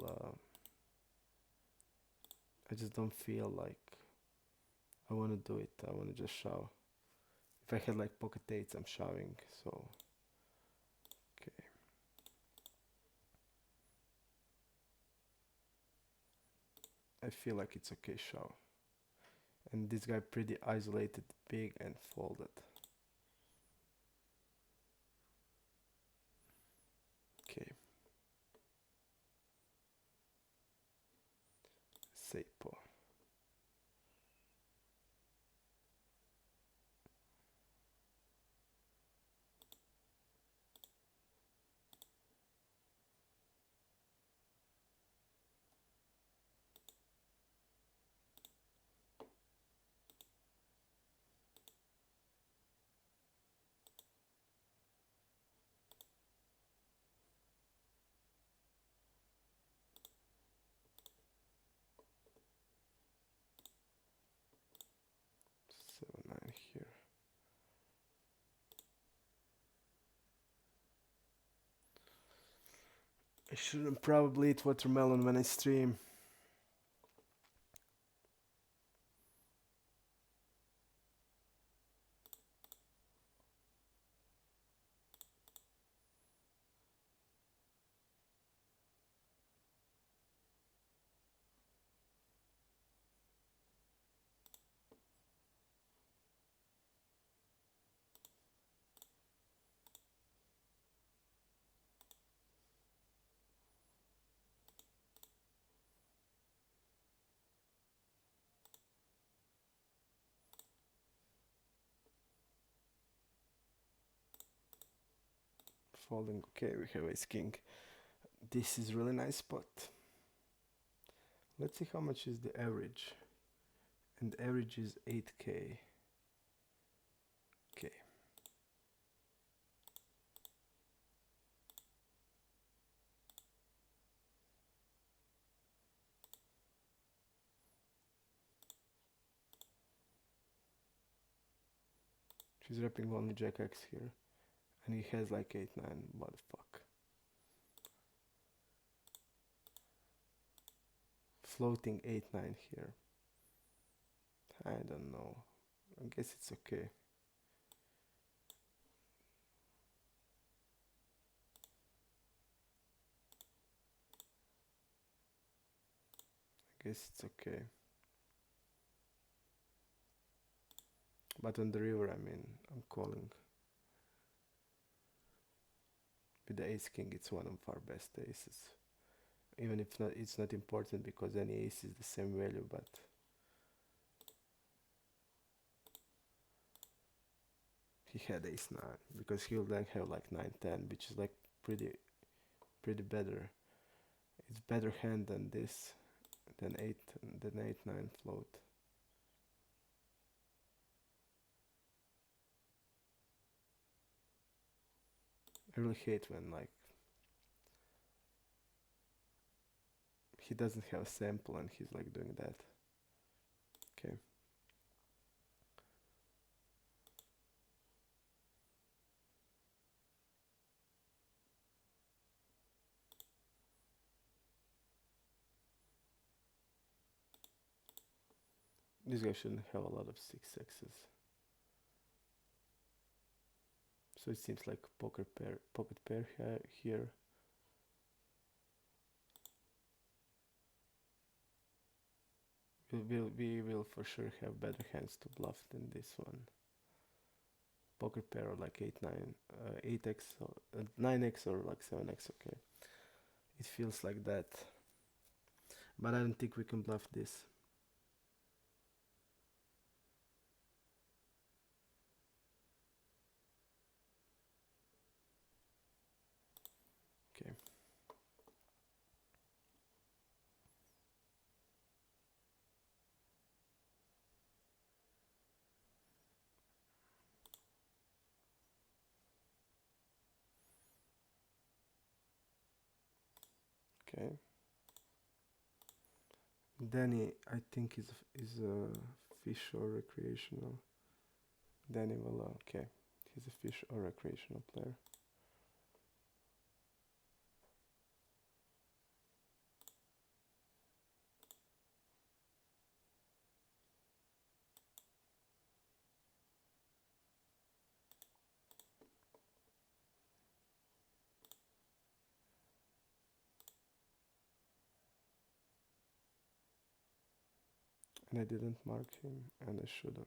like I want to do it. I want to just shove. If I had like pocket eights, I'm shoving, so okay. I feel like it's okay show. And this guy pretty isolated, big and folded. Okay. Seipo. Seven nine here. I shouldn't probably eat watermelon when I stream. Folding. Okay, we have ace king. This is really nice spot. Let's see how much is the average. And the average is 8k. Okay. She's wrapping only jack x here. And he has like 8-9. What the fuck? Floating 8-9 here. I don't know. I guess it's okay. I guess it's okay. But on the river, I mean, I'm calling. With the ace king, it's one of our best aces. Even if not, it's not important because any ace is the same value, but he had ace 9 because he'll then have like 9-10, which is like pretty better. It's better hand than this, than 8-9 float. I really hate when like he doesn't have a sample and he's like doing that. Okay. This guy shouldn't have a lot of 6x's. So it seems like pocket pair here. We will for sure have better hands to bluff than this one. Poker pair or like 8-9, 8x or 9x or like 7x, okay. It feels like that. But I don't think we can bluff this. Okay. Okay. Danny, I think is a fish or recreational. Danny Villa, okay. He's a fish or recreational player. And I didn't mark him, and I should have.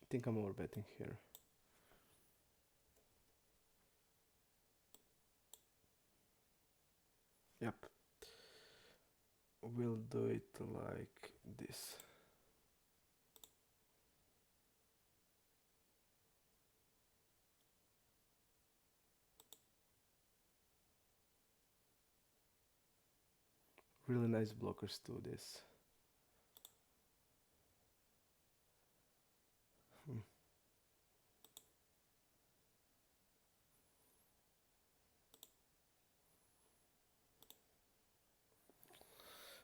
I think I'm overbetting here. Yep. We'll do it like this. Really nice blockers to this.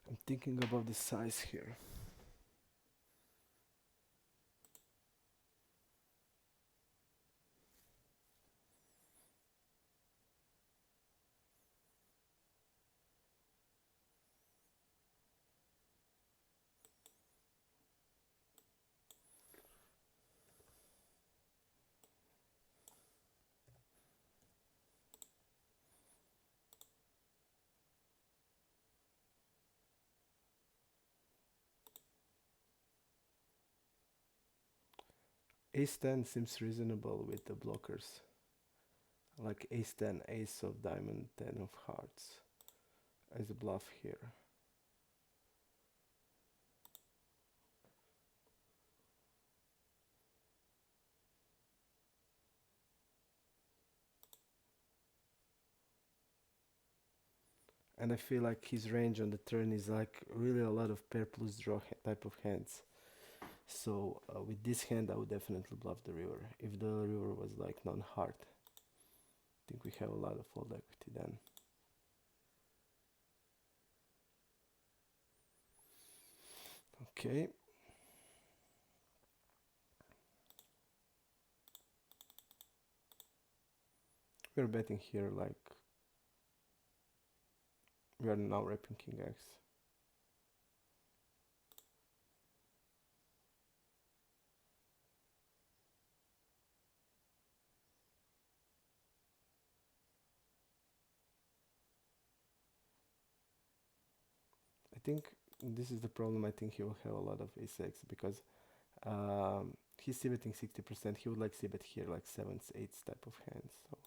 I'm thinking about the size here. Ace 10 seems reasonable with the blockers. Like Ace 10, Ace of Diamond, 10 of Hearts as a bluff here. And I feel like his range on the turn is like really a lot of pair plus draw type of hands. So with this hand I would definitely bluff the river. If the river was like non-heart, I think we have a lot of fold equity then. Okay. We're betting here like we are now repping King X. I think this is the problem. I think he will have a lot of ace x because he's c-betting 60%. He would like c-bet here like 7s, 8s type of hands. So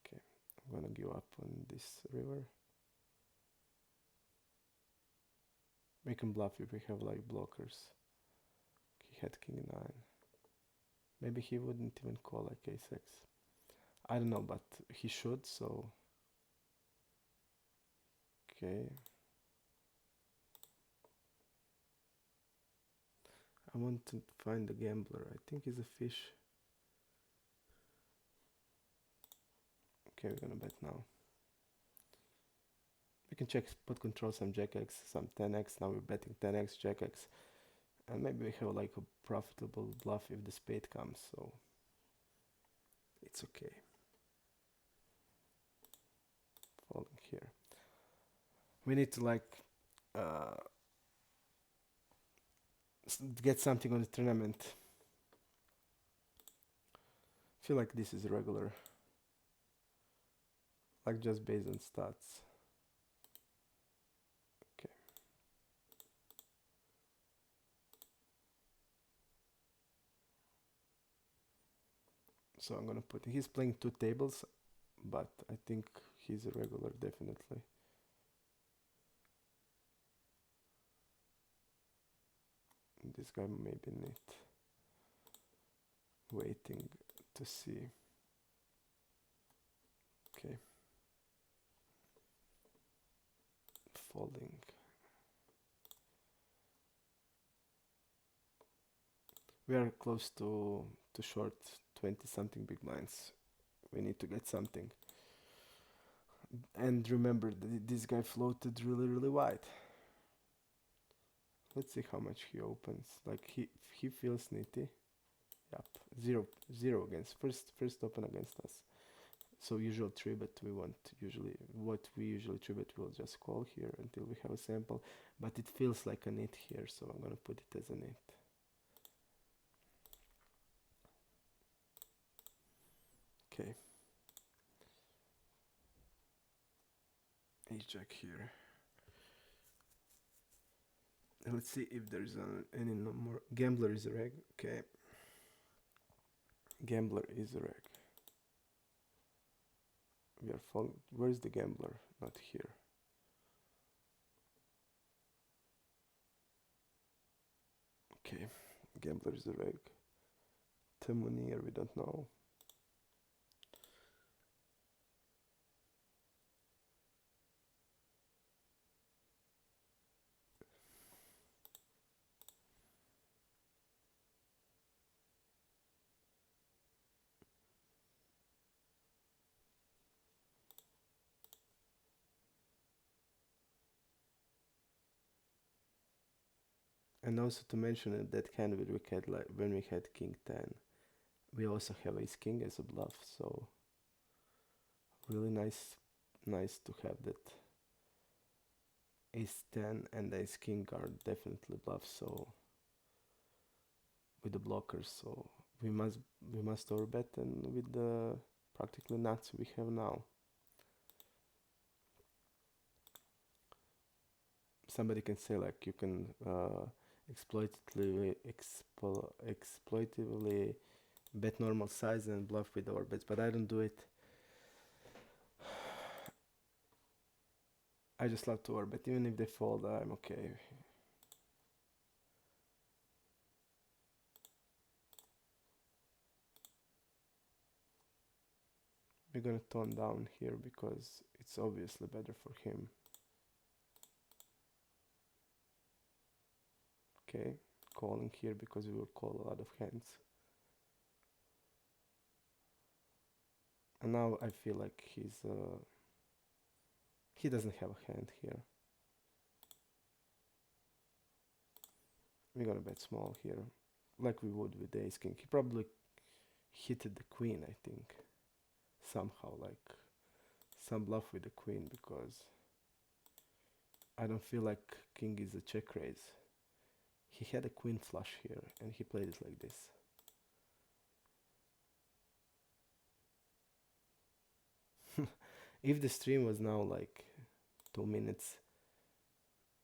okay, I'm gonna give up on this river. We can bluff if we have like blockers. He had king 9. Maybe he wouldn't even call like ace x. I don't know, but he should, so okay. I want to find the gambler. I think he's a fish. Okay, we're gonna bet now. We can check spot control, some jack x, some 10x. Now we're betting 10x, jack x. And maybe we have like a profitable bluff if the spade comes, so it's okay. Folding here. We need to like get something on the tournament. I feel like this is regular. Like just based on stats. Okay. So I'm gonna put, he's playing 2 tables, but I think he's a regular definitely. This guy maybe need waiting to see. Okay. Folding. We are close to short 20 something big blinds. We need to get something. And remember, this guy floated really wide. Let's see how much he opens. Like he feels nitty. Yep, zero against first open against us. So usual 3-bet we want usually what we usually 3-bet we'll just call here until we have a sample, but it feels like a nit here, so I'm gonna put it as a nit. Okay. Ace jack here. And let's see if there's any no more. Gambler is a reg. Okay. Gambler is a reg. We are following. Where's the gambler? Not here. Okay. Gambler is a reg. Temunir, we don't know. And also to mention in that hand we had like when we had king 10, we also have ace king as a bluff, so really nice to have that ace 10 and ace king are definitely bluffs, so with the blockers, so we must overbet, and with the practically nuts we have now. Somebody can say like you can exploitatively bet normal size and bluff with overbets, but I don't do it. I just love to overbet, even if they fold, I'm okay. We're gonna tone down here because it's obviously better for him. Okay, calling here because we will call a lot of hands. And now I feel like he doesn't have a hand here. We're gonna bet small here, like we would with the ace king. He probably hit the queen, I think, somehow, like some bluff with the queen, because I don't feel like king is a check raise. He had a queen flush here and he played it like this. If the stream was now like 2 minutes,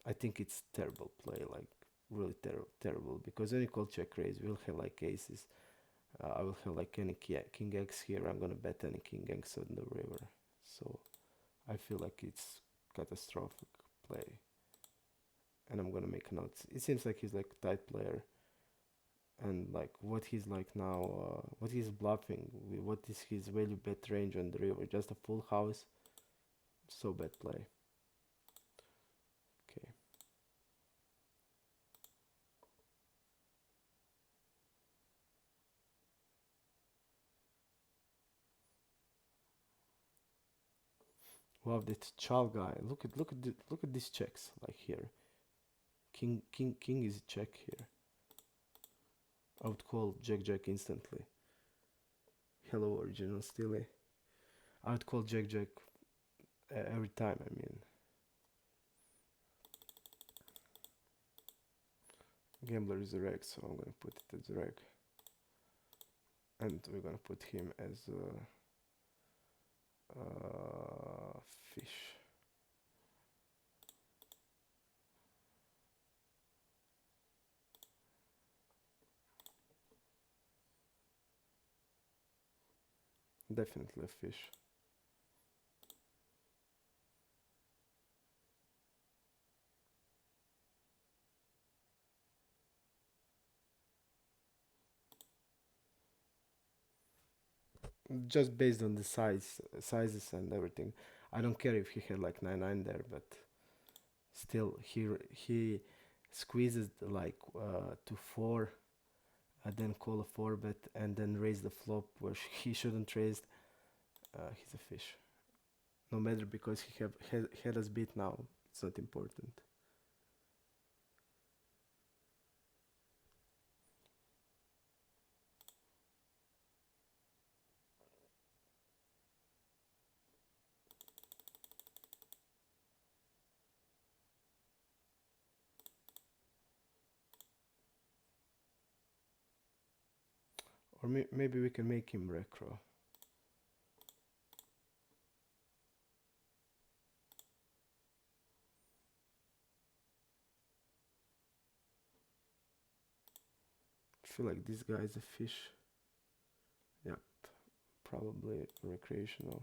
I think it's terrible play, like really terrible, because when you call check raise, we'll have like aces. I will have like any king x here. I'm gonna bet any king x on the river, so I feel like it's catastrophic play, and I'm gonna make a note. It seems like he's like a tight player, and like what he's like now, what he's bluffing, what is his value bet range on the river? Just a full house. So bad play. Okay. Wow, that Chal guy. Look at these checks like here. King is a check here. I would call Jack instantly. Hello, original Steely. I would call Jack every time. I mean, gambler is a reg, so I'm gonna put it as a reg, and we're gonna put him as a fish. Definitely a fish. Just based on the sizes and everything. I don't care if he had like 9-9 there, but still he squeezes like to 4, then call a 4 bet and then raise the flop where he shouldn't raise. He's a fish. No matter, because he had us beat now. It's not important. Or maybe we can make him recro. I feel like this guy is a fish. Yep, probably recreational.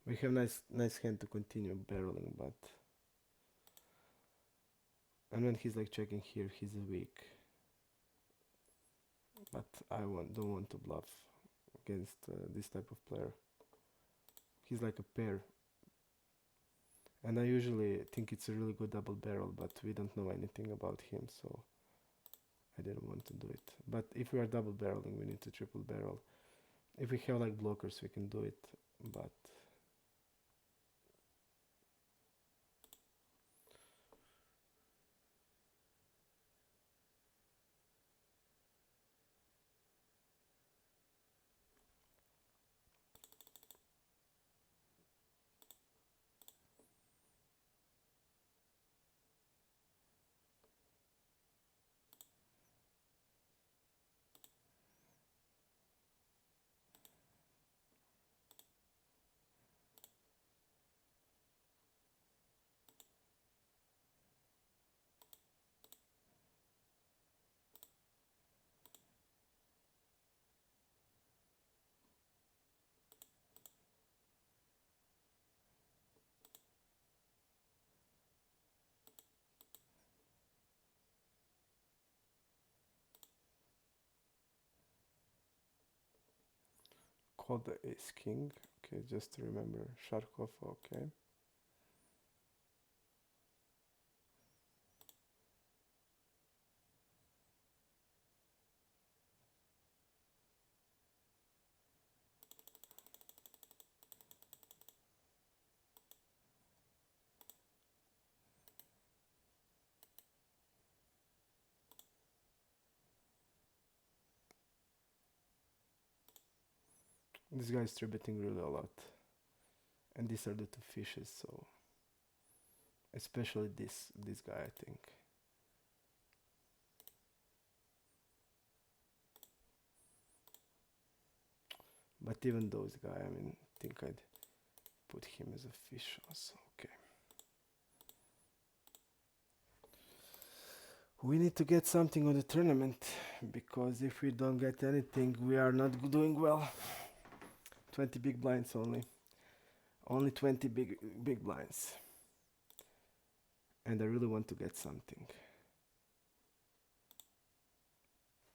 We have nice hand to continue barreling, but and when he's like checking here, he's weak. But I don't want to bluff against this type of player. He's like a pair, and I usually think it's a really good double barrel, but we don't know anything about him, so I didn't want to do it. But if we are double barreling, we need to triple barrel. If we have like blockers, we can do it, but call the ace king. Okay, just to remember. Sharkov, okay. This guy is 3-betting really a lot. And these are the two fishes, so especially this guy, I think. But even those guy, I mean, think I'd put him as a fish also. Okay. We need to get something on the tournament, because if we don't get anything, we are not doing well. 20 big blinds only. Only 20 big blinds. And I really want to get something.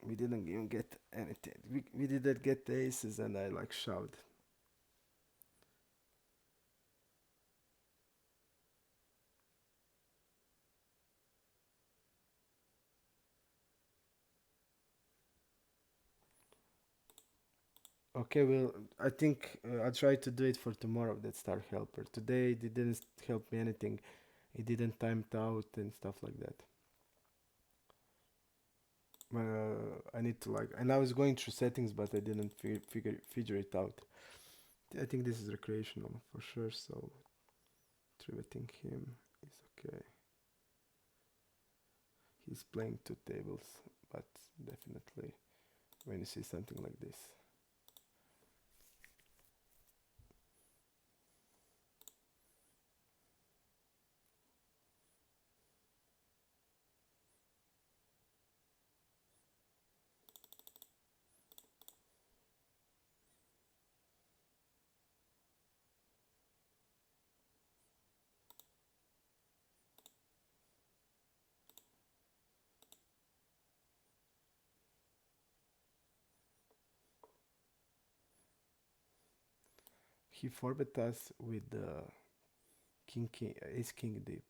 We didn't even get anything. We didn't get the aces, and I like shoved. Okay, well, I think I'll try to do it for tomorrow, that star helper. Today it didn't help me anything. It didn't time it out and stuff like that. I need to like, and I was going through settings, but I didn't figure it out. I think this is recreational for sure, so 3-betting him is okay. He's playing 2 tables, but definitely when you see something like this. He forbet us with the king, ace king deep.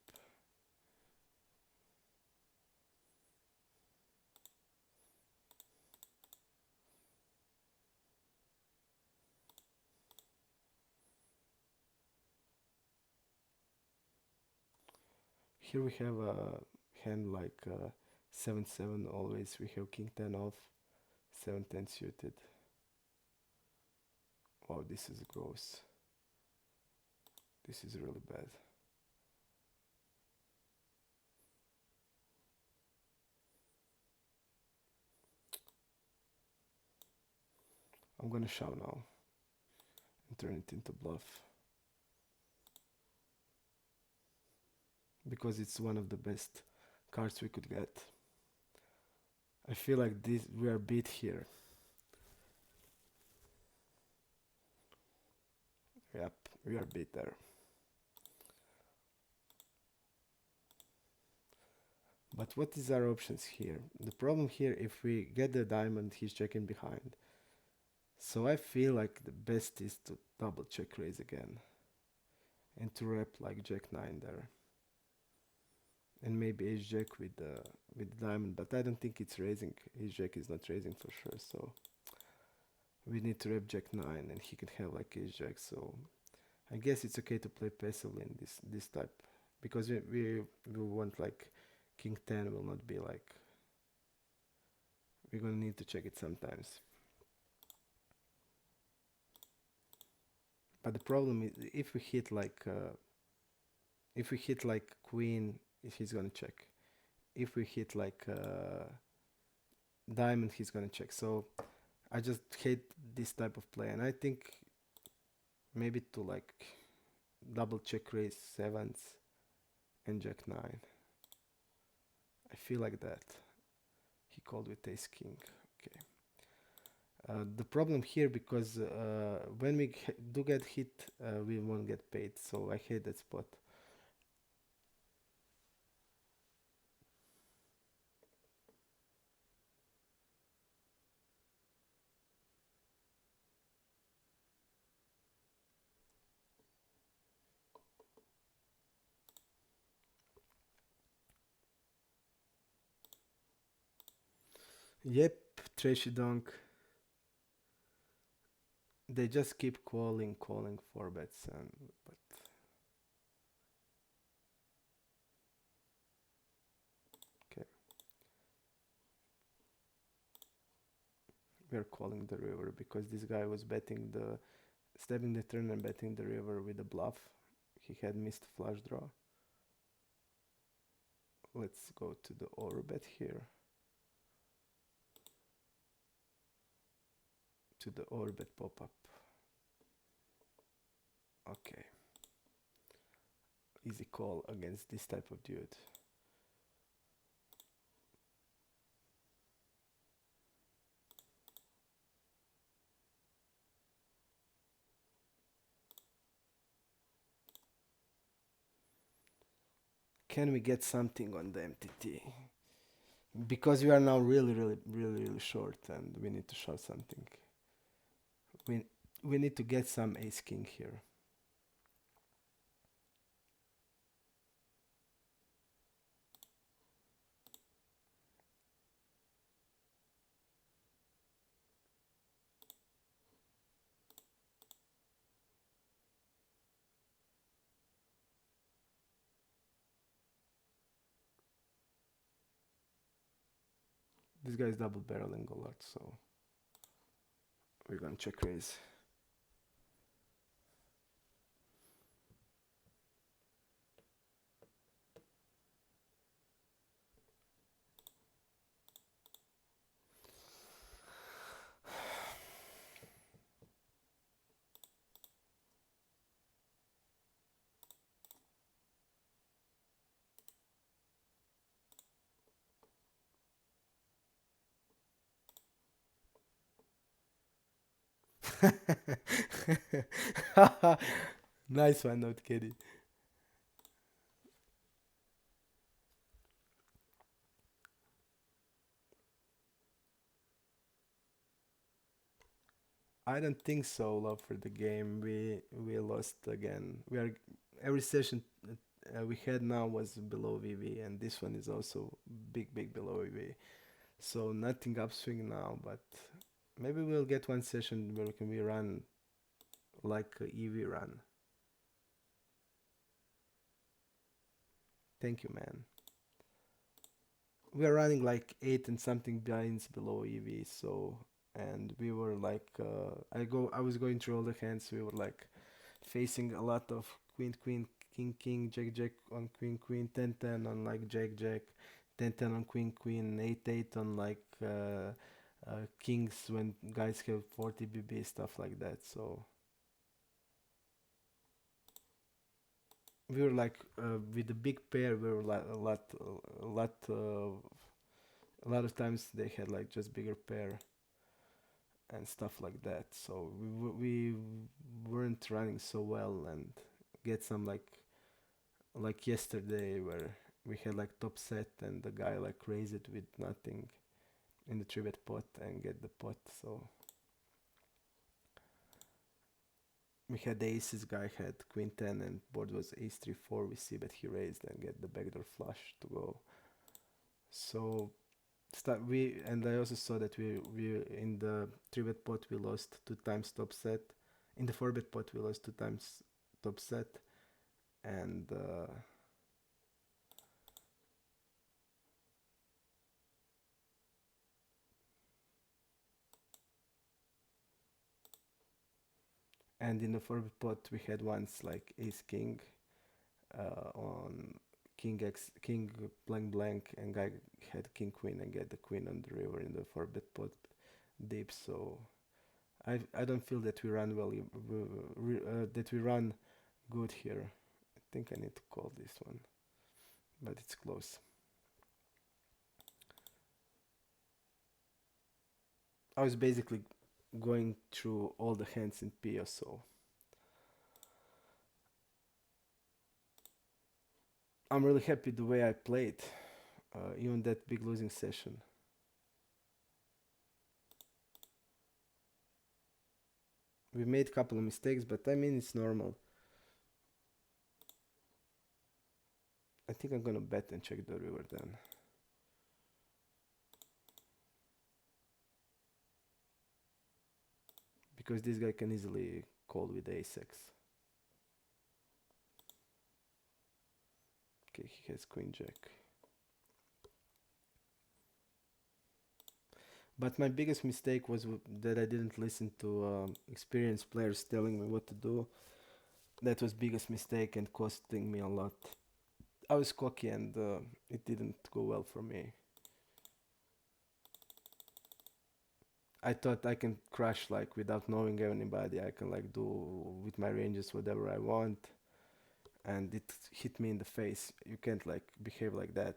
Here we have a hand like 7-7 always. We have king 10 off, 7-10 suited. Wow, this is gross. This is really bad. I'm gonna shove now and turn it into bluff. Because it's one of the best cards we could get. I feel like we are beat here. Yep, we are beat there. But what is our options here? The problem here, if we get the diamond, he's checking behind. So I feel like the best is to double check raise again. And to rep like jack 9 there. And maybe ace jack with the diamond, but I don't think it's raising. Ace jack is not raising for sure, so we need to rep jack 9 and he can have like ace jack, so I guess it's okay to play passively in this type, because we want like king 10 will not be like, we're gonna need to check it sometimes. But the problem is if we hit like queen, he's gonna check. If we hit like diamond, he's gonna check. So I just hate this type of play, and I think maybe to like double check raise sevens and jack 9. I feel like that. He called with ace king. Okay. The problem here, because when we do get hit, we won't get paid. So I hate that spot. Yep, trashy donk. They just keep calling for bets, but okay. We are calling the river because this guy was betting stabbing the turn and betting the river with a bluff. He had missed flush draw. Let's go to the overbet here. To the overbet pop-up. Okay. Easy call against this type of dude. Can we get something on the MTT? Because we are now really short and we need to shove something. We need to get some ace king here. This guy is double barreling a lot, so we're gonna check raise. Nice one, not kidding. I don't think so. Love for the game. We lost again. We are every session we had now was below VV, and this one is also big below VV. So nothing upswing now, but maybe we'll get one session where we run like a EV run. Thank you, man. We are running like 8 and something blinds below EV, so and we were like I was going through all the hands. We were like facing a lot of queen queen king king jack jack on queen queen 10 10 on like jack jack 10 10 on queen queen 8 8 on like kings when guys have 40 BB stuff like that. So we were like with the big pair we were like a lot of times they had like just bigger pair and stuff like that. So we weren't running so well and get some like yesterday where we had like top set and the guy like raised it with nothing in the 3-bet pot and get the pot. So we had aces, guy had queen 10 and board was ace 3 4. We see that he raised and get the backdoor flush to go. So start we and I also saw that we in the 3-bet pot we lost 2 times top set. In the 4-bet pot we lost 2 times top set and and in the 4-bet pot we had once like ace king on king x king blank blank and guy had king queen and get the queen on the river in the 4-bet pot deep. So I don't feel that we run well that we run good here. I think I need to call this one, but it's close. I was basically going through all the hands in Pio, so I'm really happy the way I played, even that big losing session. We made a couple of mistakes, but I mean it's normal. I think I'm gonna bet and check the river then. Because this guy can easily call with ace-x. Okay, he has queen jack. But my biggest mistake was that I didn't listen to experienced players telling me what to do. That was biggest mistake and costing me a lot. I was cocky and it didn't go well for me. I thought I can crush like without knowing anybody. I can like do with my ranges whatever I want, and it hit me in the face. You can't like behave like that,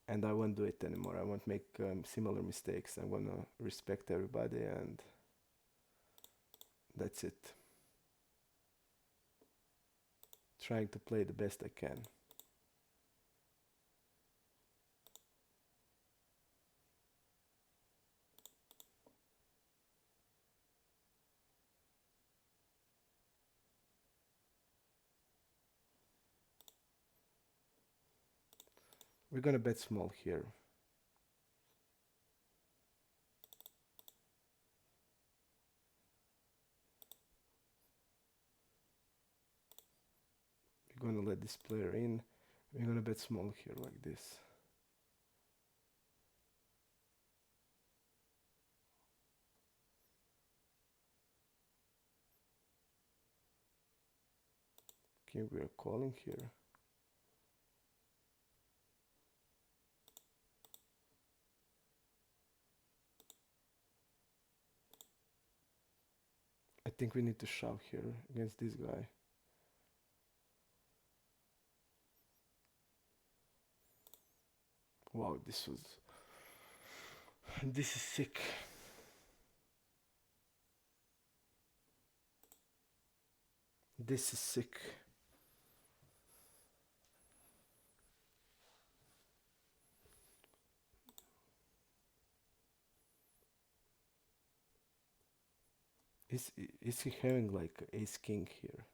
and I won't do it anymore. I won't make similar mistakes. I wanna respect everybody, and that's it. Trying to play the best I can. We're gonna bet small here. We're gonna let this player in. We're gonna bet small here like this. Okay, we are calling here. I think we need to shove here against this guy. Wow, this is sick. This is sick. Is is he having like ace king here?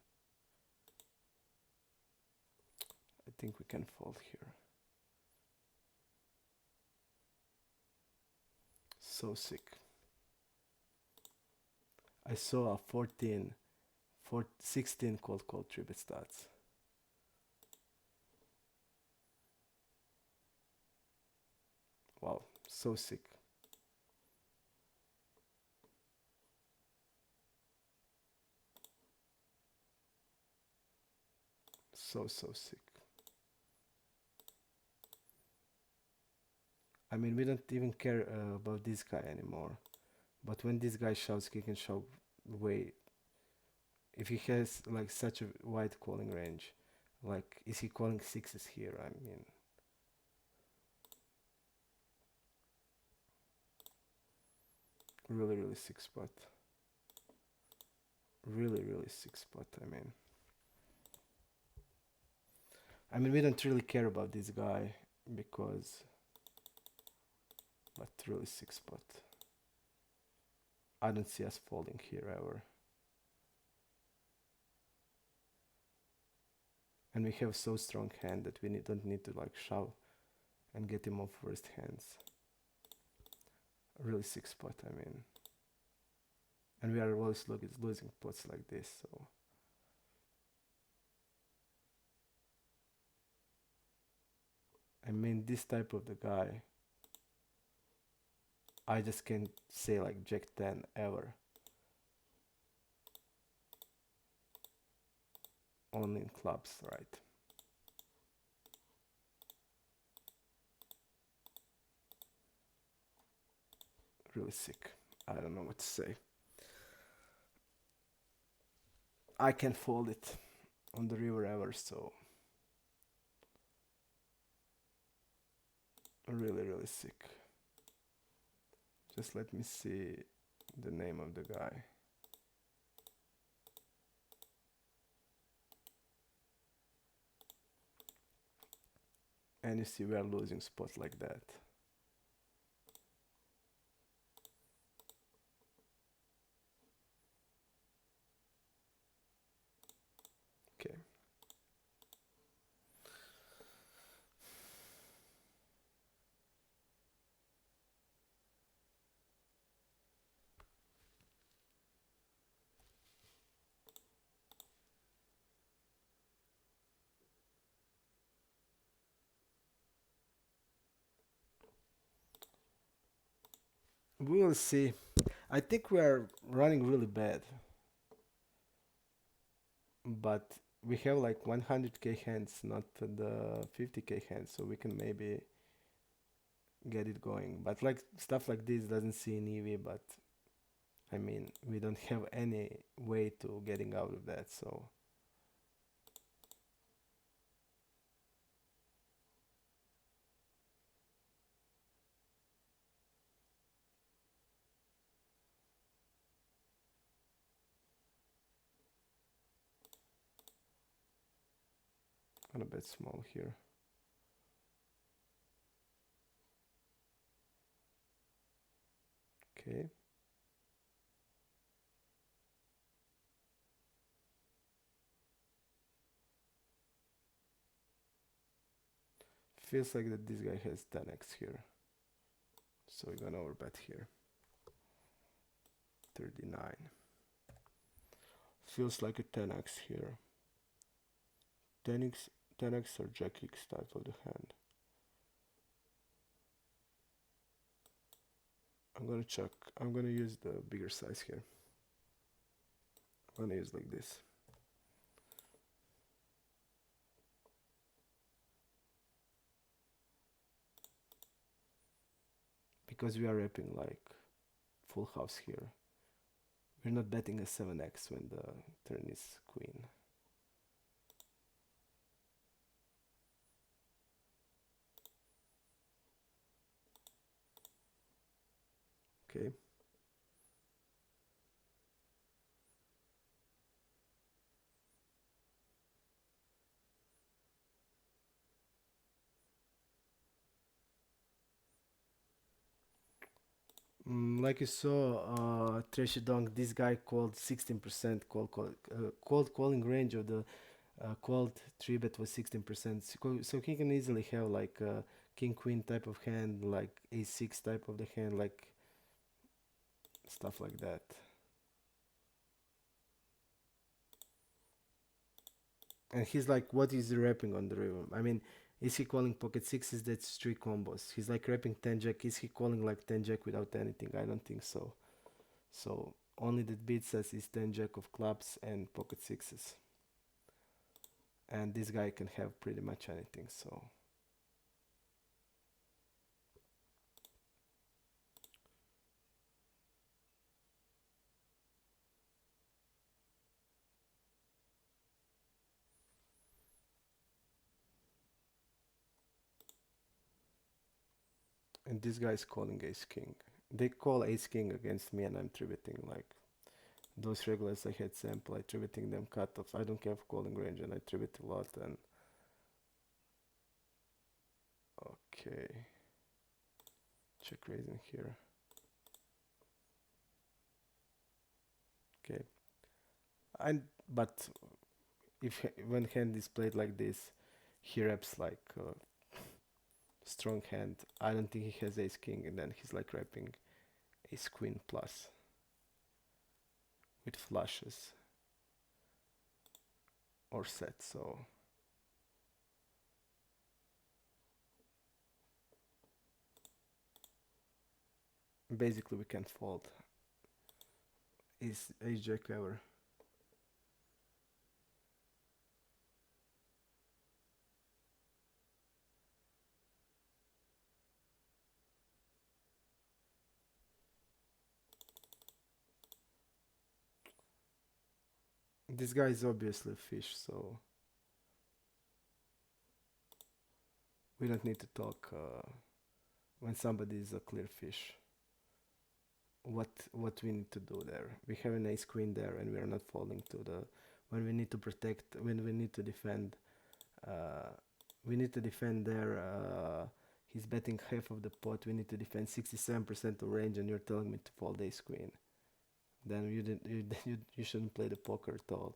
I think we can fold here. So sick. I saw a 16 cold call 3-bet stats. Wow, so sick. So sick. I mean, we don't even care about this guy anymore. But when this guy shoves, he can shove way. If he has like such a wide calling range, like is he calling sixes here? I mean, really sick spot. Really sick spot. I mean, we don't really care about this guy because, but really sick spot. I don't see us folding here ever. And we have so strong hand that we don't need to like shove and get him off first hands. Really sick spot, I mean. And we are always losing pots like this, so. I mean, this type of the guy, I just can't say like Jack 10 ever. Only in clubs, right? Really sick. I don't know what to say. I can't fold it on the river ever, so. Really sick. Just let me see the name of the guy. And you see we are losing spots like that. Okay. We will see. I think we are running really bad. But we have like 100k hands, not the 50k hands, so we can maybe get it going. But like stuff like this doesn't see in EV, but I mean, we don't have any way to getting out of that, so. I'm a bit small here. Okay. Feels like that this guy has 10x here. So we're gonna overbet here. 39. Feels like a 10x here. 10x or jack x type of the hand. I'm gonna check. I'm gonna use the bigger size here. I'm gonna use like this. Because we are wrapping like full house here. We're not betting a 7x when the turn is queen. Okay. Like you saw, Trashy Dunk, this guy called 16% cold calling range of the called 3-bet was 16%. So he can easily have like a king queen type of hand, like a6 type of the hand, like stuff like that. And he's like, what is he rapping on the river? I mean, is he calling pocket sixes? That's three combos. He's like rapping 10 jack. Is he calling like 10 jack without anything? I don't think so. So only that beats us is 10 jack of clubs and pocket sixes. And this guy can have pretty much anything. So and this guy is calling ace king. They call ace king against me and I'm tributing like those regulars I had sample. I tributing them cutoff. I don't have calling range and I tribute a lot. And okay, check raising here. Okay, and but if when hand is played like this, he reps like strong hand. I don't think he has ace king, and then he's like repping ace queen plus with flushes or set. So basically we can fold. Is ace jack ever? This guy is obviously a fish, so we don't need to talk when somebody is a clear fish. What we need to do there? We have an ace queen there, and we are not falling to the when we need to protect, when we need to defend. Uh, we need to defend there. He's betting half of the pot. We need to defend 67% of range, and you're telling me to fold ace queen. Then you didn't. You shouldn't play the poker at all.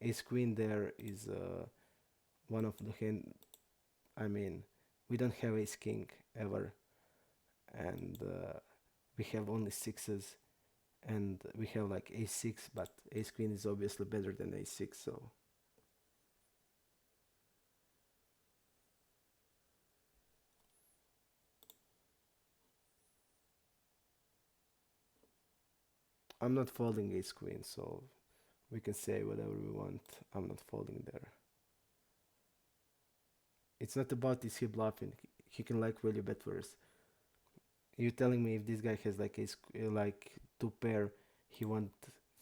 Ace queen there is one of the hand. I mean, we don't have ace king ever, and we have only sixes, and we have like a6, but ace queen is obviously better than a6. So I'm not folding ace queen, so we can say whatever we want. I'm not folding there. It's not about is he bluffing. He can like value bet worse. You're telling me if this guy has like ace like two pair, he want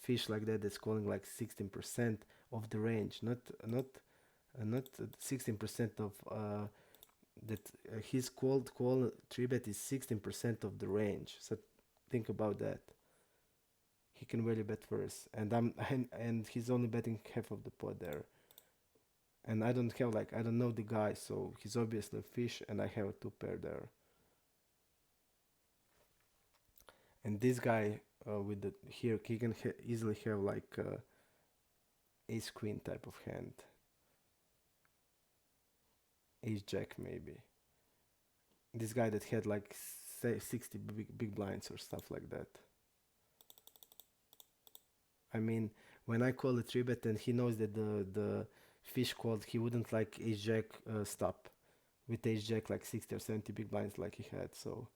fish like that that's calling like 16% of the range, not 16% of that his call 3-bet is 16% of the range. So think about that. He can really bet first, and and he's only betting half of the pot there. And I don't have like I don't know the guy, so he's obviously a fish, and I have a two pair there. And this guy with the here he can easily have like ace queen type of hand, ace jack maybe. This guy that had like say 60 big blinds or stuff like that. I mean, when I call a 3-bet and he knows that the fish called, he wouldn't like ace jack stop with ace jack like 60 or 70 big blinds like he had. So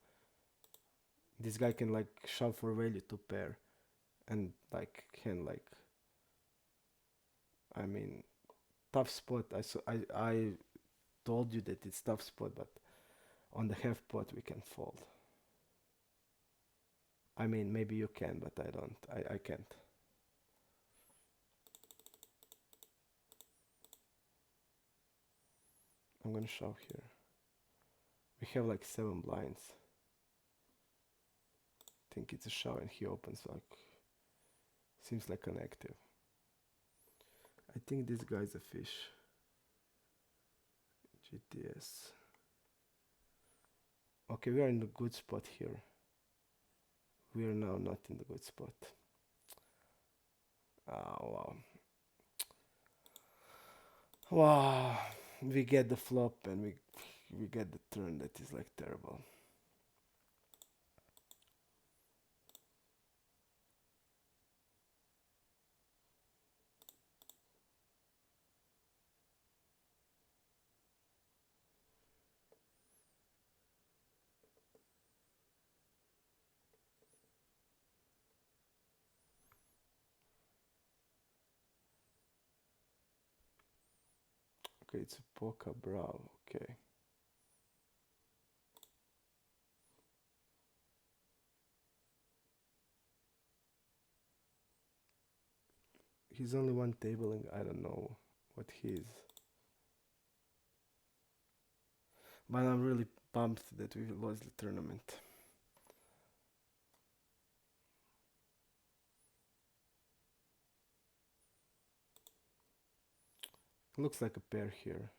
this guy can like shove for value to pair and like can like I mean tough spot. I told you that it's tough spot, but on the half pot we can fold. I mean maybe you can, but I don't. I can't. I'm gonna shove here. We have like 7 blinds. I think it's a shove and he opens like seems like an active. I think this guy's a fish. GTS. Okay, we are in the good spot here. We are now not in the good spot. Wow. Wow. We get the flop and we get the turn that is like terrible. Okay, it's a Poca Bravo. Okay. He's only one tabling. I don't know what he is. But I'm really pumped that we lost the tournament. Looks like a pair here.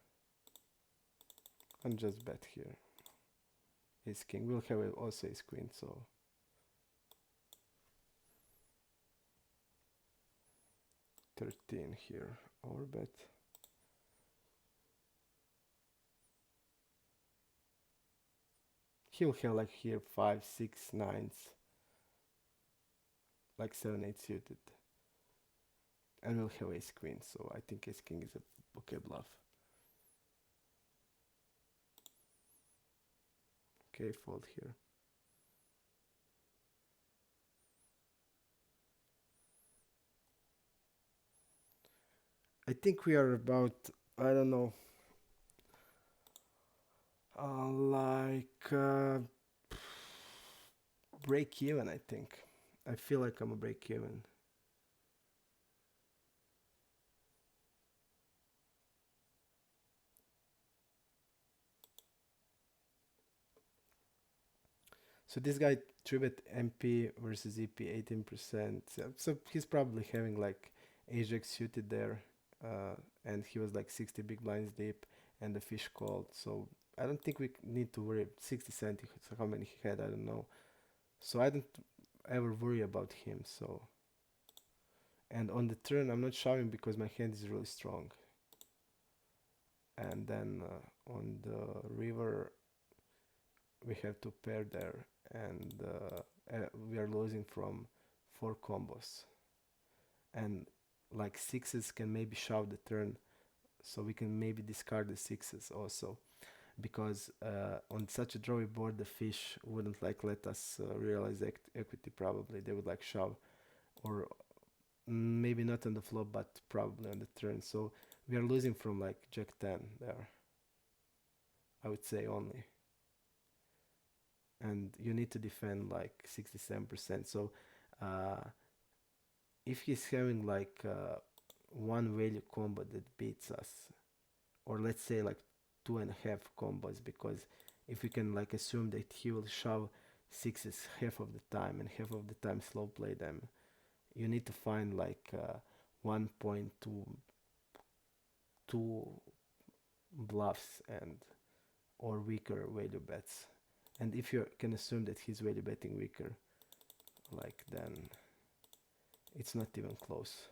I'm just bet here. Ace king. We'll have also ace queen, so 13 here. Or bet. He'll have like here 5, 6, 9s. Like 7, 8 suited. And we'll have ace queen, so I think ace king is a okay bluff. Okay, fold here. I think we are about, I don't know, break even, I think. I feel like I'm a break even. So this guy 3-bet MP versus EP 18%. So he's probably having like Ajax suited there. And he was like 60 big blinds deep and the fish called. So I don't think we need to worry. 60 cent, so how many he had, I don't know. So I don't ever worry about him. So, and on the turn, I'm not shoving because my hand is really strong. And then on the river, we have to pair there, and we are losing from 4 combos. And like sixes can maybe shove the turn, so we can maybe discard the sixes also. Because on such a drawy board, the fish wouldn't like let us realize equity. Probably they would like shove, or maybe not on the flop, but probably on the turn. So we are losing from like Jack 10 there, I would say only. And you need to defend like 67%. So uh, if he's having like one value combo that beats us, or let's say like 2.5 combos, because if we can like assume that he will shove sixes half of the time and half of the time slow play them, you need to find like 1.2 bluffs and or weaker value bets. And if you can assume that he's value betting weaker, like then it's not even close.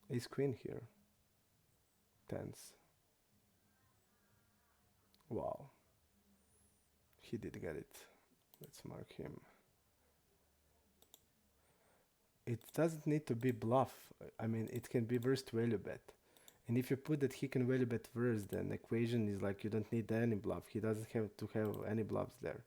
Ace queen here. Tens. Wow. He did get it. Let's mark him. It doesn't need to be bluff. I mean, it can be worst value bet. And if you put that he can value bet worst, then equation is like you don't need any bluff. He doesn't have to have any bluffs there.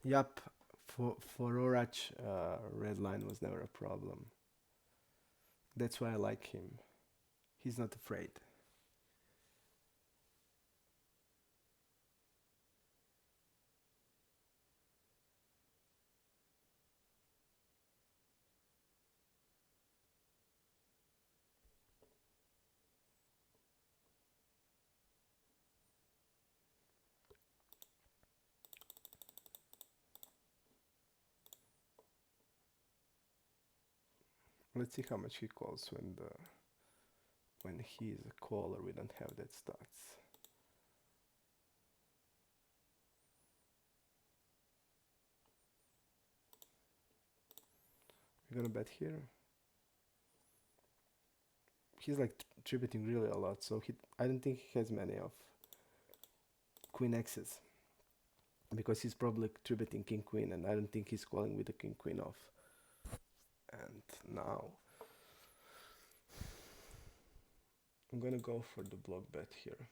Yup, for Orach, red line was never a problem. That's why I like him. He's not afraid. Let's see how much he calls when he is a caller. We don't have that stats. We're gonna bet here. He's like tributing really a lot, so I don't think he has many of queen X's because he's probably tributing king queen, and I don't think he's calling with the king queen off. And now I'm gonna go for the block bet here.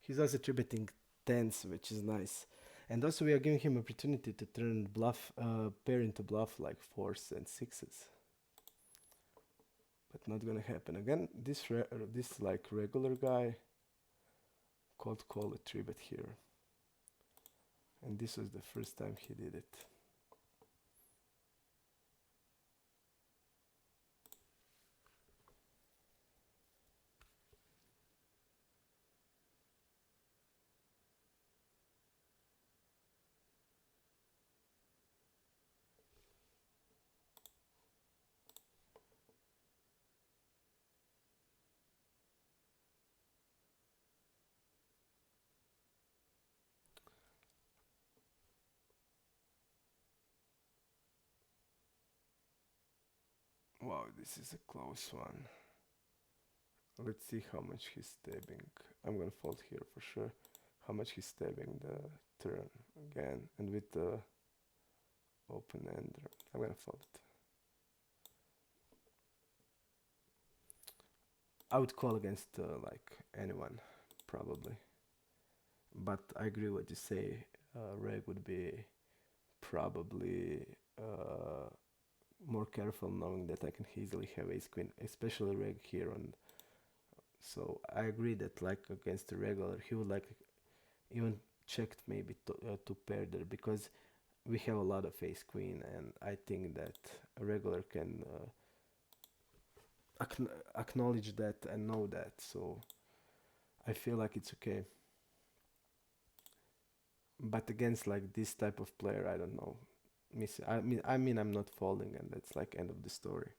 He's also tributing tens, which is nice. And also we are giving him opportunity to turn bluff pair into bluff like fours and sixes. But not gonna happen. Again, this like regular guy cold call a three bet here. And this was the first time he did it. Wow, this is a close one. Let's see how much he's stabbing. I'm gonna fold here for sure. How much he's stabbing the turn again, and with the open ender, I'm gonna fold it. I would call against like anyone, probably. But I agree what you say. Reg would be probably more careful, knowing that I can easily have ace queen, especially reg here on. So I agree that like against the regular, he would like even checked maybe to pair there because we have a lot of ace queen, and I think that a regular can acknowledge that and know that. So I feel like it's okay. But against like this type of player, I don't know. I mean, I'm not folding, and that's like end of the story.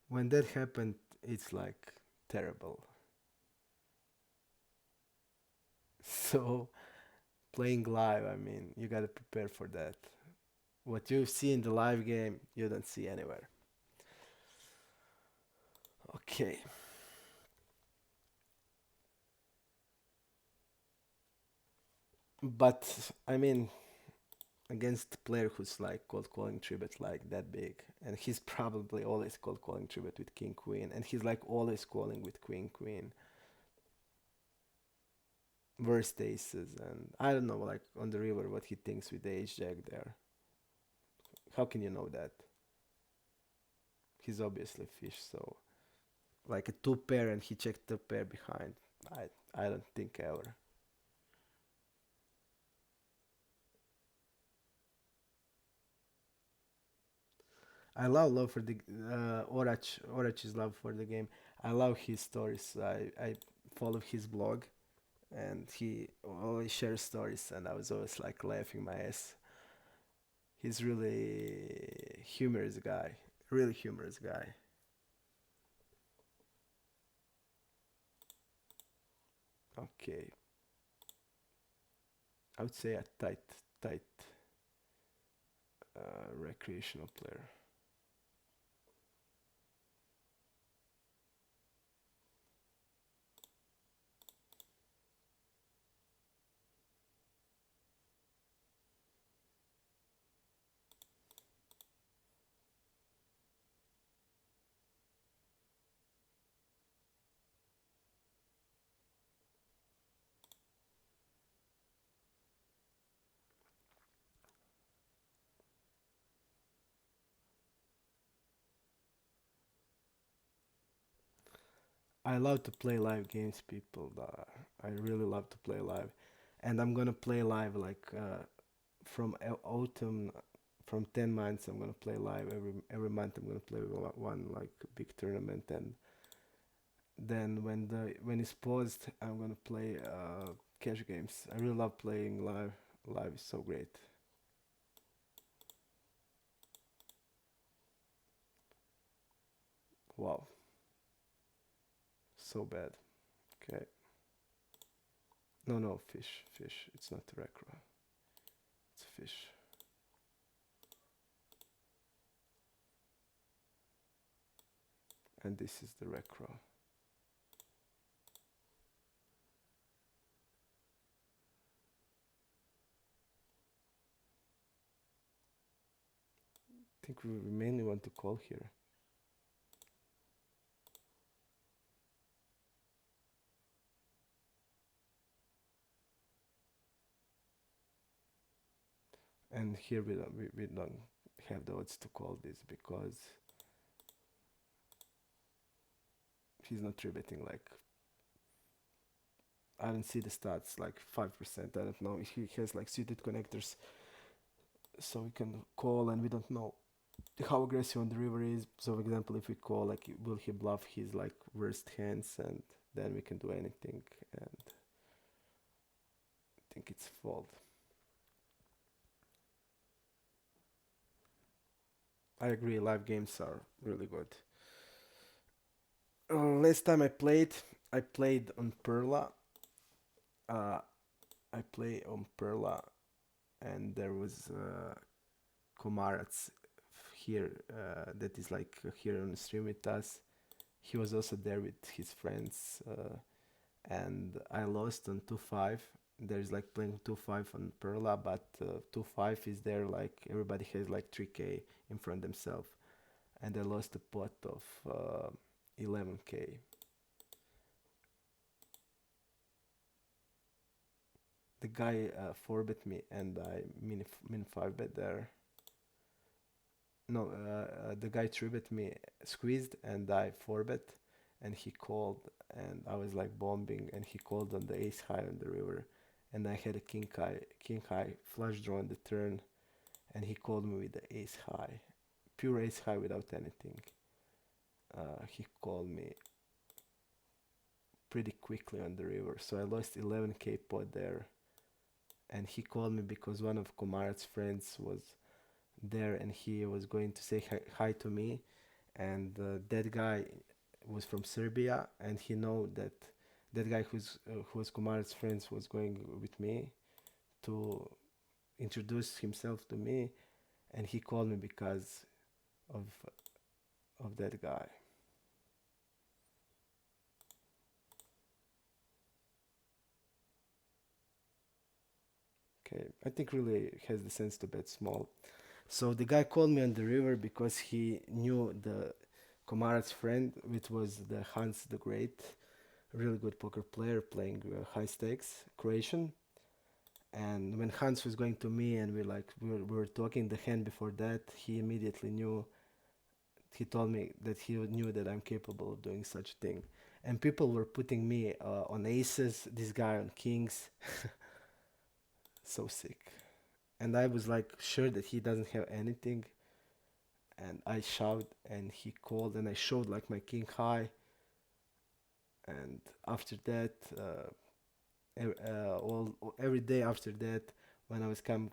When that happened, it's like terrible. So playing live, I mean, you gotta prepare for that. What you see in the live game, you don't see anywhere. Okay. But I mean, against a player who's like cold calling tribet like that big, and he's probably always cold calling tribet with king queen, and he's like always calling with queen queen, worst aces, and I don't know like on the river what he thinks with the ace jack there. How can you know that? He's obviously fish, so like a two pair and he checked the pair behind. I don't think ever. I love for the Orach's love for the game. I love his stories. I follow his blog, and he always shares stories, and I was always like laughing my ass. He's really humorous guy, really humorous guy. Okay, I would say a tight recreational player. I love to play live games, people. I really love to play live, and I'm gonna play live like from autumn, from 10 months. I'm gonna play live every month. I'm gonna play one like big tournament, and then when it's paused, I'm gonna play cash games. I really love playing live. Live is so great. Wow, so bad. Okay, no, fish. It's not recro. It's fish. And this is the recro. I think we mainly want to call here. And here we don't have the odds to call this because he's not tributing like I don't see the stats like 5%. I don't know. He has like suited connectors, so we can call, and we don't know how aggressive on the river is. So, for example, if we call, like, will he bluff his like worst hands, and then we can do anything. And I think it's fold. I agree. Live games are really good. Last time I played on Perla. Uh, I play on Perla, and there was Komarats here that is like here on the stream with us. He was also there with his friends, and I lost on 2-5. There's like playing 2-5 on Perla, but 2-5 is there like everybody has like 3k in front themselves, and I lost a pot of 11k. The guy 4-bet me, and I min 5-bet there. No, the guy 3-bet me, squeezed, and I 4-bet, and he called, and I was like bombing, and he called on the ace high on the river, and I had a king high flush draw on the turn, and he called me with the ace high, pure ace high without anything. He called me pretty quickly on the river, so I lost 11k pot there, and he called me because one of Komarat's friends was there, and he was going to say hi to me, and that guy was from Serbia, and he know that that guy who was Kumar's friends was going with me to introduce himself to me, and he called me because of that guy. Okay, I think really has the sense to bet small. So the guy called me on the river because he knew the Komarat's friend, which was the Hans the Great, really good poker player playing high stakes, Croatian. And when Hans was going to me and we were talking the hand before that, he immediately knew. He told me that he knew that I'm capable of doing such thing. And people were putting me on aces, this guy on kings. So sick. And I was like sure that he doesn't have anything. And I shoved, and he called, and I showed like my king high. And after that, every day after that, when I was coming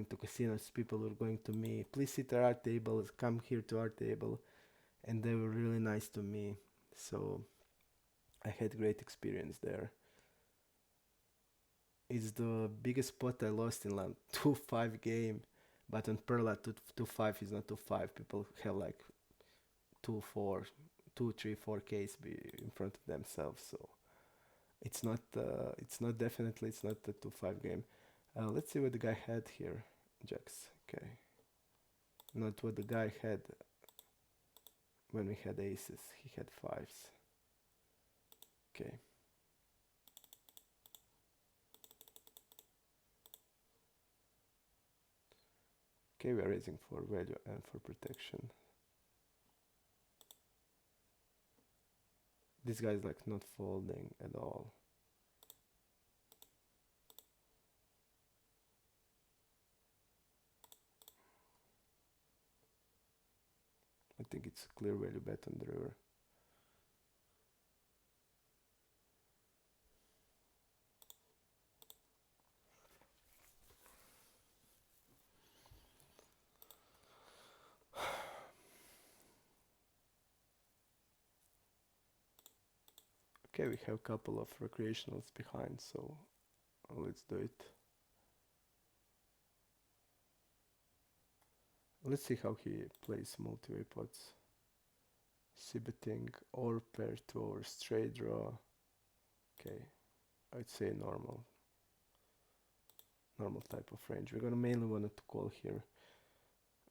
to casinos, people were going to me, please sit at our table, come here to our table, and they were really nice to me. So I had great experience there. It's the biggest spot I lost in like 2-5 game, but on Perla 2-5 is not 2-5. People have like 2-4, 2-3-4 Ks in front of themselves, so it's not definitely it's not a 2-5 game. Let's see what the guy had here. Jacks. Okay, not what the guy had when we had aces. He had fives. Okay. Okay, we are raising for value and for protection. This guy is like not folding at all. I think it's a clear value bet on the river. Okay, we have a couple of recreationals behind, so let's do it. Let's see how he plays multi-way pots. C-betting or pair 2 or straight draw. Okay, I'd say normal type of range. We're gonna mainly want to call here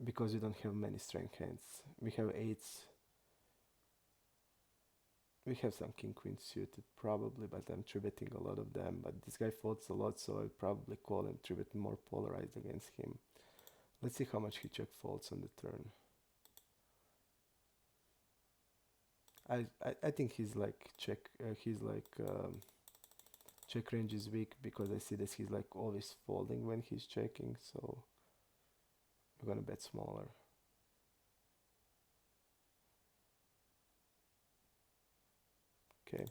because we don't have many strength hands. We have eights. We have some king queen suited probably, but I'm three betting a lot of them. But this guy folds a lot, so I'd probably call and three bet more polarized against him. Let's see how much he check folds on the turn. I think he's like check. Check range is weak because I see that he's like always folding when he's checking. So we're gonna bet smaller. Okay.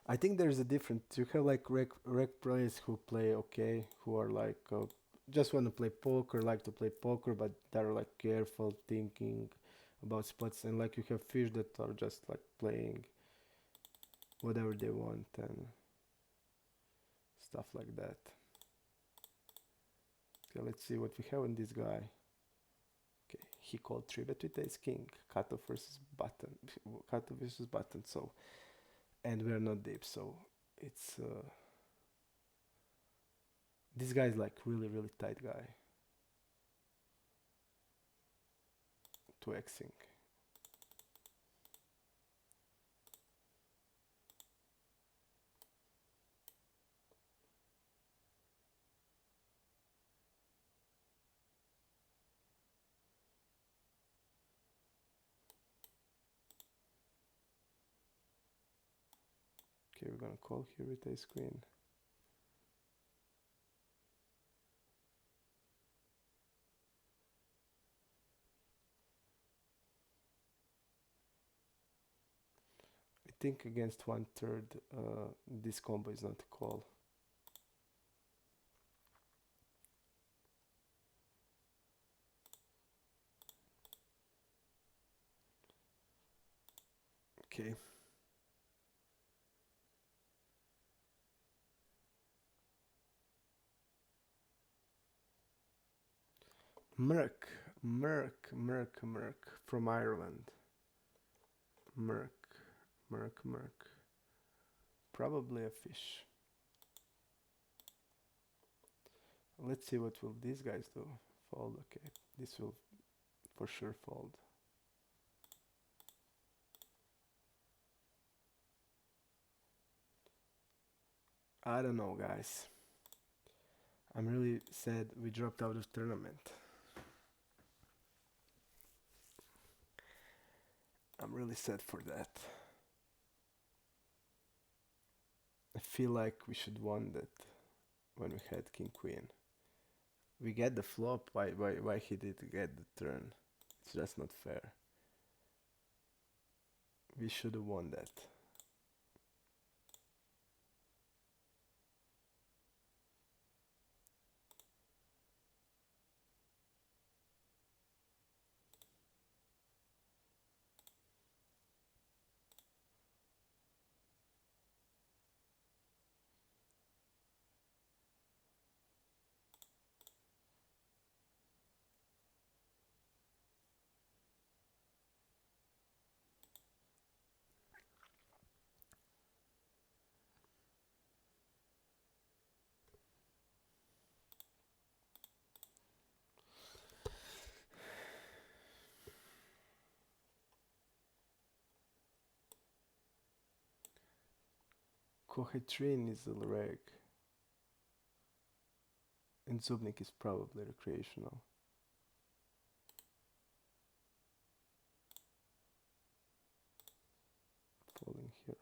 I think there's a different. You have like rec players who play okay, who are like just want to play poker, like to play poker, but they're like careful, thinking about spots, and like you have fish that are just like playing whatever they want and stuff like that. Okay, let's see what we have in this guy. Okay, he called 3-bet with ace king, cutoff versus button, cutoff versus button. So, and we're not deep, so it's this guy is like really tight guy to xing. Okay, we're gonna call here with ace queen. I think against 1/3, this combo is not a call. Okay. Merc from Ireland. Merc. Probably a fish. Let's see what will these guys do. Fold. Okay, this will for sure fold. I don't know, guys. I'm really sad we dropped out of tournament. I'm really sad for that. I feel like we should won that when we had king queen. We get the flop. Why he did get the turn? It's just not fair. We should have won that. Kohetrin is a reg, and Zubnik is probably recreational. Falling here.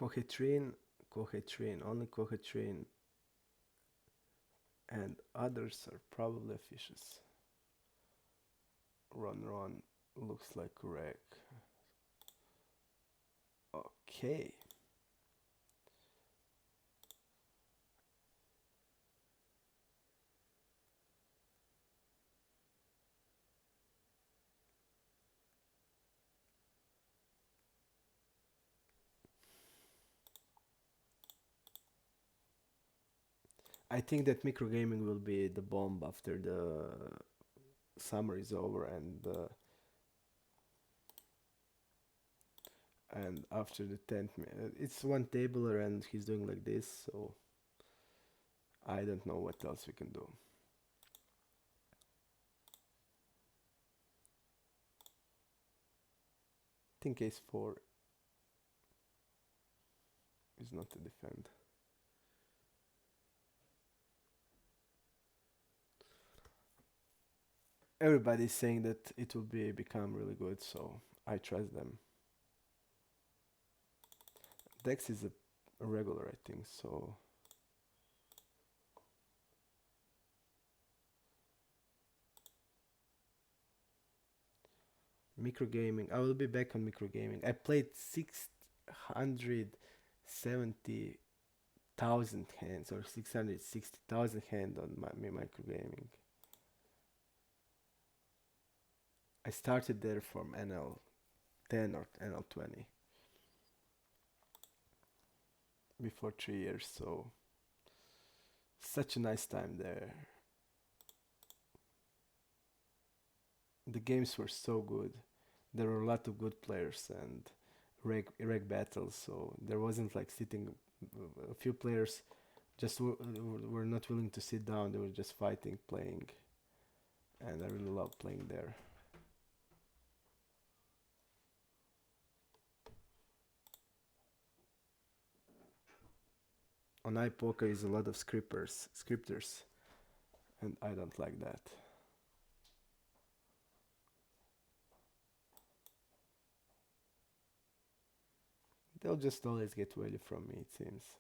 Kohetrin, only Kohetrin, and others are probably fishes. Ron looks like reg. Okay. I think that microgaming will be the bomb after the summer is over, and after the 10th, it's one tabler and he's doing like this, so I don't know what else we can do. I think ace 4 is not to defend. Everybody's saying that it will become really good, so I trust them. Dex is a regular, I think, so microgaming. I will be back on microgaming. I played 670,000 hands or 660,000 hands on my microgaming. I started there from NL10 or NL20 before 3 years, so such a nice time there. The games were so good. There were a lot of good players and reg battles, so there wasn't like sitting. A few players just were not willing to sit down. They were just fighting, playing, and I really loved playing there. On iPoker is a lot of scripters, and I don't like that. They'll just always get value from me, it seems.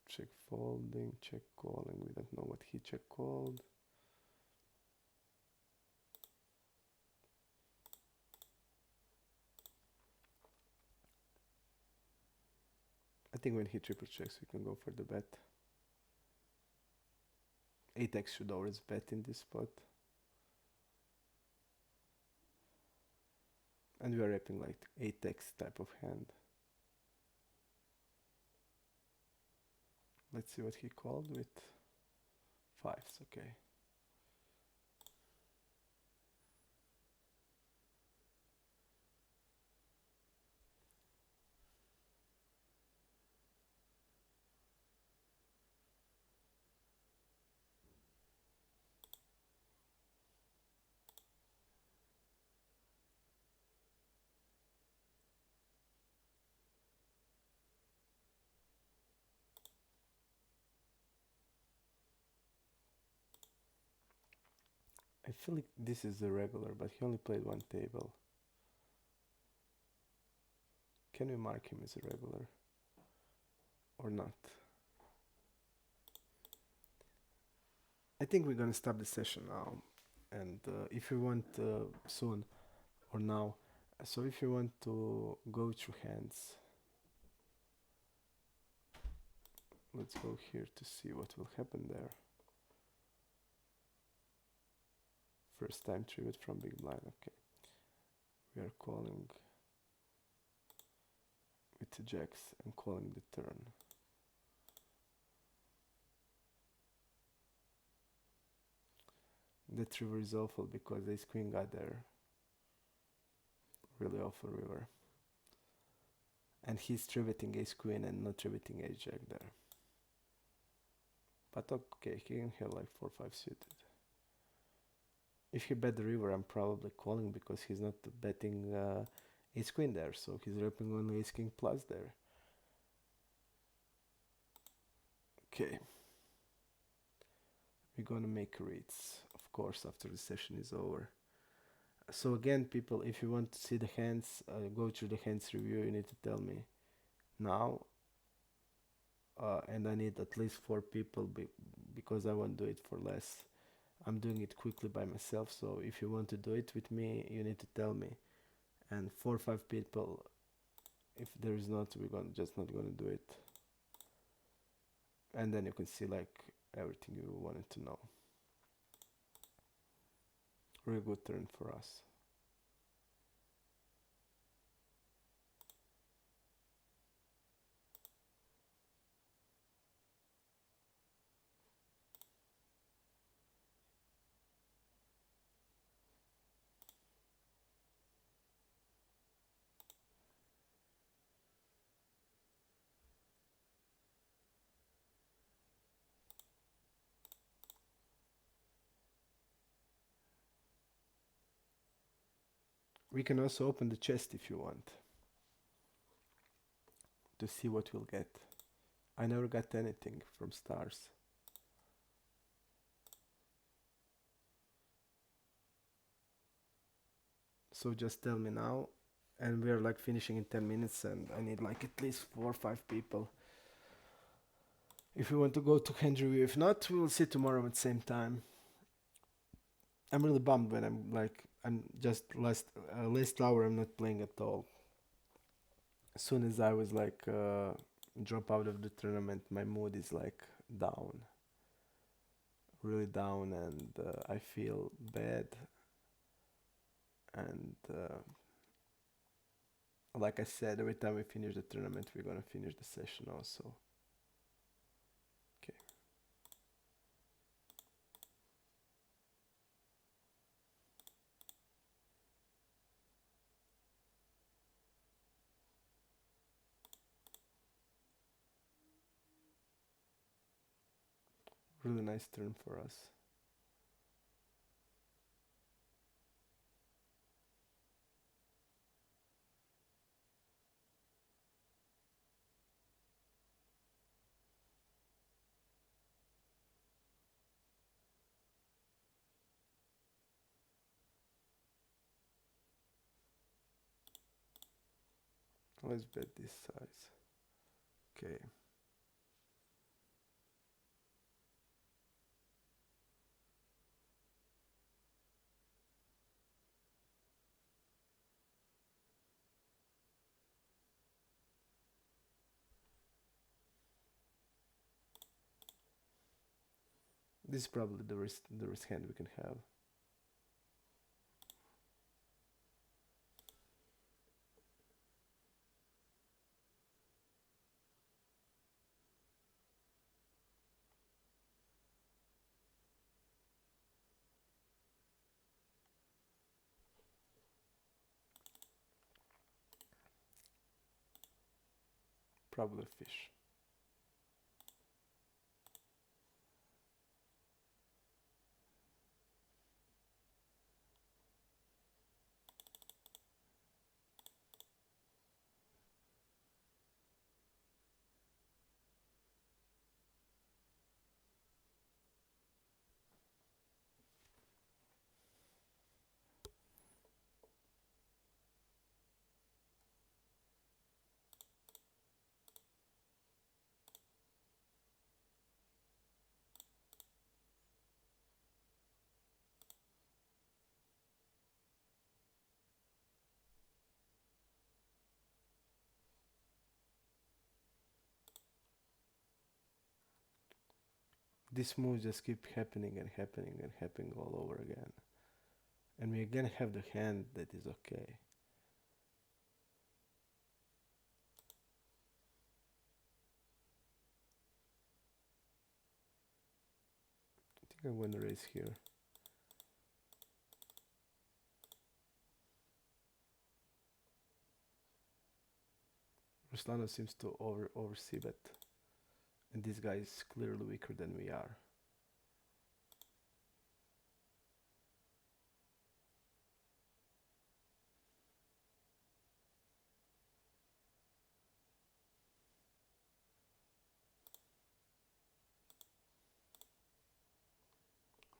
Check folding, check calling. We don't know what he check called. I think when he triple checks, we can go for the bet. 8x should always bet in this spot. And we are wrapping like 8x type of hand. Let's see what he called with 5s, okay. I feel like this is the regular, but he only played one table. Can we mark him as a regular? Or not? I think we're gonna stop the session now. And if you want soon or now, so if you want to go through hands, let's go here to see what will happen there. First time trivet from big blind, okay. We are calling with the jacks and calling the turn. That river is awful because ace queen got there. Really awful river. And he's triveting ace queen and not triveting ace jack there. But okay, he can have like 4-5 suited. If he bet the river, I'm probably calling because he's not betting ace queen there, so he's repping only ace king plus there. Okay. We're gonna make reads, of course, after the session is over. So again, people, if you want to see the hands, go through the hands review, you need to tell me now. And I need at least 4 people because I won't do it for less. I'm doing it quickly by myself, so if you want to do it with me, you need to tell me. And 4 or 5 people, if there is not, we're just not gonna do it. And then you can see like everything you wanted to know. Really good turn for us. We can also open the chest if you want to see what we'll get. I never got anything from stars. So just tell me now, and we're like finishing in 10 minutes and I need like at least 4 or 5 people. If you want to go to hand review, if not, we will see tomorrow at the same time. I'm really bummed when I'm just last hour I'm not playing at all. As soon as I was like drop out of the tournament, my mood is like down, really down, and I feel bad. And like I said, every time we finish the tournament, we're gonna finish the session also. Okay. Really nice turn for us. Let's bet this size. Okay. This is probably the worst hand we can have. Probably fish. This move just keep happening and happening and happening all over again. And we again have the hand that is okay. think I'm gonna raise here. Ruslano seems to oversee bet, and this guy is clearly weaker than we are.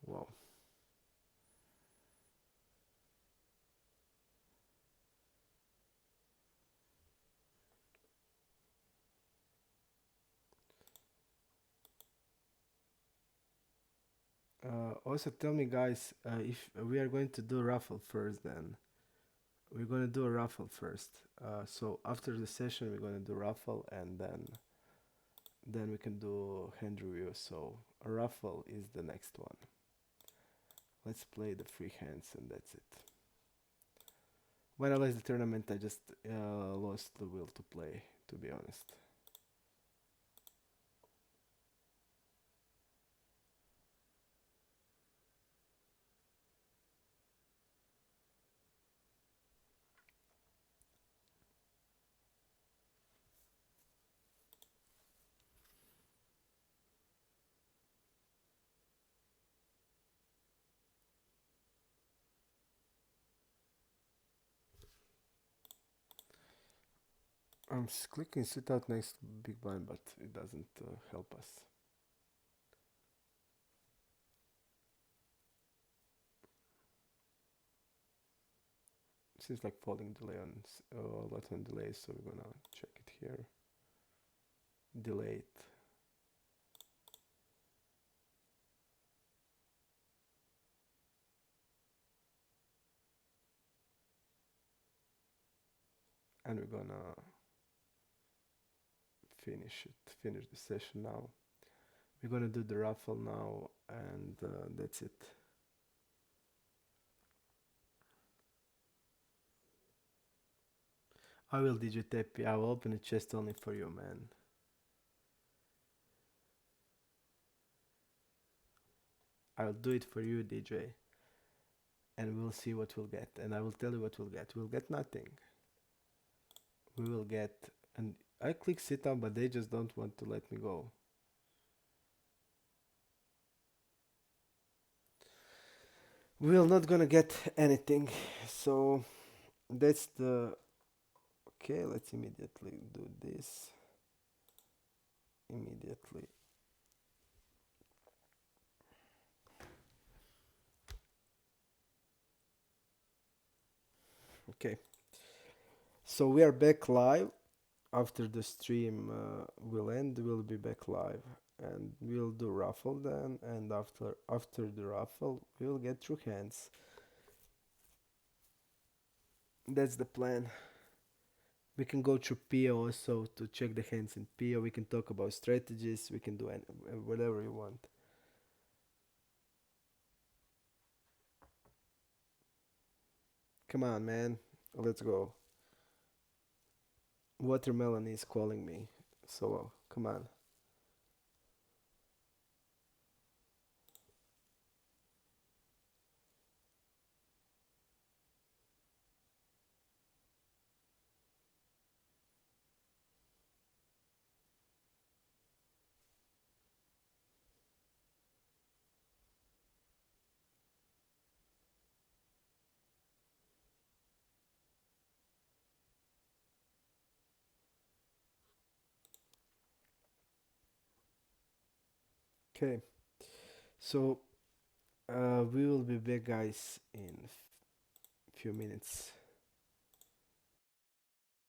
Wow. Also tell me guys, if we are going to do raffle first, then we're gonna do a raffle first. So after the session we're gonna do raffle, and then we can do hand review. So a raffle is the next one. Let's play the free hands and that's it. When I lost the tournament, I just lost the will to play, to be honest. I'm clicking sit out next big blind, but it doesn't help us. Seems like falling delay on a lot on delay, so we're gonna check it here. Delay it. And we're gonna finish the session now. We're gonna do the raffle now, and that's it. I will DJ Tepi. I will open a chest only for you, man. I'll do it for you, DJ. And we'll see what we'll get. And I will tell you what we'll get. We'll get nothing. We will get... And I click sit down, but they just don't want to let me go. We're not gonna get anything. So that's the... Okay, let's immediately do this. Immediately. Okay. So we are back live. After the stream will end, we'll be back live. And we'll do raffle then. And after the raffle, we'll get through hands. That's the plan. We can go through PO also to check the hands in PO. We can talk about strategies. We can do whatever you want. Come on, man. Let's go. Watermelon is calling me. So, come on. Okay. So, we will be back, guys, in few minutes.